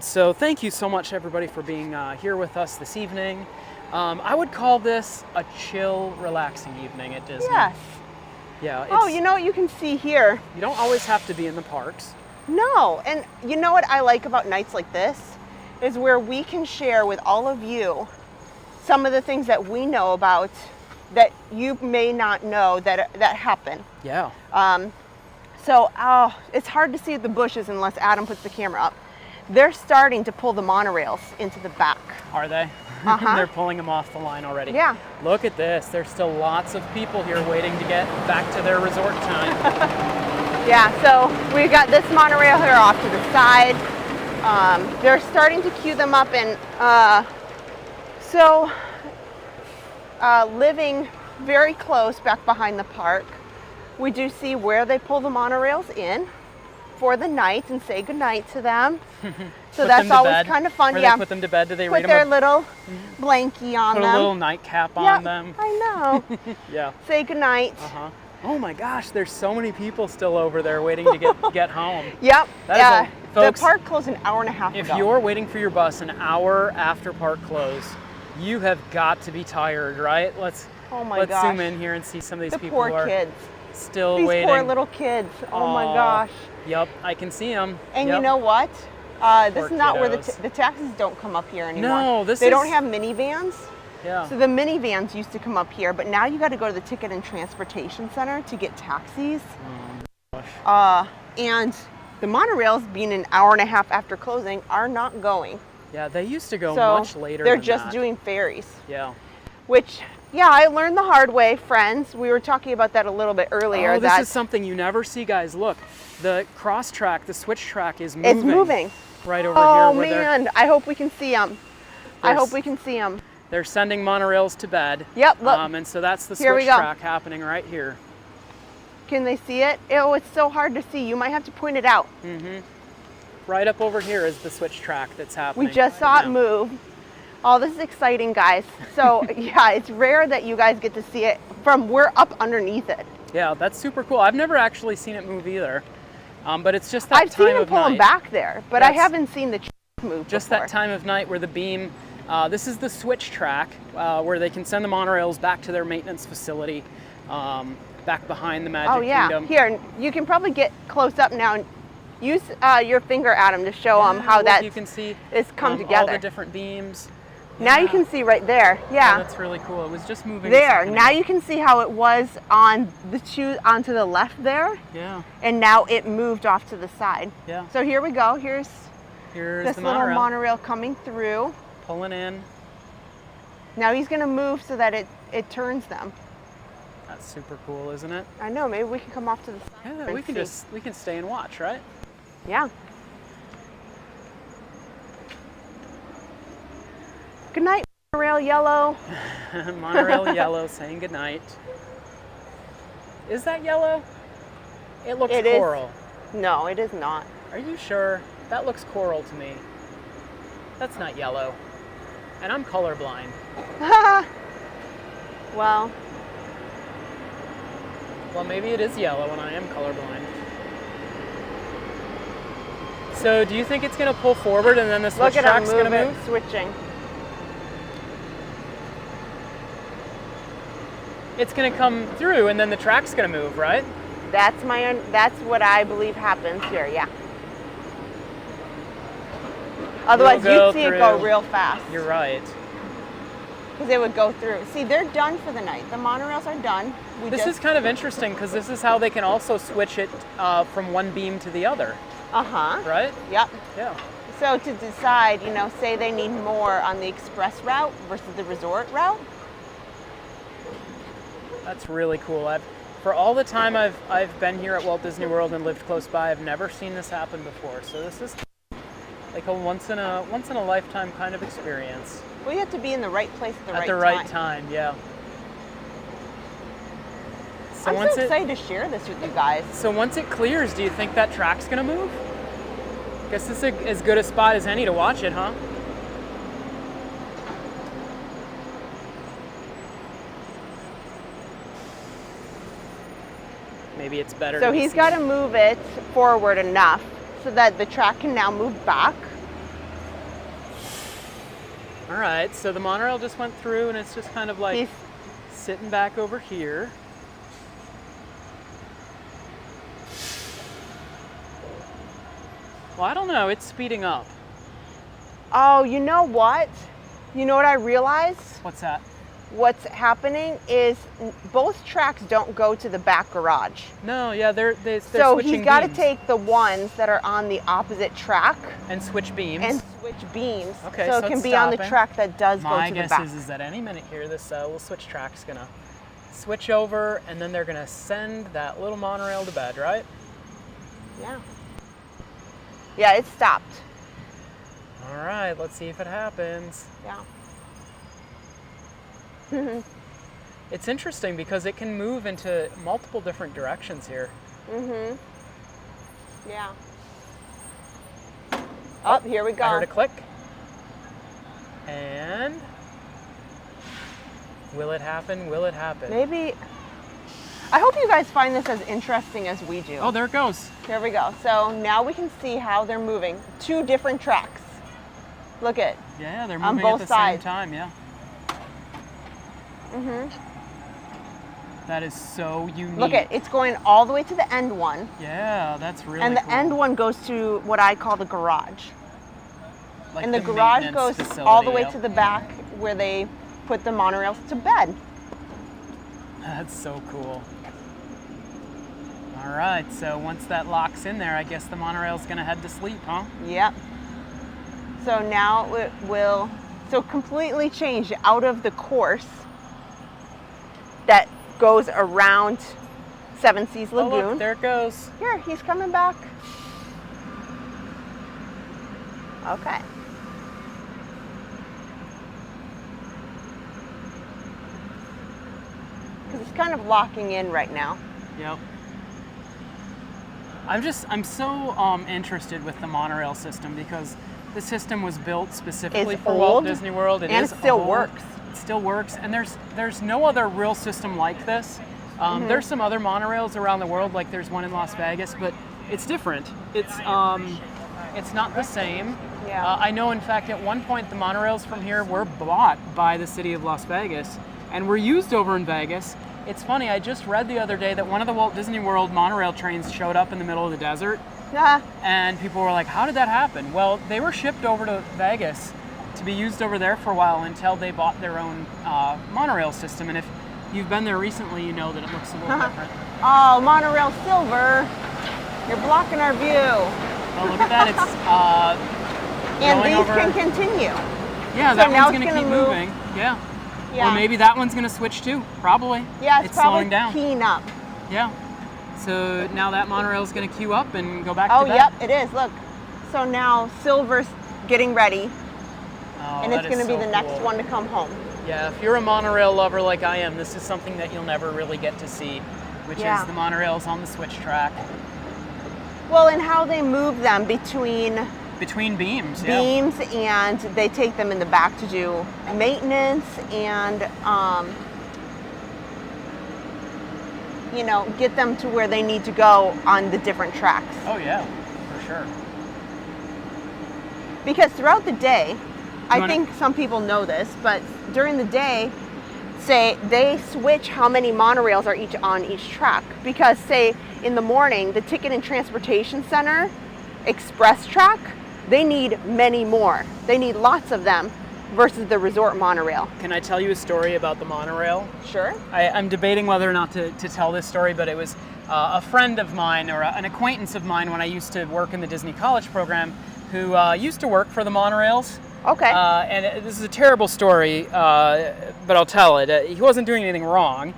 Speaker 1: So thank you so much, everybody, for being here with us this evening. I would call this a chill, relaxing evening at Disney.
Speaker 2: Yes.
Speaker 1: Yeah.
Speaker 2: Oh, you know what you can see here?
Speaker 1: You don't always have to be in the parks.
Speaker 2: No, and you know what I like about nights like this is where we can share with all of you some of the things that we know about that you may not know that happen.
Speaker 1: Yeah.
Speaker 2: So it's hard to see the bushes unless Adam puts the camera up. They're starting to pull the monorails into the back.
Speaker 1: Are they?
Speaker 2: Uh-huh.
Speaker 1: They're pulling them off the line already.
Speaker 2: Yeah.
Speaker 1: Look at this. There's still lots of people here waiting to get back to their resort tonight.
Speaker 2: Yeah, so we got this monorail here off to the side. They're starting to queue them up, and living very close back behind the park, we do see where they pull the monorails in for the night and say goodnight to them. So
Speaker 1: Put
Speaker 2: that's
Speaker 1: them to
Speaker 2: always
Speaker 1: bed?
Speaker 2: kind of fun.
Speaker 1: Where
Speaker 2: Yeah.
Speaker 1: they put them to bed? Do they
Speaker 2: Put
Speaker 1: read
Speaker 2: their
Speaker 1: them?
Speaker 2: little blankie on
Speaker 1: Put
Speaker 2: them.
Speaker 1: a little nightcap
Speaker 2: Yeah,
Speaker 1: on them?
Speaker 2: I know.
Speaker 1: Yeah.
Speaker 2: Say goodnight.
Speaker 1: Uh-huh. Oh my gosh, there's so many people still over there waiting to get home.
Speaker 2: Yep.
Speaker 1: That is folks,
Speaker 2: the park closed an hour and a half
Speaker 1: If
Speaker 2: ago.
Speaker 1: you're waiting for your bus an hour after park close, you have got to be tired, right? Let's
Speaker 2: gosh.
Speaker 1: zoom in here and see some of these
Speaker 2: The
Speaker 1: people
Speaker 2: poor
Speaker 1: who are
Speaker 2: kids.
Speaker 1: still
Speaker 2: These
Speaker 1: waiting.
Speaker 2: poor little kids. Oh my
Speaker 1: Aw.
Speaker 2: gosh.
Speaker 1: Yep, I can see them.
Speaker 2: And
Speaker 1: yep.
Speaker 2: you know what? This
Speaker 1: Poor
Speaker 2: is not where
Speaker 1: kiddos.
Speaker 2: the taxis don't come up here anymore.
Speaker 1: No,
Speaker 2: they don't have minivans.
Speaker 1: Yeah.
Speaker 2: So the minivans used to come up here, but now you got to go to the Ticket and Transportation Center to get taxis. And the monorails, being an hour and a half after closing, are not going.
Speaker 1: Yeah, they used to go
Speaker 2: So
Speaker 1: much later.
Speaker 2: they're
Speaker 1: than
Speaker 2: just
Speaker 1: that.
Speaker 2: doing ferries.
Speaker 1: Yeah.
Speaker 2: Which, yeah, I learned the hard way, friends. We were talking about that a little bit earlier.
Speaker 1: Oh, this
Speaker 2: that
Speaker 1: is something you never see, guys. Look, the cross track, the switch track is moving.
Speaker 2: it's moving.
Speaker 1: Right over
Speaker 2: Oh
Speaker 1: here. Where
Speaker 2: man, I hope we can see them. I
Speaker 1: There's-
Speaker 2: hope we can see them.
Speaker 1: They're sending monorails to bed.
Speaker 2: Yep, look.
Speaker 1: And so that's the
Speaker 2: Here we
Speaker 1: switch
Speaker 2: go.
Speaker 1: track happening right here.
Speaker 2: Can they see it? Oh, it's so hard to see. You might have to point it out.
Speaker 1: Right up over here is the switch track that's happening.
Speaker 2: We just saw it
Speaker 1: now.
Speaker 2: move. Oh, this is exciting, guys. So yeah, it's rare that you guys get to see it from we're up underneath it.
Speaker 1: Yeah, that's super cool. I've never actually seen it move either. But it's just that
Speaker 2: I've
Speaker 1: time
Speaker 2: seen them
Speaker 1: of
Speaker 2: pull them
Speaker 1: night.
Speaker 2: back there, but I
Speaker 1: That's-
Speaker 2: haven't seen the move
Speaker 1: Just
Speaker 2: before.
Speaker 1: that time of night where the beam, this is the switch track where they can send the monorails back to their maintenance facility, back behind the Magic
Speaker 2: Oh yeah,
Speaker 1: Kingdom.
Speaker 2: here, you can probably get close up now and use your finger, Adam, to show them how
Speaker 1: Look,
Speaker 2: that
Speaker 1: you can see
Speaker 2: is come
Speaker 1: all
Speaker 2: together.
Speaker 1: the different beams.
Speaker 2: Now you
Speaker 1: Yeah.
Speaker 2: can see right there,
Speaker 1: Oh,
Speaker 2: yeah.
Speaker 1: that's really cool. It was just moving. a
Speaker 2: There,
Speaker 1: second
Speaker 2: now
Speaker 1: ago.
Speaker 2: you can see how it was on the onto the left there,
Speaker 1: Yeah,
Speaker 2: and now it moved off to the side.
Speaker 1: yeah.
Speaker 2: So here we go. Here's
Speaker 1: Here's
Speaker 2: this
Speaker 1: the
Speaker 2: little
Speaker 1: monorail
Speaker 2: monorail coming through.
Speaker 1: pulling in.
Speaker 2: Now he's gonna move so that it turns them.
Speaker 1: That's super cool, isn't it?
Speaker 2: I know, maybe we can come off to the side.
Speaker 1: Yeah,
Speaker 2: and
Speaker 1: we can
Speaker 2: see.
Speaker 1: we can stay and watch, right?
Speaker 2: Yeah. Good night, Monorail Yellow.
Speaker 1: Monorail Yellow saying goodnight. Is that yellow? It looks
Speaker 2: It is.
Speaker 1: coral.
Speaker 2: No, it is not.
Speaker 1: Are you sure? That looks coral to me. That's not yellow. And I'm colorblind.
Speaker 2: Well,
Speaker 1: Well, maybe it is yellow and I am colorblind. So do you think it's going to pull forward and then the switch
Speaker 2: look at him
Speaker 1: track's going to
Speaker 2: moving,
Speaker 1: move?
Speaker 2: switching.
Speaker 1: it's going to come through and then the track's going to move, right?
Speaker 2: That's what I believe happens here, yeah. Otherwise,
Speaker 1: It'll
Speaker 2: you'd see it go
Speaker 1: through.
Speaker 2: real fast.
Speaker 1: You're right.
Speaker 2: Because it would go through. See, they're done for the night. The monorails are done.
Speaker 1: This is kind of interesting because this is how they can also switch it from one beam to the other,
Speaker 2: Uh-huh.
Speaker 1: right?
Speaker 2: Yep.
Speaker 1: Yeah.
Speaker 2: So to decide, say they need more on the express route versus the resort route.
Speaker 1: That's really cool. For all the time I've been here at Walt Disney World and lived close by, I've never seen this happen before. So this is like a once in a lifetime kind of experience.
Speaker 2: Well, you have to be in the right place at the right time.
Speaker 1: At the right time, yeah. So
Speaker 2: I'm so excited to share this with you guys.
Speaker 1: So once it clears, do you think that track's gonna move? Guess this is as good a spot as any to watch it, huh? Maybe it's better.
Speaker 2: So he's got to move it forward enough so that the track can now move back.
Speaker 1: All right, so the monorail just went through and it's just kind of like sitting back over here. Well, I don't know, it's speeding up.
Speaker 2: Oh, you know what? You know what I realized?
Speaker 1: What's that?
Speaker 2: What's happening is both tracks don't go to the back garage.
Speaker 1: No, yeah, they're
Speaker 2: so
Speaker 1: switching
Speaker 2: he's got to
Speaker 1: beams.
Speaker 2: take the ones that are on the opposite track
Speaker 1: And switch beams.
Speaker 2: and switch beams.
Speaker 1: Okay,
Speaker 2: so
Speaker 1: so
Speaker 2: it can
Speaker 1: it's
Speaker 2: be on the
Speaker 1: stopping.
Speaker 2: track that does go
Speaker 1: My
Speaker 2: to the
Speaker 1: guess
Speaker 2: back.
Speaker 1: is that any minute here, this little switch track's gonna switch over, and then they're gonna send that little monorail to bed, right?
Speaker 2: Yeah. Yeah, it stopped.
Speaker 1: All right, let's see if it happens.
Speaker 2: Yeah.
Speaker 1: It's interesting because it can move into multiple different directions here.
Speaker 2: Mhm. Yeah. Oh, here we go.
Speaker 1: I heard a click. And will it happen? Will it happen?
Speaker 2: Maybe. I hope you guys find this as interesting as we do.
Speaker 1: Oh, there it goes.
Speaker 2: Here we go. So now we can see how they're moving. Two different tracks. Look at.
Speaker 1: Yeah, they're
Speaker 2: On
Speaker 1: moving
Speaker 2: both
Speaker 1: at the
Speaker 2: sides.
Speaker 1: same time, yeah.
Speaker 2: Mhm.
Speaker 1: That is so unique.
Speaker 2: Look at, it's going all the way to the end one.
Speaker 1: Yeah, that's really
Speaker 2: And the
Speaker 1: cool.
Speaker 2: end one goes to what I call the garage.
Speaker 1: Like
Speaker 2: And the garage
Speaker 1: maintenance
Speaker 2: goes
Speaker 1: facility,
Speaker 2: all the way
Speaker 1: yep.
Speaker 2: to the back where they put the monorails to bed.
Speaker 1: That's so cool. All right, so once that locks in there, I guess the monorail's gonna head to sleep, huh?
Speaker 2: Yep. So now it will completely change out of the course that goes around Seven Seas
Speaker 1: Oh,
Speaker 2: Lagoon.
Speaker 1: look, there it goes.
Speaker 2: Here, he's coming back. Okay. Because it's kind of locking in right now.
Speaker 1: Yep. I'm so interested with the monorail system because the system was built specifically
Speaker 2: It's
Speaker 1: for Walt
Speaker 2: old,
Speaker 1: Disney World.
Speaker 2: and it still
Speaker 1: old.
Speaker 2: works.
Speaker 1: It still works, and there's no other real system like this. There's some other monorails around the world, like there's one in Las Vegas, but it's different. It's not the same.
Speaker 2: Yeah.
Speaker 1: I know, in fact, at one point the monorails from here were bought by the city of Las Vegas and were used over in Vegas. It's funny, I just read the other day that one of the Walt Disney World monorail trains showed up in the middle of the desert,
Speaker 2: Ah,
Speaker 1: and people were like, how did that happen? Well, they were shipped over to Vegas to be used over there for a while until they bought their own monorail system, and if you've been there recently, you know that it looks a little different.
Speaker 2: oh, monorail silver. You're blocking our view.
Speaker 1: Oh, look at that, it's
Speaker 2: And
Speaker 1: going
Speaker 2: these
Speaker 1: over.
Speaker 2: can continue.
Speaker 1: Yeah,
Speaker 2: So
Speaker 1: that
Speaker 2: now
Speaker 1: one's
Speaker 2: it's
Speaker 1: gonna
Speaker 2: gonna
Speaker 1: keep
Speaker 2: move.
Speaker 1: moving. Yeah.
Speaker 2: Yeah.
Speaker 1: Or maybe that one's gonna switch too. Probably.
Speaker 2: Yeah, it's probably
Speaker 1: slowing down.
Speaker 2: keying up.
Speaker 1: Yeah. So now that monorail's gonna queue up and go back
Speaker 2: Oh,
Speaker 1: to bed.
Speaker 2: yep, it is. Look. So now silver's getting ready,
Speaker 1: Oh,
Speaker 2: and
Speaker 1: that
Speaker 2: it's
Speaker 1: is
Speaker 2: going to be
Speaker 1: so
Speaker 2: the next
Speaker 1: cool.
Speaker 2: one to come home.
Speaker 1: Yeah, if you're a monorail lover like I am, this is something that you'll never really get to see, which
Speaker 2: Yeah.
Speaker 1: is the monorails on the switch track.
Speaker 2: Well, and how they move them between
Speaker 1: Between beams, yeah.
Speaker 2: beams, and they take them in the back to do maintenance and, get them to where they need to go on the different tracks.
Speaker 1: Oh yeah, for sure.
Speaker 2: Because throughout the day, I
Speaker 1: wanna-
Speaker 2: think some people know this, but during the day, say they switch how many monorails are on each track, because say in the morning the Ticket and Transportation Center express track, they need many more. They need lots of them versus the resort monorail.
Speaker 1: Can I tell you a story about the monorail?
Speaker 2: Sure.
Speaker 1: I'm debating whether or not to tell this story, but it was a friend of mine, or an acquaintance of mine when I used to work in the Disney College program, who used to work for the monorails.
Speaker 2: Okay.
Speaker 1: This is a terrible story, but I'll tell it. He wasn't doing anything wrong.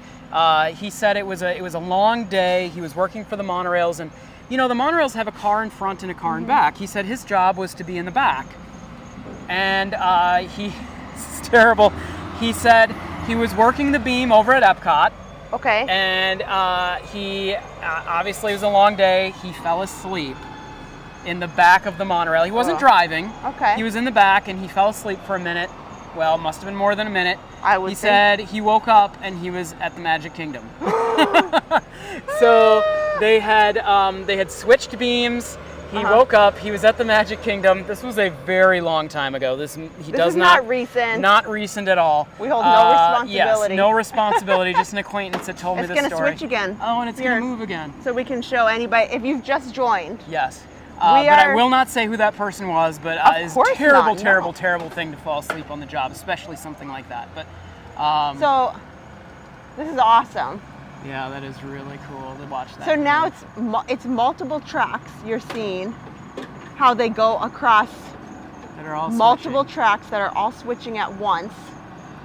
Speaker 1: He said it was a long day. He was working for the monorails, and the monorails have a car in front and a car in back. He said his job was to be in the back. And it's terrible. He said he was working the beam over at Epcot.
Speaker 2: Okay.
Speaker 1: And he obviously it was a long day. He fell asleep in the back of the monorail. He wasn't driving.
Speaker 2: Okay.
Speaker 1: He was in the back, and he fell asleep for a minute. Well, must have been more than a minute.
Speaker 2: He
Speaker 1: said he woke up and he was at the Magic Kingdom. So they had switched beams. He woke up. He was at the Magic Kingdom. This was a very long time ago. This is
Speaker 2: not recent.
Speaker 1: Not recent at all.
Speaker 2: We hold no responsibility.
Speaker 1: Yes, no responsibility. Just an acquaintance that told me this story.
Speaker 2: It's going to switch again.
Speaker 1: Oh, and it's going to move again.
Speaker 2: So we can show anybody if you've just joined.
Speaker 1: Yes. But I will not say who that person was. But it's a terrible, terrible, terrible thing to fall asleep on the job, especially something like that. But
Speaker 2: so this is awesome.
Speaker 1: Yeah, that is really cool to watch that.
Speaker 2: So now it's multiple tracks. You're seeing how they go across
Speaker 1: that are all
Speaker 2: multiple
Speaker 1: switching.
Speaker 2: tracks that are all switching at once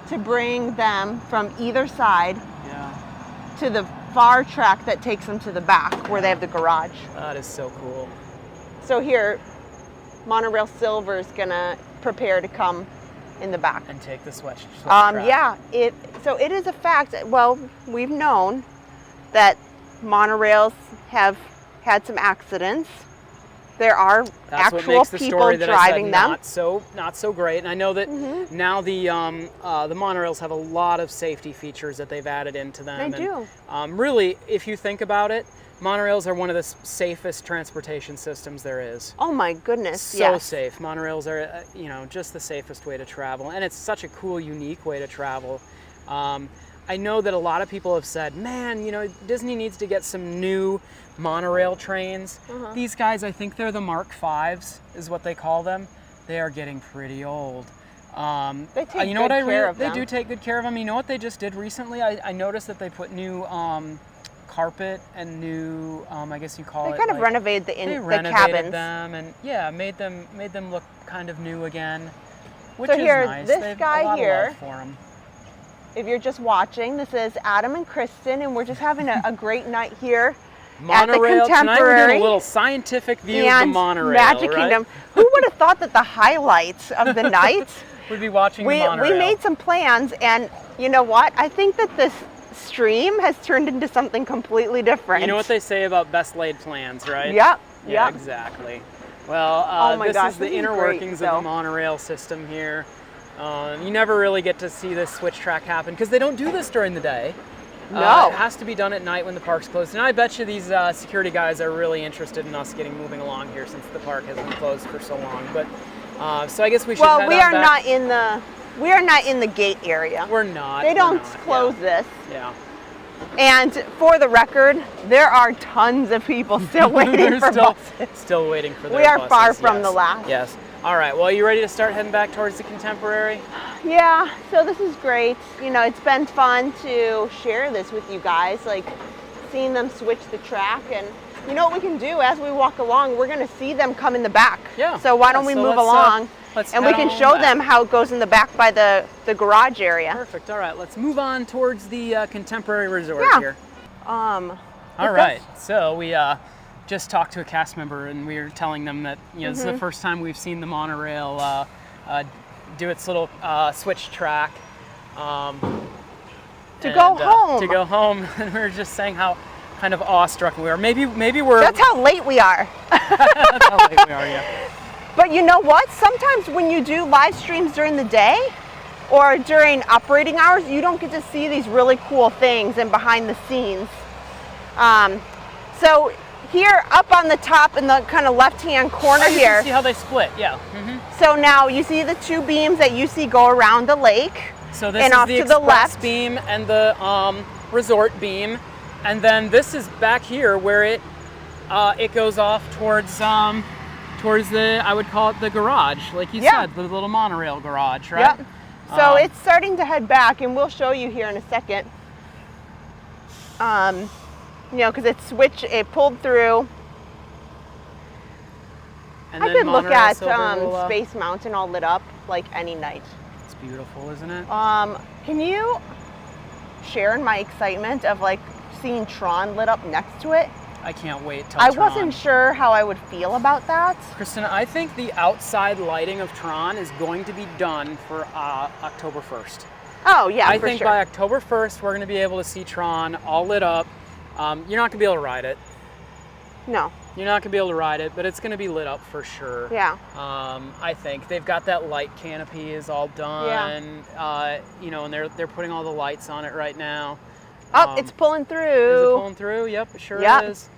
Speaker 2: to bring them from either side to the far track that takes them to the back where they have the garage. That
Speaker 1: is so cool.
Speaker 2: So here, Monorail Silver is gonna prepare to come in the back
Speaker 1: and take the switch track.
Speaker 2: Yeah, so it is a fact. Well, we've known that monorails have had some accidents. There are actual people driving them.
Speaker 1: Not so great. And I know that now the monorails have a lot of safety features that they've added into them.
Speaker 2: They do.
Speaker 1: Really, if you think about it, monorails are one of the safest transportation systems there is.
Speaker 2: Oh my goodness,
Speaker 1: so safe. Monorails are, just the safest way to travel, and it's such a cool, unique way to travel. I know that a lot of people have said, man, Disney needs to get some new monorail trains. These guys, I think they're the Mark V's, is what they call them. They are getting pretty old.
Speaker 2: They take good care of them.
Speaker 1: They do take good care of them. You know what they just did recently? I noticed that they put new carpet and new, I guess you call it.
Speaker 2: They kind of renovated the cabins.
Speaker 1: Them and made them look kind of new again, which
Speaker 2: is
Speaker 1: nice.
Speaker 2: This guy here,
Speaker 1: for them.
Speaker 2: If you're just watching, this is Adam and Kristen, and we're just having a great night here
Speaker 1: Monorail.
Speaker 2: at the Contemporary.
Speaker 1: Tonight we're doing a little scientific view of the monorail.
Speaker 2: Magic Kingdom. Who would have thought that the highlights of the night
Speaker 1: would be watching the monorail?
Speaker 2: We made some plans, and you know what? I think that this stream has turned into something completely different.
Speaker 1: You know what they say about best laid plans, right?
Speaker 2: Yep.
Speaker 1: Yeah, exactly. Well, this is the inner workings of the monorail system here. You never really get to see this switch track happen because they don't do this during the day.
Speaker 2: No.
Speaker 1: It has to be done at night when the park's closed. And I bet you these security guys are really interested in us moving along here since the park has been closed for so long. But so I guess we should head
Speaker 2: we
Speaker 1: on
Speaker 2: are
Speaker 1: back.
Speaker 2: We are not in the gate area.
Speaker 1: We're not.
Speaker 2: They don't close this.
Speaker 1: Yeah.
Speaker 2: And for the record, there are tons of people still waiting for buses.
Speaker 1: Still waiting for their
Speaker 2: buses. We are
Speaker 1: buses,
Speaker 2: far from the last.
Speaker 1: Yes. All right. Well, are you ready to start heading back towards the Contemporary?
Speaker 2: Yeah. So this is great. It's been fun to share this with you guys, like seeing them switch the track. And you know what we can do as we walk along? We're going to see them come in the back.
Speaker 1: Yeah.
Speaker 2: So why don't we move along? And we can show them how it goes in the back by the garage area.
Speaker 1: Perfect. All right, let's move on towards the Contemporary Resort here.
Speaker 2: All
Speaker 1: right. So we just talked to a cast member, and we were telling them that this is the first time we've seen the monorail do its little switch track
Speaker 2: to go home.
Speaker 1: And we were just saying how kind of awestruck we are. Maybe we're.
Speaker 2: That's how late we are.
Speaker 1: That's how late we are. Yeah.
Speaker 2: But you know what? Sometimes when you do live streams during the day or during operating hours, you don't get to see these really cool things and behind the scenes. So here up on the top in the kind of left-hand corner
Speaker 1: you
Speaker 2: here.
Speaker 1: can see how they split, yeah.
Speaker 2: So now you see the two beams that you see go around the lake.
Speaker 1: So this
Speaker 2: And
Speaker 1: is
Speaker 2: off
Speaker 1: the
Speaker 2: to the
Speaker 1: express
Speaker 2: left.
Speaker 1: beam and the resort beam, and then this is back here where it goes off towards the, I would call it the garage, like you
Speaker 2: Yeah.
Speaker 1: said, the little monorail garage, right?
Speaker 2: Yep. So it's starting to head back, and we'll show you here in a second. You know, because it pulled through.
Speaker 1: And
Speaker 2: I
Speaker 1: then
Speaker 2: could look
Speaker 1: Monorail
Speaker 2: at
Speaker 1: Silver will,
Speaker 2: Space Mountain all lit up like any night.
Speaker 1: It's beautiful, isn't it?
Speaker 2: Can you share in my excitement of like seeing Tron lit up next to it?
Speaker 1: I can't wait till
Speaker 2: I
Speaker 1: Tron.
Speaker 2: wasn't sure how I would feel about that.
Speaker 1: Kristen, I think the outside lighting of Tron is going to be done for October 1st.
Speaker 2: Oh yeah,
Speaker 1: I
Speaker 2: for
Speaker 1: think
Speaker 2: sure.
Speaker 1: by October 1st, we're going to be able to see Tron all lit up. You're not going to be able to ride it.
Speaker 2: No.
Speaker 1: You're not going to be able to ride it, but it's going to be lit up for sure.
Speaker 2: Yeah.
Speaker 1: I think they've got that light canopy is all done. You know, and they're putting all the lights on it right now.
Speaker 2: Oh, it's pulling through.
Speaker 1: Is it pulling through? Yep, it sure
Speaker 2: Yep.
Speaker 1: is.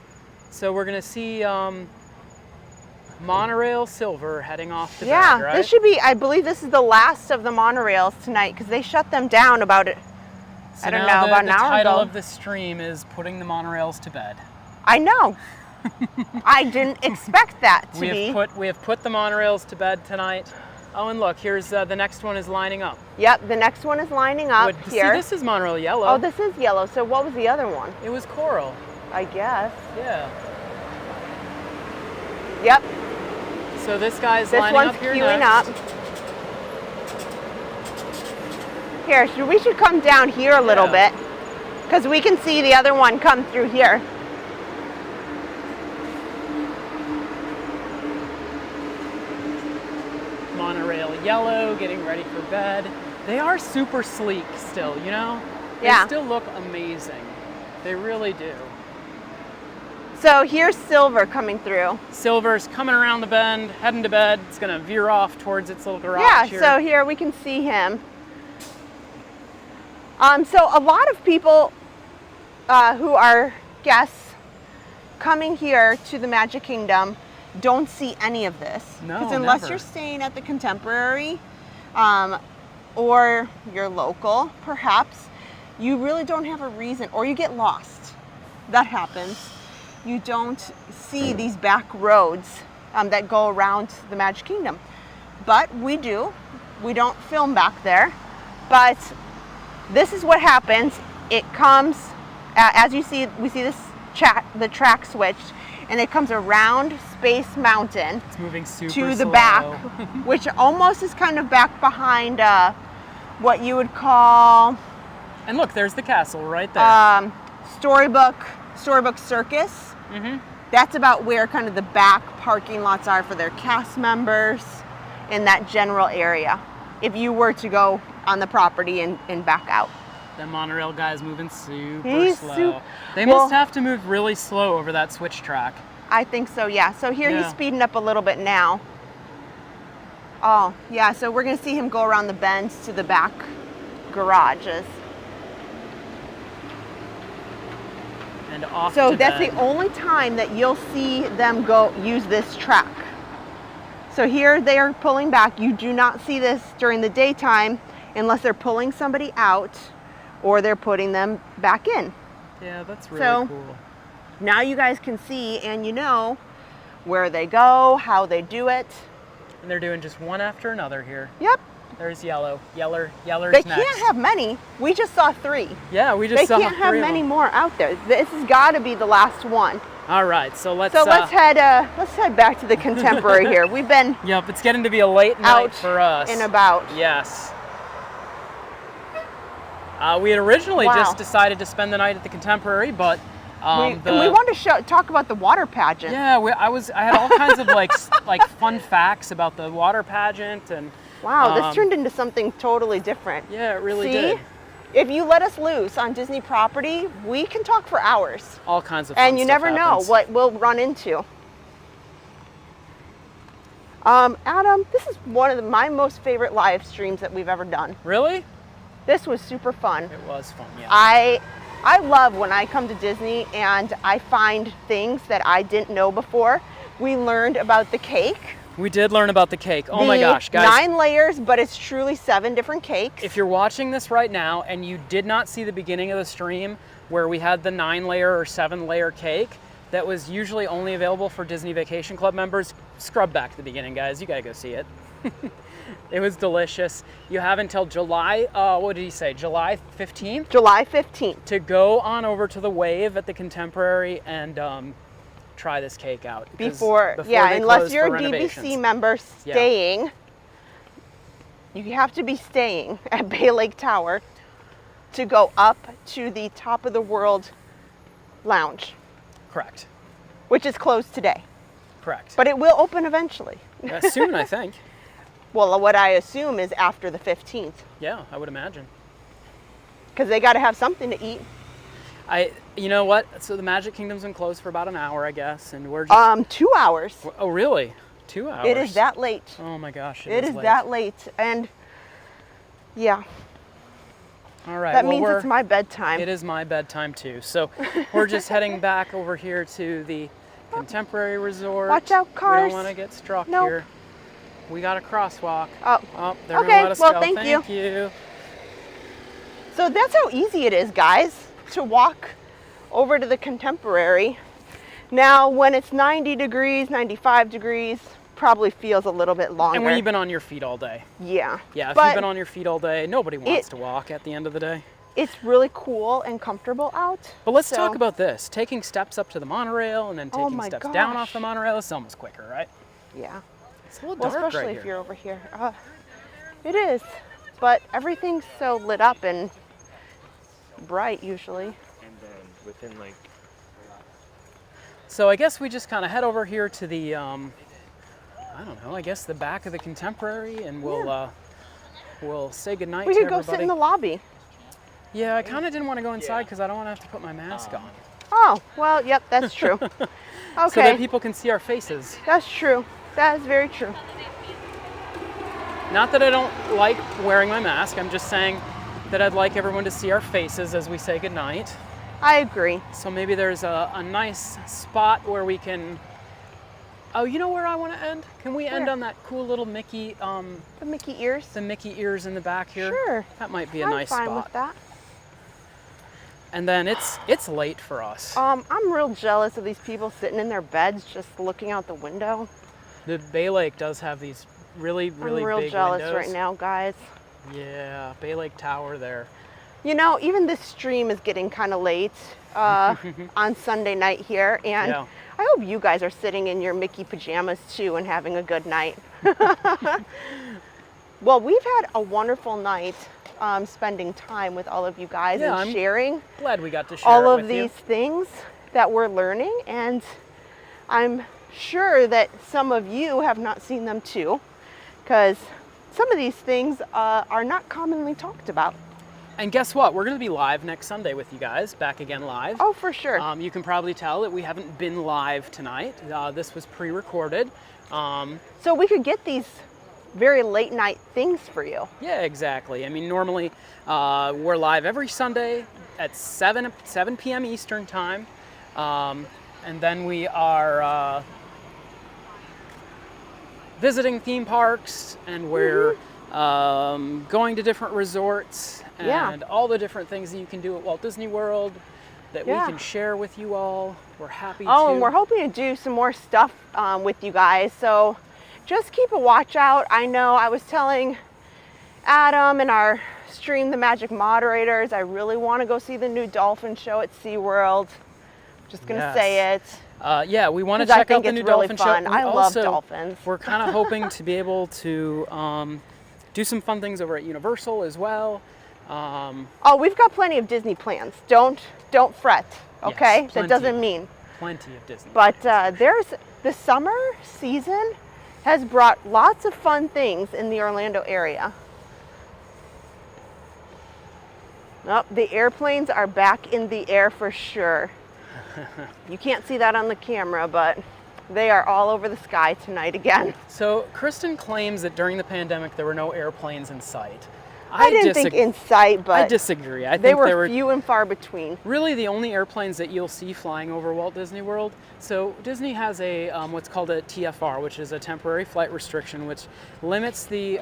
Speaker 1: So we're going to see Monorail Silver heading off to
Speaker 2: Yeah,
Speaker 1: bed, right?
Speaker 2: this should be, I believe this is the last of the monorails tonight because they shut them down about it.
Speaker 1: So
Speaker 2: I don't
Speaker 1: now
Speaker 2: know, about an
Speaker 1: the
Speaker 2: hour
Speaker 1: title
Speaker 2: ago.
Speaker 1: of the stream is Putting the Monorails to Bed.
Speaker 2: I know. I didn't expect that to
Speaker 1: We
Speaker 2: be.
Speaker 1: have put the monorails to bed tonight. Oh, and look, here's the next one is lining up.
Speaker 2: Yep, the next one is lining up here.
Speaker 1: See, this is Monorail Yellow.
Speaker 2: Oh, this is yellow. So what was the other one?
Speaker 1: It was coral.
Speaker 2: I guess.
Speaker 1: Yeah.
Speaker 2: Yep,
Speaker 1: So this guy's
Speaker 2: this
Speaker 1: lining
Speaker 2: one's
Speaker 1: up here
Speaker 2: queuing
Speaker 1: next.
Speaker 2: up. Here, we should come down here a little
Speaker 1: Yeah.
Speaker 2: bit because we can see the other one come through here.
Speaker 1: Monorail Yellow, getting ready for bed. They are super sleek still, you know?
Speaker 2: Yeah.
Speaker 1: They still look amazing. They really do.
Speaker 2: So here's Silver coming through.
Speaker 1: Silver's coming around the bend, heading to bed. It's gonna veer off towards its little garage
Speaker 2: Yeah,
Speaker 1: here.
Speaker 2: so here we can see him. So a lot of people who are guests coming here to the Magic Kingdom don't see any of this.
Speaker 1: No,
Speaker 2: Because unless
Speaker 1: never.
Speaker 2: you're staying at the Contemporary or you're local, perhaps, you really don't have a reason, or you get lost. That happens. You don't see these back roads that go around the Magic Kingdom. But we do. We don't film back there. But this is what happens. It comes, as you see, we see the track switched, and it comes around Space Mountain
Speaker 1: It's moving super
Speaker 2: to the
Speaker 1: slow.
Speaker 2: back, which almost is kind of back behind what you would call
Speaker 1: And look, there's the castle right there.
Speaker 2: Storybook Circus.
Speaker 1: Mm-hmm.
Speaker 2: That's about where kind of the back parking lots are for their cast members in that general area. If you were to go on the property and back out.
Speaker 1: The monorail guy's moving super
Speaker 2: He's
Speaker 1: slow. They
Speaker 2: well-
Speaker 1: must have to move really slow over that switch track.
Speaker 2: I think so, yeah. So here he's
Speaker 1: Yeah.
Speaker 2: speeding up a little bit now. Oh, yeah, so we're gonna see him go around the bends to the back garages.
Speaker 1: And off
Speaker 2: So
Speaker 1: to
Speaker 2: that's
Speaker 1: bed.
Speaker 2: the only time that you'll see them go use this track. So here they are pulling back. You do not see this during the daytime unless they're pulling somebody out or they're putting them back in.
Speaker 1: Yeah, that's really
Speaker 2: So-
Speaker 1: cool.
Speaker 2: Now you guys can see and you know where they go, how they do it.
Speaker 1: And they're doing just one after another here.
Speaker 2: Yep,
Speaker 1: There's Yeller's
Speaker 2: they
Speaker 1: next.
Speaker 2: can't have many. We just saw 3.
Speaker 1: Yeah, we just
Speaker 2: They
Speaker 1: saw
Speaker 2: can't have
Speaker 1: 3 of
Speaker 2: many
Speaker 1: them.
Speaker 2: more out there. This has got to be the last one.
Speaker 1: All right, so let's.
Speaker 2: So let's head back to the Contemporary here. We've been
Speaker 1: Yep, it's getting to be a late night
Speaker 2: out
Speaker 1: for us.
Speaker 2: and about.
Speaker 1: Yes. We had originally
Speaker 2: Wow.
Speaker 1: just decided to spend the night at the Contemporary, but
Speaker 2: And we wanted to talk about the water pageant.
Speaker 1: Yeah, I had all kinds of like fun facts about the water pageant and.
Speaker 2: Wow, this turned into something totally different.
Speaker 1: Yeah, it really
Speaker 2: See?
Speaker 1: did.
Speaker 2: If you let us loose on Disney property, we can talk for hours.
Speaker 1: All kinds of fun
Speaker 2: And you
Speaker 1: stuff
Speaker 2: never know
Speaker 1: happens.
Speaker 2: what we'll run into. Adam, this is one of my most favorite live streams that we've ever done.
Speaker 1: Really?
Speaker 2: This was super fun.
Speaker 1: It was fun, yeah.
Speaker 2: I love when I come to Disney and I find things that I didn't know before. We learned about the cake
Speaker 1: We did learn about the cake. Oh my
Speaker 2: The
Speaker 1: gosh, guys.
Speaker 2: 9 layers, but it's truly 7 different cakes.
Speaker 1: If you're watching this right now and you did not see the beginning of the stream where we had the 9-layer or 7-layer cake that was usually only available for Disney Vacation Club members, scrub back to the beginning, guys. You gotta go see it. It was delicious. You have until July, what did he say, July 15th?
Speaker 2: July 15th.
Speaker 1: To go on over to the Wave at the Contemporary and try this cake out.
Speaker 2: Before
Speaker 1: they
Speaker 2: unless
Speaker 1: close
Speaker 2: you're
Speaker 1: for
Speaker 2: a
Speaker 1: renovations.
Speaker 2: DVC member staying, you have to be staying at Bay Lake Tower to go up to the Top of the World Lounge,
Speaker 1: Correct.
Speaker 2: which is closed today.
Speaker 1: Correct.
Speaker 2: But it will open eventually.
Speaker 1: Soon, I think.
Speaker 2: Well, what I assume is after the 15th,
Speaker 1: Yeah, I would imagine.
Speaker 2: because they got to have something to eat.
Speaker 1: You know what? So the Magic Kingdom's been closed for about an hour, I guess, and we're just.
Speaker 2: 2 hours.
Speaker 1: Oh, really? 2 hours?
Speaker 2: It is that late.
Speaker 1: Oh my gosh!
Speaker 2: It is
Speaker 1: late.
Speaker 2: that late, and yeah,
Speaker 1: All right.
Speaker 2: that
Speaker 1: well,
Speaker 2: means it's my bedtime.
Speaker 1: It is my bedtime too. So we're just heading back over here to the Contemporary Resort.
Speaker 2: Watch out,
Speaker 1: We
Speaker 2: cars.
Speaker 1: don't want to get struck
Speaker 2: Nope.
Speaker 1: here. We got a crosswalk.
Speaker 2: Oh,
Speaker 1: they're
Speaker 2: okay,
Speaker 1: gonna let us
Speaker 2: well,
Speaker 1: go.
Speaker 2: thank you.
Speaker 1: Thank you.
Speaker 2: So that's how easy it is, guys, to walk over to the Contemporary. Now, when it's 90 degrees, 95 degrees, probably feels a little bit longer.
Speaker 1: And when you've been on your feet all day.
Speaker 2: Yeah.
Speaker 1: Yeah, if
Speaker 2: But
Speaker 1: you've been on your feet all day, nobody wants to walk at the end of the day.
Speaker 2: it's really cool and comfortable out.
Speaker 1: But let's
Speaker 2: so-
Speaker 1: talk about this. Taking steps up to the monorail and then
Speaker 2: Oh
Speaker 1: taking
Speaker 2: my
Speaker 1: steps down
Speaker 2: gosh.
Speaker 1: off the monorail is almost quicker, right?
Speaker 2: Yeah.
Speaker 1: It's a little
Speaker 2: Well,
Speaker 1: dark
Speaker 2: especially
Speaker 1: right
Speaker 2: if
Speaker 1: here.
Speaker 2: you're over here. It is. But everything's so lit up and bright usually.
Speaker 5: And then within like
Speaker 1: So I guess we just kind of head over here to the, I don't know, I guess the back of the Contemporary, and we'll say goodnight
Speaker 2: We
Speaker 1: to
Speaker 2: could go
Speaker 1: everybody.
Speaker 2: sit in the lobby.
Speaker 1: Yeah, I kind of didn't want to go inside because I don't want to have to put my mask on.
Speaker 2: Oh, well, yep, that's true. Okay.
Speaker 1: So that people can see our faces.
Speaker 2: That's true. That is very true.
Speaker 1: Not that I don't like wearing my mask, I'm just saying that I'd like everyone to see our faces as we say goodnight.
Speaker 2: I agree.
Speaker 1: So maybe there's a nice spot where we can, oh, you know where I want to end? Can we end
Speaker 2: Where?
Speaker 1: on that cool little Mickey,
Speaker 2: The Mickey ears.
Speaker 1: the Mickey ears in the back here?
Speaker 2: Sure.
Speaker 1: That might be a
Speaker 2: I'm
Speaker 1: nice
Speaker 2: fine
Speaker 1: spot.
Speaker 2: with that.
Speaker 1: And then it's late for us.
Speaker 2: I'm real jealous of these people sitting in their beds just looking out the window.
Speaker 1: The Bay Lake does have these really, really
Speaker 2: I'm real
Speaker 1: big
Speaker 2: jealous
Speaker 1: windows.
Speaker 2: right now, guys.
Speaker 1: Yeah, Bay Lake Tower there.
Speaker 2: You know, even this stream is getting kind of late on Sunday night here, and
Speaker 1: Yeah.
Speaker 2: I hope you guys are sitting in your Mickey pajamas too and having a good night. Well, we've had a wonderful night spending time with all of you guys
Speaker 1: Yeah,
Speaker 2: and
Speaker 1: I'm
Speaker 2: sharing
Speaker 1: Glad we got to share
Speaker 2: all
Speaker 1: it
Speaker 2: of
Speaker 1: with
Speaker 2: these
Speaker 1: you.
Speaker 2: things that we're learning, and I'm sure that some of you have not seen them too, because some of these things are not commonly talked about.
Speaker 1: And guess what? We're going to be live next Sunday with you guys, back again live.
Speaker 2: Oh, for sure.
Speaker 1: You can probably tell that we haven't been live tonight. This was pre-recorded.
Speaker 2: So we could get these very late night things for you.
Speaker 1: Yeah, exactly. I mean, normally we're live every Sunday at 7 p.m. Eastern time. And then we are visiting theme parks, and we're going to different resorts and
Speaker 2: Yeah.
Speaker 1: all the different things that you can do at Walt Disney World that
Speaker 2: Yeah.
Speaker 1: we can share with you all. We're happy to.
Speaker 2: Oh, and we're hoping to do some more stuff with you guys. So just keep a watch out. I know I was telling Adam in our Stream the Magic moderators, I really want to go see the new dolphin show at SeaWorld. Just going to
Speaker 1: Yes.
Speaker 2: say it.
Speaker 1: Yeah, we want to
Speaker 2: 'Cause I
Speaker 1: check out
Speaker 2: think
Speaker 1: the
Speaker 2: it's
Speaker 1: new
Speaker 2: really
Speaker 1: dolphin
Speaker 2: fun.
Speaker 1: show.
Speaker 2: I love
Speaker 1: Also,
Speaker 2: dolphins.
Speaker 1: We're kind of hoping to be able to do some fun things over at Universal as well.
Speaker 2: Oh, we've got plenty of Disney plans. Don't fret, okay?
Speaker 1: Yes,
Speaker 2: That doesn't mean.
Speaker 1: Plenty of Disney.
Speaker 2: But the summer season has brought lots of fun things in the Orlando area. Oh, the airplanes are back in the air for sure. You can't see that on the camera, but they are all over the sky tonight again.
Speaker 1: So Kristen claims that during the pandemic there were no airplanes in sight.
Speaker 2: I didn't think in sight, but
Speaker 1: I disagree. I think
Speaker 2: they
Speaker 1: there
Speaker 2: were
Speaker 1: were
Speaker 2: few and far between.
Speaker 1: really the only airplanes that you'll see flying over Walt Disney World. So Disney has a what's called a TFR, which is a temporary flight restriction, which limits the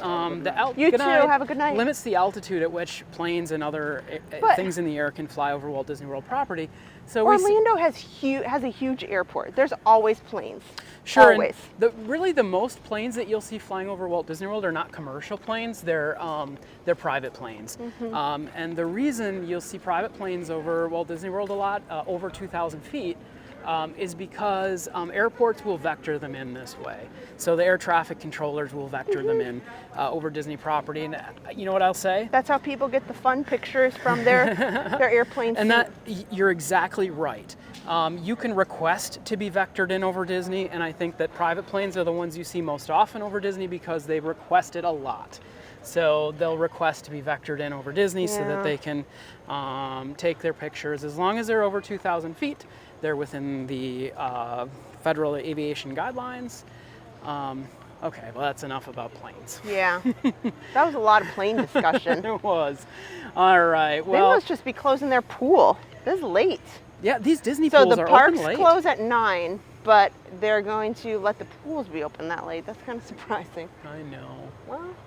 Speaker 2: You too. Have a good night.
Speaker 1: limits the altitude at which planes and other
Speaker 2: But-
Speaker 1: things in the air can fly over Walt Disney World property. So we see,
Speaker 2: Orlando has a huge airport. There's always planes.
Speaker 1: sure, and
Speaker 2: Always.
Speaker 1: really the most planes that you'll see flying over Walt Disney World are not commercial planes. They're private planes.
Speaker 2: Mm-hmm.
Speaker 1: And the reason you'll see private planes over Walt Disney World a lot, over 2,000 feet, is because airports will vector them in this way. So the air traffic controllers will vector them in over Disney property. And you know what I'll say?
Speaker 2: That's how people get the fun pictures from their airplanes.
Speaker 1: And you're exactly right. You can request to be vectored in over Disney, and I think that private planes are the ones you see most often over Disney because they request it a lot. So they'll request to be vectored in over Disney so that they can take their pictures. As long as they're over 2,000 feet, they're within the Federal Aviation Guidelines. Okay, well that's enough about planes.
Speaker 2: Yeah, that was a lot of plane discussion.
Speaker 1: It was. All right,
Speaker 2: They
Speaker 1: well,
Speaker 2: must just be closing their pool. This is late.
Speaker 1: yeah, these Disney
Speaker 2: So
Speaker 1: pools
Speaker 2: the
Speaker 1: are
Speaker 2: parks
Speaker 1: open late.
Speaker 2: close at 9, but they're going to let the pools be open that late. That's kind of surprising.
Speaker 1: I know.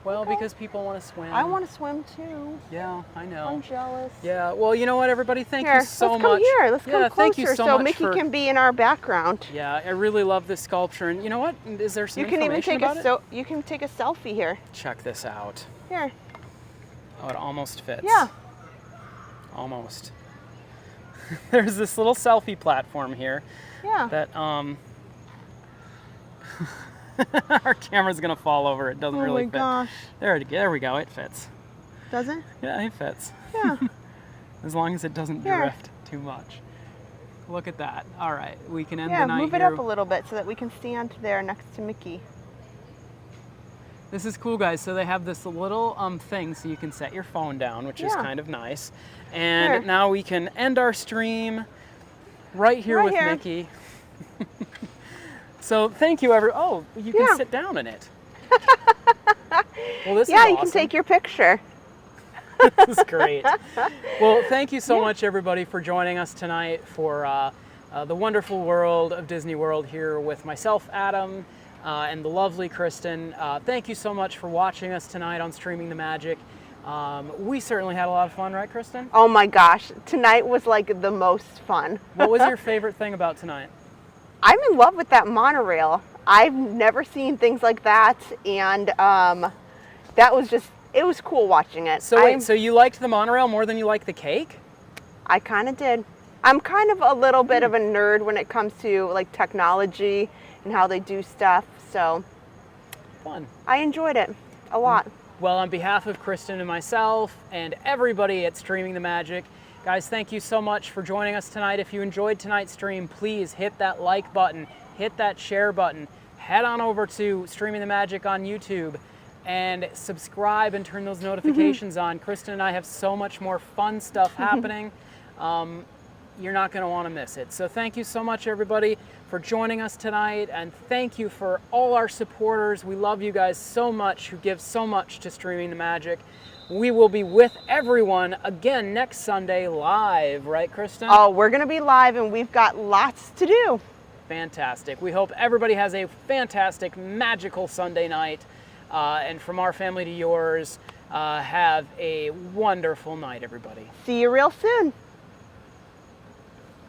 Speaker 2: Well, okay.
Speaker 1: Because people want to swim.
Speaker 2: I want to swim too.
Speaker 1: Yeah, I know.
Speaker 2: I'm jealous.
Speaker 1: Yeah, well, you know what, everybody? Thank
Speaker 2: Here,
Speaker 1: you so
Speaker 2: let's
Speaker 1: much.
Speaker 2: come here. Let's come
Speaker 1: yeah,
Speaker 2: closer
Speaker 1: thank you so much
Speaker 2: Mickey
Speaker 1: for,
Speaker 2: can be in our background.
Speaker 1: Yeah, I really love this sculpture. And you know what? Is there some
Speaker 2: You can even
Speaker 1: information
Speaker 2: take
Speaker 1: about it?
Speaker 2: you can take a selfie here.
Speaker 1: Check this out.
Speaker 2: Here.
Speaker 1: Oh, it almost fits.
Speaker 2: Yeah.
Speaker 1: Almost. There's this little selfie platform here
Speaker 2: Yeah.
Speaker 1: that our camera's gonna fall over. It doesn't
Speaker 2: Oh
Speaker 1: really
Speaker 2: my
Speaker 1: fit.
Speaker 2: gosh.
Speaker 1: There we go. It fits.
Speaker 2: Does it?
Speaker 1: Yeah, it fits.
Speaker 2: Yeah.
Speaker 1: As long as it doesn't
Speaker 2: Here.
Speaker 1: drift too much. Look at that. All right, we can end
Speaker 2: Yeah,
Speaker 1: the night
Speaker 2: move it
Speaker 1: here.
Speaker 2: up a little bit so that we can stand there next to Mickey.
Speaker 1: This is cool, guys. So they have this little thing so you can set your phone down, which is
Speaker 2: Yeah.
Speaker 1: kind of nice. And
Speaker 2: Here.
Speaker 1: now we can end our stream right here
Speaker 2: Right
Speaker 1: with
Speaker 2: here.
Speaker 1: Mickey. So thank you, Oh, you can
Speaker 2: Yeah.
Speaker 1: sit down in it. Well, this
Speaker 2: Yeah,
Speaker 1: is
Speaker 2: you can
Speaker 1: awesome.
Speaker 2: take your picture.
Speaker 1: This is great. Well, thank you so much, everybody, for joining us tonight for the wonderful world of Disney World here with myself, Adam, and the lovely Kristen. Thank you so much for watching us tonight on Streaming the Magic. We certainly had a lot of fun, right, Kristen?
Speaker 2: Oh my gosh, tonight was like the most fun.
Speaker 1: What was your favorite thing about tonight?
Speaker 2: I'm in love with that monorail. I've never seen things like that, and that was just, it was cool watching it.
Speaker 1: So wait, so you liked the monorail more than you liked the cake?
Speaker 2: I kind of did. I'm kind of a little bit of a nerd when it comes to like technology and how they do stuff, so
Speaker 1: Fun.
Speaker 2: I enjoyed it a lot.
Speaker 1: Well, on behalf of Kristen and myself and everybody at Streaming the Magic, guys, thank you so much for joining us tonight. If you enjoyed tonight's stream, please hit that like button, hit that share button, head on over to Streaming the Magic on YouTube and subscribe and turn those notifications on. Kristen and I have so much more fun stuff happening. You're not going to want to miss it. So thank you so much, everybody, for joining us tonight, and thank you for all our supporters. We love you guys so much who give so much to Streaming the Magic. We will be with everyone again next Sunday live, right, Kristen?
Speaker 2: Oh, we're going to be live and we've got lots to do.
Speaker 1: Fantastic. We hope everybody has a fantastic, magical Sunday night. And from our family to yours, have a wonderful night, everybody.
Speaker 2: See you real soon.